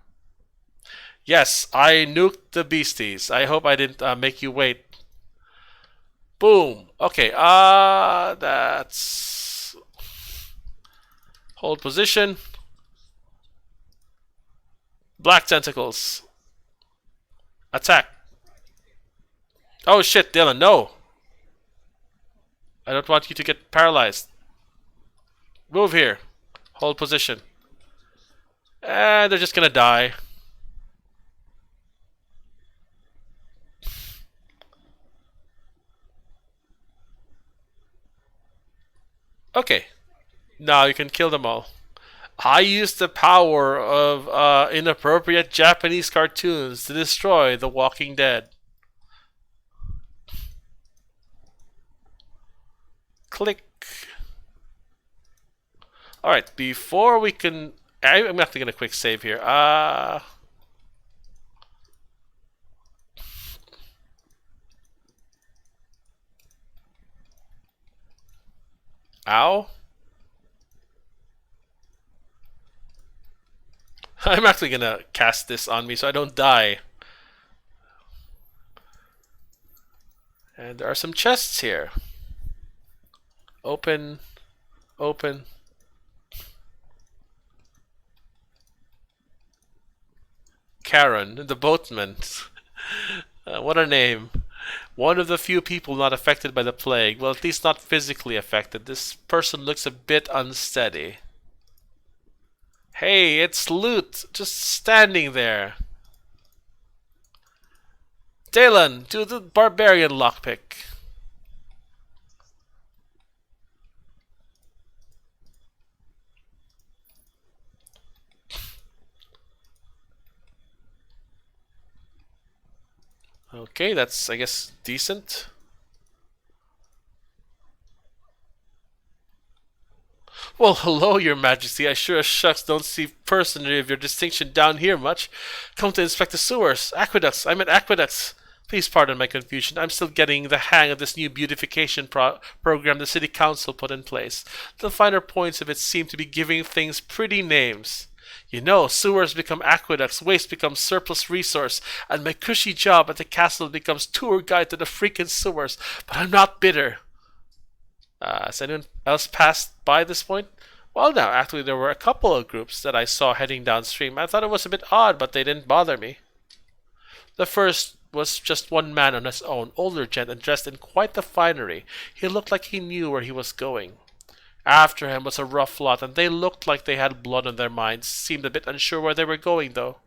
Yes, I nuked the beasties. I hope I didn't make you wait. Boom. Okay, that's... Hold position. Black tentacles. Attack. Oh shit, Dylan, no. I don't want you to get paralyzed. Move here. Hold position. And they're just gonna die. Okay. Now you can kill them all. I used the power of inappropriate Japanese cartoons to destroy The Walking Dead. Click. Alright, before we can... I'm actually going to quick save here. Ow. I'm actually going to cast this on me so I don't die. And there are some chests here. Open. Open. Karen, the boatman. What a name. One of the few people not affected by the plague. Well, at least not physically affected. This person looks a bit unsteady. Hey, it's loot. Just standing there. Dalen, do the barbarian lockpick. Okay, that's, I guess, decent. Well, hello, your majesty. I sure as shucks don't see personally of your distinction down here much. Come to inspect the sewers. Aqueducts. I meant aqueducts. Please pardon my confusion. I'm still getting the hang of this new beautification program the city council put in place. The finer points of it seem to be giving things pretty names. You know, sewers become aqueducts, waste becomes surplus resource, and my cushy job at the castle becomes tour guide to the freaking sewers. But I'm not bitter. Has anyone else passed by this point? Well, now, actually, there were a couple of groups that I saw heading downstream. I thought it was a bit odd, but they didn't bother me. The first was just one man on his own, older gent and dressed in quite the finery. He looked like he knew where he was going. After him was a rough lot, and they looked like they had blood on their minds. Seemed a bit unsure where they were going, though.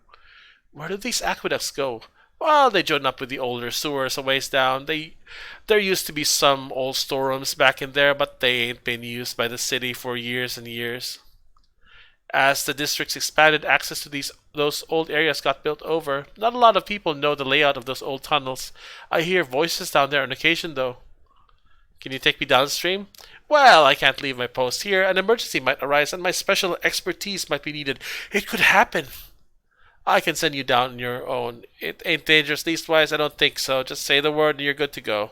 Where did these aqueducts go? Well, they joined up with the older sewers a ways down. There used to be some old storerooms back in there, but they ain't been used by the city for years and years. As the districts expanded, access to those old areas got built over. Not a lot of people know the layout of those old tunnels. I hear voices down there on occasion, though. Can you take me downstream? Well, I can't leave my post here. An emergency might arise, and my special expertise might be needed. It could happen. I can send you down on your own. It ain't dangerous, leastwise I don't think so. Just say the word and you're good to go.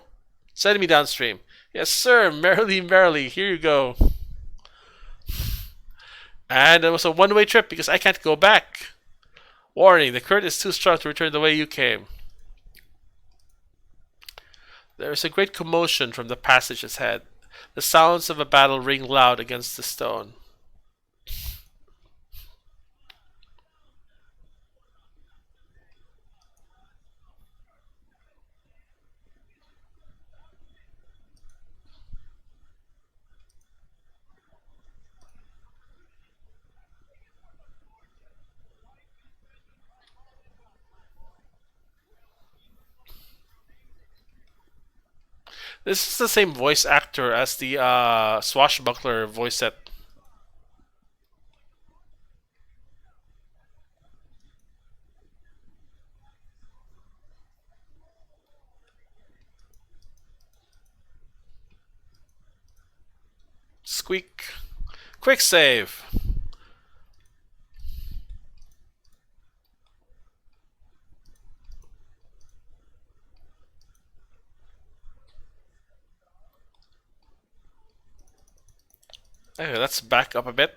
Send me downstream. Yes, sir. Merrily, merrily. Here you go. And it was a one-way trip because I can't go back. Warning, the current is too strong to return the way you came. There is a great commotion from the passage ahead. The sounds of a battle ring loud against the stone. This is the same voice actor as the swashbuckler voice set. Squeak. Quick save. Okay, let's back up a bit.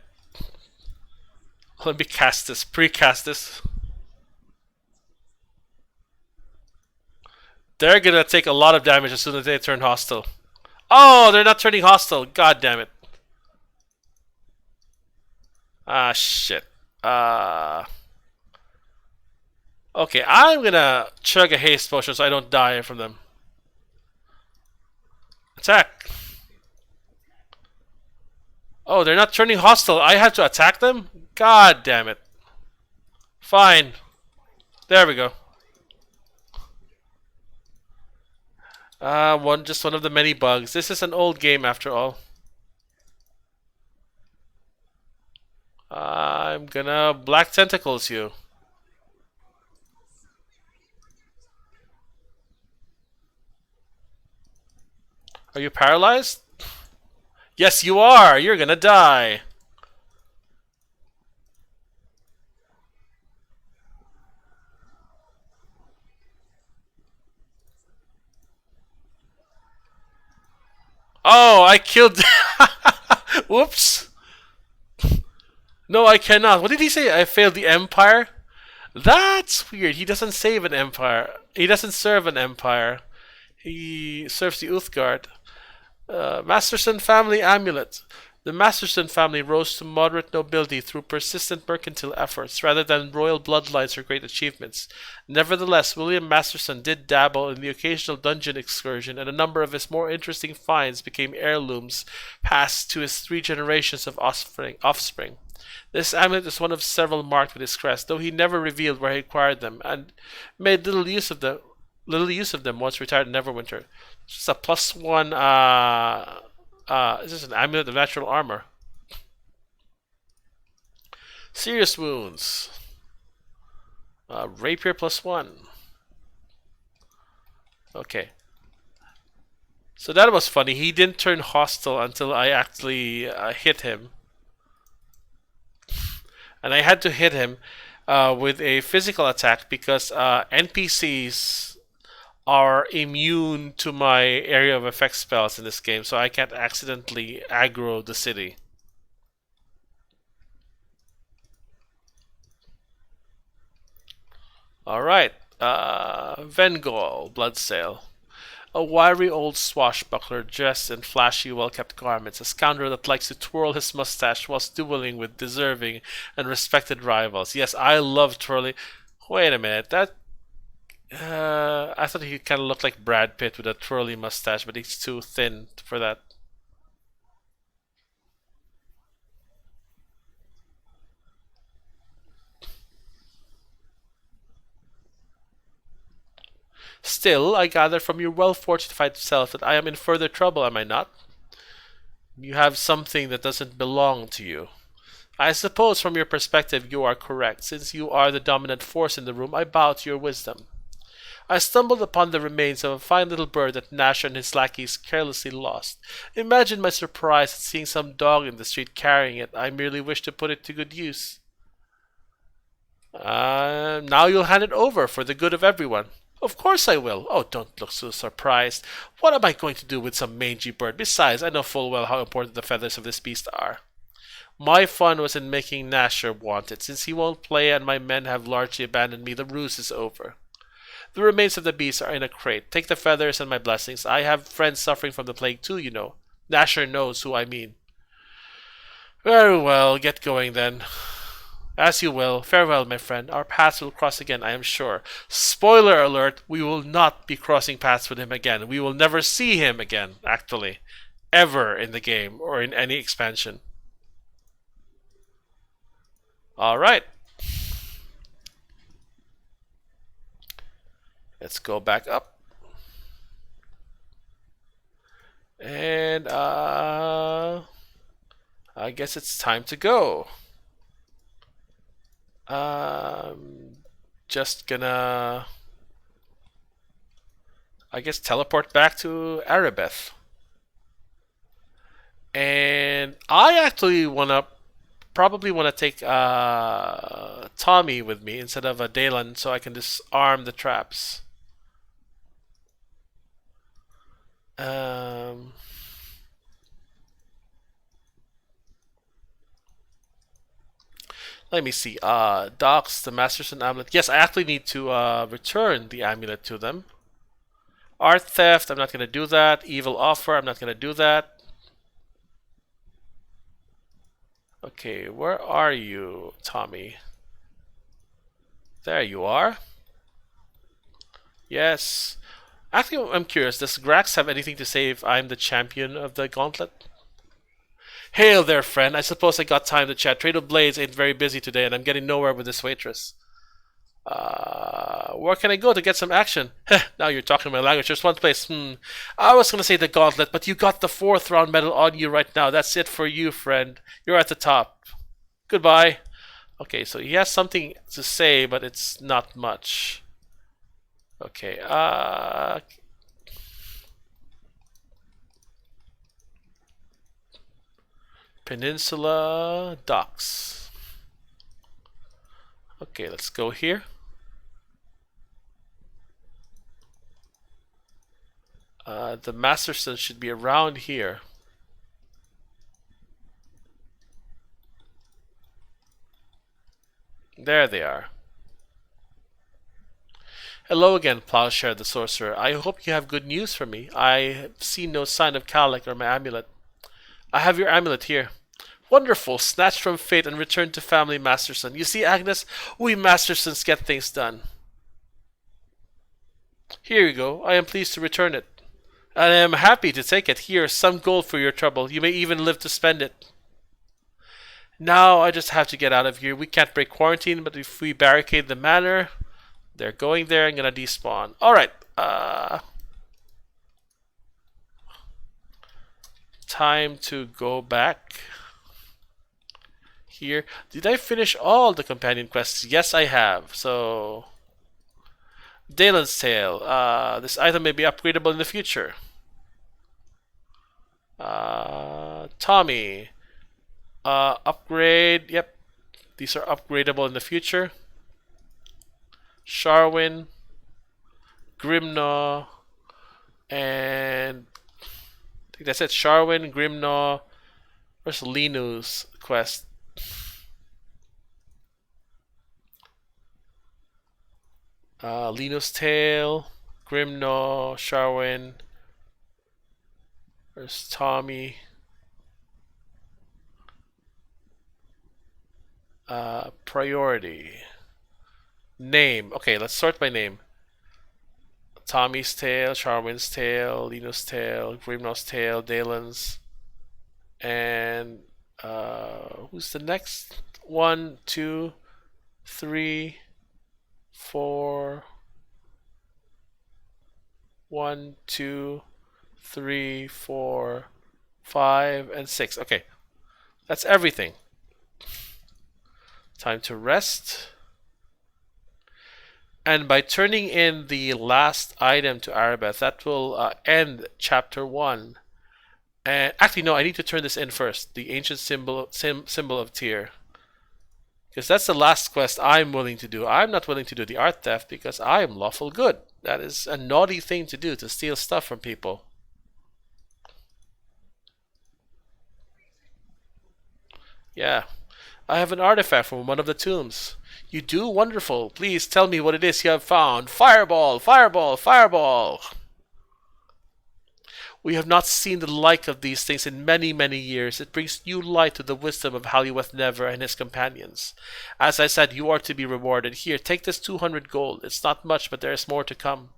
Let me cast this, pre-cast this. They're gonna take a lot of damage as soon as they turn hostile. Oh, they're not turning hostile. God damn it. Ah, shit. Okay, I'm gonna chug a haste potion so I don't die from them. Attack. Oh, they're not turning hostile. I have to attack them? God damn it. Fine. There we go. Just one of the many bugs. This is an old game after all. I'm gonna black tentacles you. Are you paralyzed? Yes, you are. You're gonna die. Oh, I killed. Whoops. No, I cannot. What did he say? I failed the Empire? That's weird. He doesn't save an Empire. He doesn't serve an Empire. He serves the Uthgard. Masterson family amulet. The Masterson family rose to moderate nobility through persistent mercantile efforts rather than royal bloodlines or great achievements. Nevertheless, William Masterson did dabble in the occasional dungeon excursion, and a number of his more interesting finds became heirlooms passed to his 3 generations of offspring. This amulet is one of several marked with his crest, though he never revealed where he acquired them, and made little use of them once retired in Neverwinter. It's just a +1. This is an amulet of natural armor. Serious wounds. Rapier +1. Okay. So that was funny. He didn't turn hostile until I actually hit him. And I had to hit him with a physical attack because NPCs are immune to my area of effect spells in this game, so I can't accidentally aggro the city. Alright, Vengol, Bloodsail. A wiry old swashbuckler dressed in flashy, well-kept garments, a scoundrel that likes to twirl his mustache whilst dueling with deserving and respected rivals. Yes, I love twirling. Wait a minute, that I thought he kind of looked like Brad Pitt with a twirly mustache, but he's too thin for that. Still, I gather from your well-fortified self that I am in further trouble, am I not? You have something that doesn't belong to you. I suppose from your perspective you are correct. Since you are the dominant force in the room, I bow to your wisdom. I stumbled upon the remains of a fine little bird that Nasher and his lackeys carelessly lost. Imagine my surprise at seeing some dog in the street carrying it. I merely wish to put it to good use. Now you'll hand it over for the good of everyone. Of course I will. Oh, don't look so surprised. What am I going to do with some mangy bird? Besides, I know full well how important the feathers of this beast are. My fun was in making Nasher want it. Since he won't play and my men have largely abandoned me, the ruse is over. The remains of the beast are in a crate. Take the feathers and my blessings. I have friends suffering from the plague too, you know. Nasher knows who I mean. Very well, get going then. As you will. Farewell, my friend. Our paths will cross again, I am sure. Spoiler alert, we will not be crossing paths with him again. We will never see him again, actually. Ever in the game or in any expansion. Alright. Let's go back up. And, I guess it's time to go. Just gonna, I guess, teleport back to Arabeth. And I actually probably wanna take Tommy with me instead of a Dalen, so I can disarm the traps. Let me see. Docs, the Masterson amulet. Yes, I actually need to return the amulet to them. Art theft, I'm not going to do that. Evil offer, I'm not going to do that. Okay, where are you, Tommy? There you are. Yes. Actually, I'm curious. Does Grax have anything to say if I'm the champion of the gauntlet? Hail there, friend. I suppose I got time to chat. Trade of Blades ain't very busy today, and I'm getting nowhere with this waitress. Where can I go to get some action? Now you're talking my language. There's one place. I was gonna say the gauntlet, but you got the 4th round medal on you right now. That's it for you, friend. You're at the top. Goodbye. Okay, so he has something to say, but it's not much. Okay, Peninsula Docks. Okay, let's go here. The Masterson should be around here. There they are. Hello again, Plowshare the Sorcerer. I hope you have good news for me. I have seen no sign of Calic or my amulet. I have your amulet here. Wonderful! Snatched from fate and returned to family, Masterson. You see, Agnes, we Mastersons get things done. Here you go. I am pleased to return it. And I am happy to take it. Here, some gold for your trouble. You may even live to spend it. Now I just have to get out of here. We can't break quarantine, but if we barricade the manor, they're going there. I'm gonna despawn. Alright. Time to go back. Here. Did I finish all the companion quests? Yes, I have. So, Dalen's Tale. This item may be upgradable in the future. Tommy. Upgrade. Yep. These are upgradable in the future. Sharwin. Grimnaw. And I think that's it. Sharwin, Grimnaw. Where's Linu's quest? Linu's Tale. Grimnaw. Sharwin. Where's Tommy? Priority. Name. Okay, let's sort by name. Tommy's Tale, Charwin's Tale, Lino's Tale, Grimnaw's Tale, Dalen's, and who's the next? 1, 2, 3, 4. 1, 2, 3, 4, 5, and 6. Okay, that's everything. Time to rest. And by turning in the last item to Arabeth, that will end chapter 1. And actually, no, I need to turn this in first. The ancient symbol of Tyr. Because that's the last quest I'm willing to do. I'm not willing to do the art theft because I am lawful good. That is a naughty thing to do, to steal stuff from people. Yeah. I have an artifact from one of the tombs. You do? Wonderful. Please tell me what it is you have found. Fireball! Fireball! Fireball! We have not seen the like of these things in many, many years. It brings new light to the wisdom of Halliweth Never and his companions. As I said, you are to be rewarded. Here, take this 200 gold. It's not much, but there is more to come.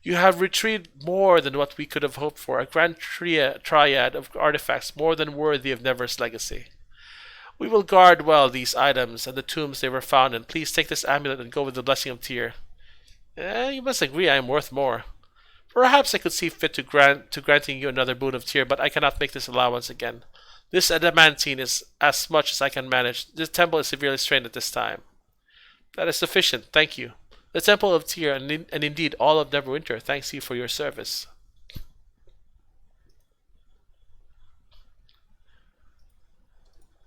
You have retrieved more than what we could have hoped for, a grand triad of artifacts more than worthy of Never's legacy. We will guard well these items and the tombs they were found in. Please take this amulet and go with the blessing of Tyr. You must agree I am worth more. Perhaps I could see fit to granting you another boon of Tyr, but I cannot make this allowance again. This adamantine is as much as I can manage. This temple is severely strained at this time. That is sufficient, thank you. The temple of Tyr, and indeed all of Neverwinter, thanks you for your service.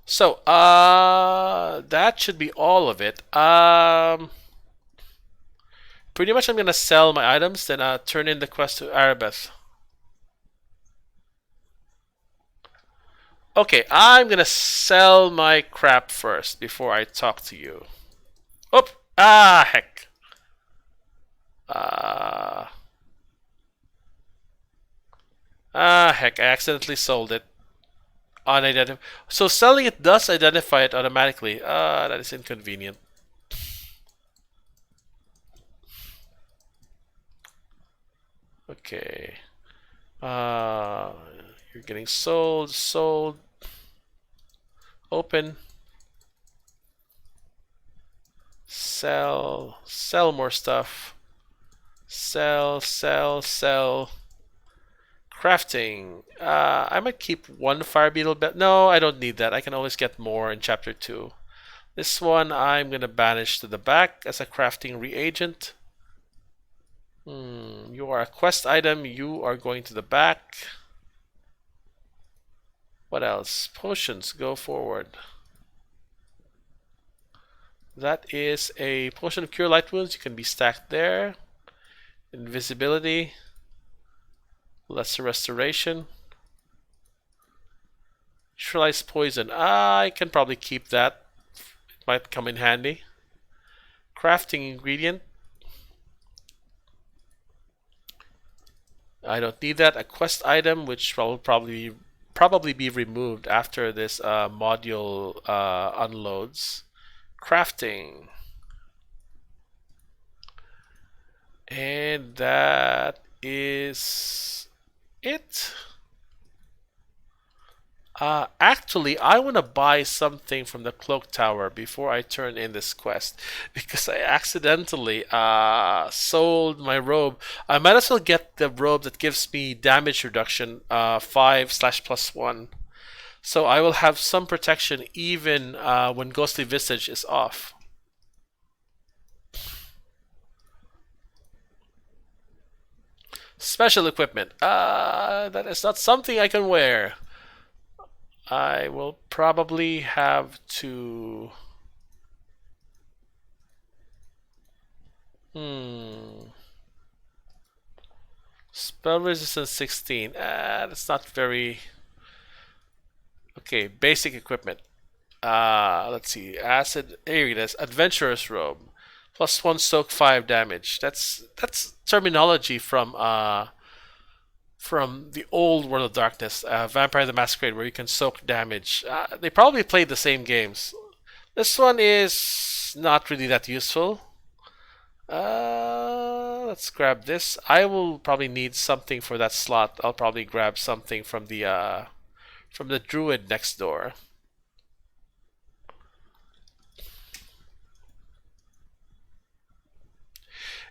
So, that should be all of it. Pretty much I'm gonna sell my items, then turn in the quest to Arabeth. Okay, I'm gonna sell my crap first before I talk to you. Oh, heck. Heck, I accidentally sold it. Unidentified. So selling it does identify it automatically. That is inconvenient. Okay. You're getting sold. Open. Sell more stuff. Sell. Crafting. I might keep one fire beetle belt. No, I don't need that. I can always get more in chapter 2. This one I'm gonna banish to the back as a crafting reagent. You are a quest item. You are going to the back. What else? Potions. Go forward. That is a potion of cure light wounds. You can be stacked there. Invisibility. Lesser restoration. Neutralize poison. I can probably keep that. It might come in handy. Crafting ingredient. I don't need that. A quest item, which will probably be removed after this module unloads. Crafting. And that is it. Actually, I want to buy something from the cloak tower before I turn in this quest, because I accidentally sold my robe. I might as well get the robe that gives me damage reduction 5/+1. So I will have some protection even when Ghostly Visage is off. Special equipment. That is not something I can wear. I will probably have to... Spell resistance 16. That's not very... Okay, basic equipment. Let's see. Acid... Here it is. Adventurer's robe. +1 soak 5 damage. That's terminology from the old World of Darkness, Vampire the Masquerade, where you can soak damage. They probably played the same games. This one is not really that useful. Let's grab this. I will probably need something for that slot. I'll probably grab something from the druid next door.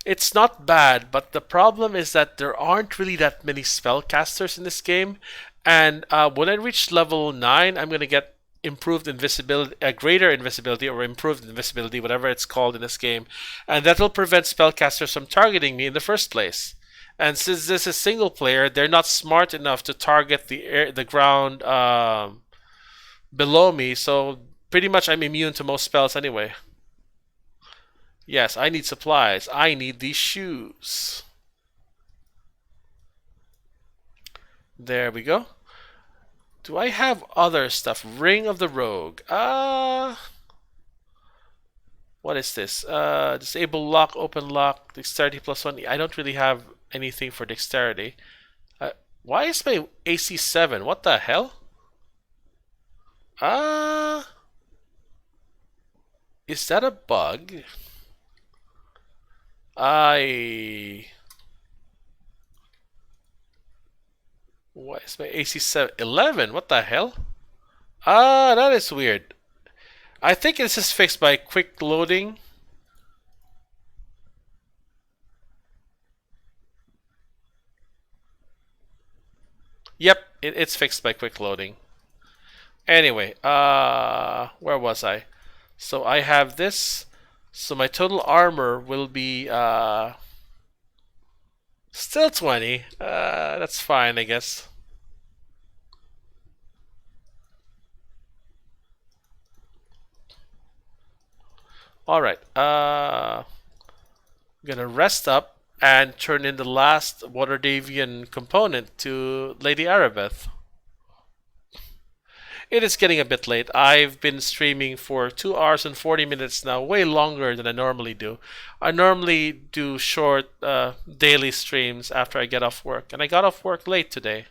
It's not bad, but the problem is that there aren't really that many spellcasters in this game. And when I reach level 9, I'm going to get improved invisibility, greater invisibility, or improved invisibility, whatever it's called in this game. And that will prevent spellcasters from targeting me in the first place. And since this is single player, they're not smart enough to target the ground below me. So pretty much I'm immune to most spells anyway. Yes, I need supplies. I need these shoes. There we go. Do I have other stuff? Ring of the Rogue. What is this? Disable lock, open lock, dexterity +1. I don't really have anything for dexterity. Why is my AC 7? What the hell? Uh, is that a bug? I. Why is my AC 7? 11? What the hell? That is weird. I think this is fixed by quick loading. Yep, it's fixed by quick loading. Anyway, where was I? So I have this. So my total armor will be still 20. That's fine, I guess. All right. I'm gonna rest up and turn in the last Water Davian component to Lady Arabeth. It is getting a bit late. I've been streaming for 2 hours and 40 minutes now, way longer than I normally do. I normally do short daily streams after I get off work, and I got off work late today.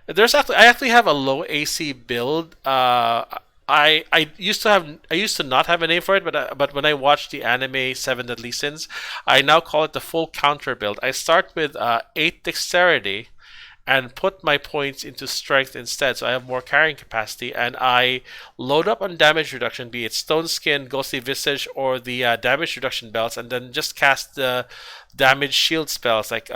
I actually have a low AC build. I used to not have a name for it, but when I watched the anime Seven Deadly Sins, I now call it the full counter build. I start with 8 dexterity and put my points into strength instead, so I have more carrying capacity, and I load up on damage reduction, be it Stone Skin, Ghostly Visage, or the damage reduction belts, and then just cast the damage shield spells like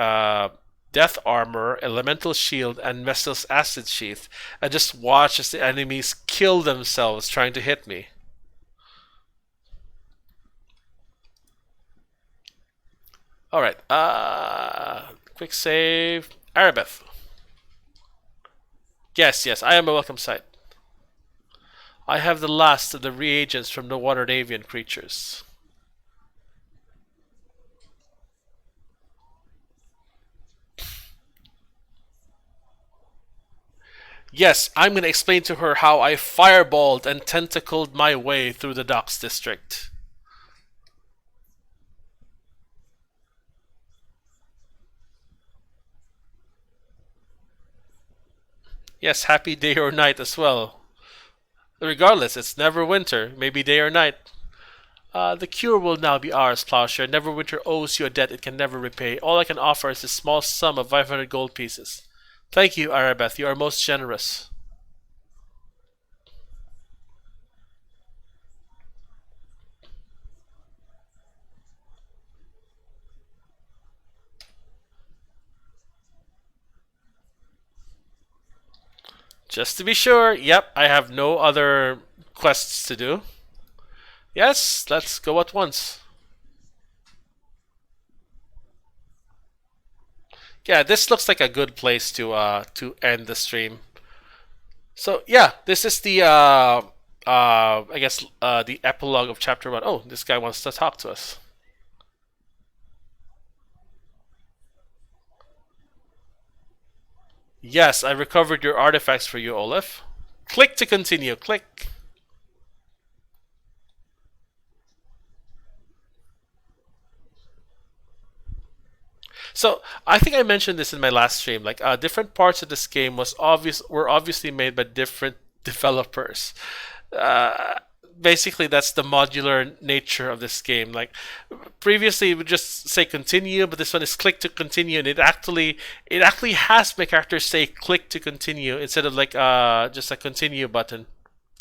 Death Armor, Elemental Shield, and Messil's Acid Sheath, and just watch as the enemies kill themselves trying to hit me. Alright, quick save. Arabeth. Yes, I am a welcome sight. I have the last of the reagents from the Water Davian creatures. Yes, I'm going to explain to her how I fireballed and tentacled my way through the docks district. Yes, happy day or night as well. Regardless, it's Neverwinter, maybe day or night. The cure will now be ours, Plowshare. Neverwinter owes you a debt it can never repay. All I can offer is a small sum of 500 gold pieces. Thank you, Arabeth. You are most generous. Just to be sure, yep, I have no other quests to do. Yes, let's go at once. Yeah, this looks like a good place to end the stream. So yeah, this is the I guess the epilogue of chapter 1. Oh, this guy wants to talk to us. Yes, I recovered your artifacts for you, Olaf. Click to continue. Click. So I think I mentioned this in my last stream. Like different parts of this game were obviously made by different developers. Uh, Basically, that's the modular nature of this game. Like previously, it would just say continue, but this one is click to continue, and it actually has my character say click to continue instead of like just a continue button,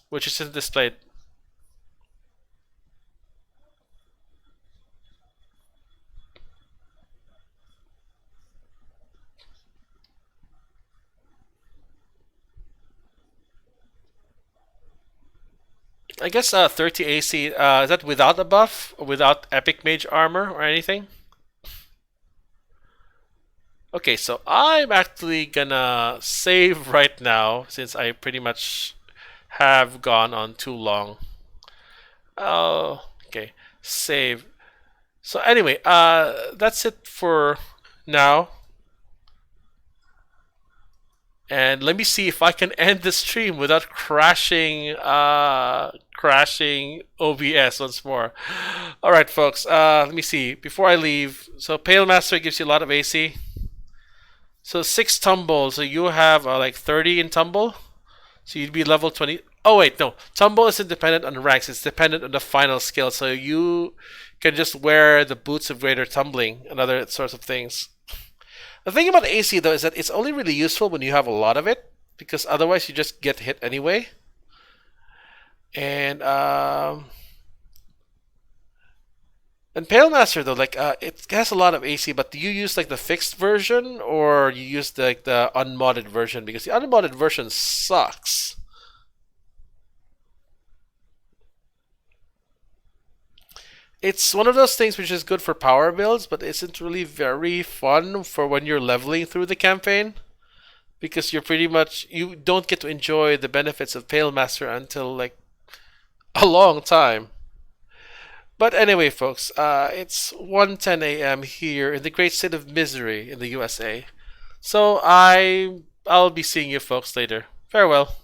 which isn't displayed. I guess 30 AC. Is that without a buff, or without epic mage armor or anything? Okay, so I'm actually gonna save right now since I pretty much have gone on too long. Oh, okay, save. So anyway, that's it for now. And let me see if I can end the stream without crashing OBS once more. All right, folks. Let me see. Before I leave, so Pale Master gives you a lot of AC. So 6 tumble. So you have like 30 in tumble. So you'd be level 20. Oh wait, no. Tumble isn't dependent on ranks. It's dependent on the final skill. So you can just wear the boots of greater tumbling and other sorts of things. The thing about AC though is that it's only really useful when you have a lot of it, because otherwise you just get hit anyway. And Pale Master though, like it has a lot of AC, but do you use like the fixed version or you use like the unmodded version? Because the unmodded version sucks. It's one of those things which is good for power builds, but isn't really very fun for when you're leveling through the campaign. Because you're pretty much you don't get to enjoy the benefits of Pale Master until like a long time. But anyway, folks, it's 1:10 a.m. here in the great state of misery in the USA. So I'll be seeing you folks later. Farewell.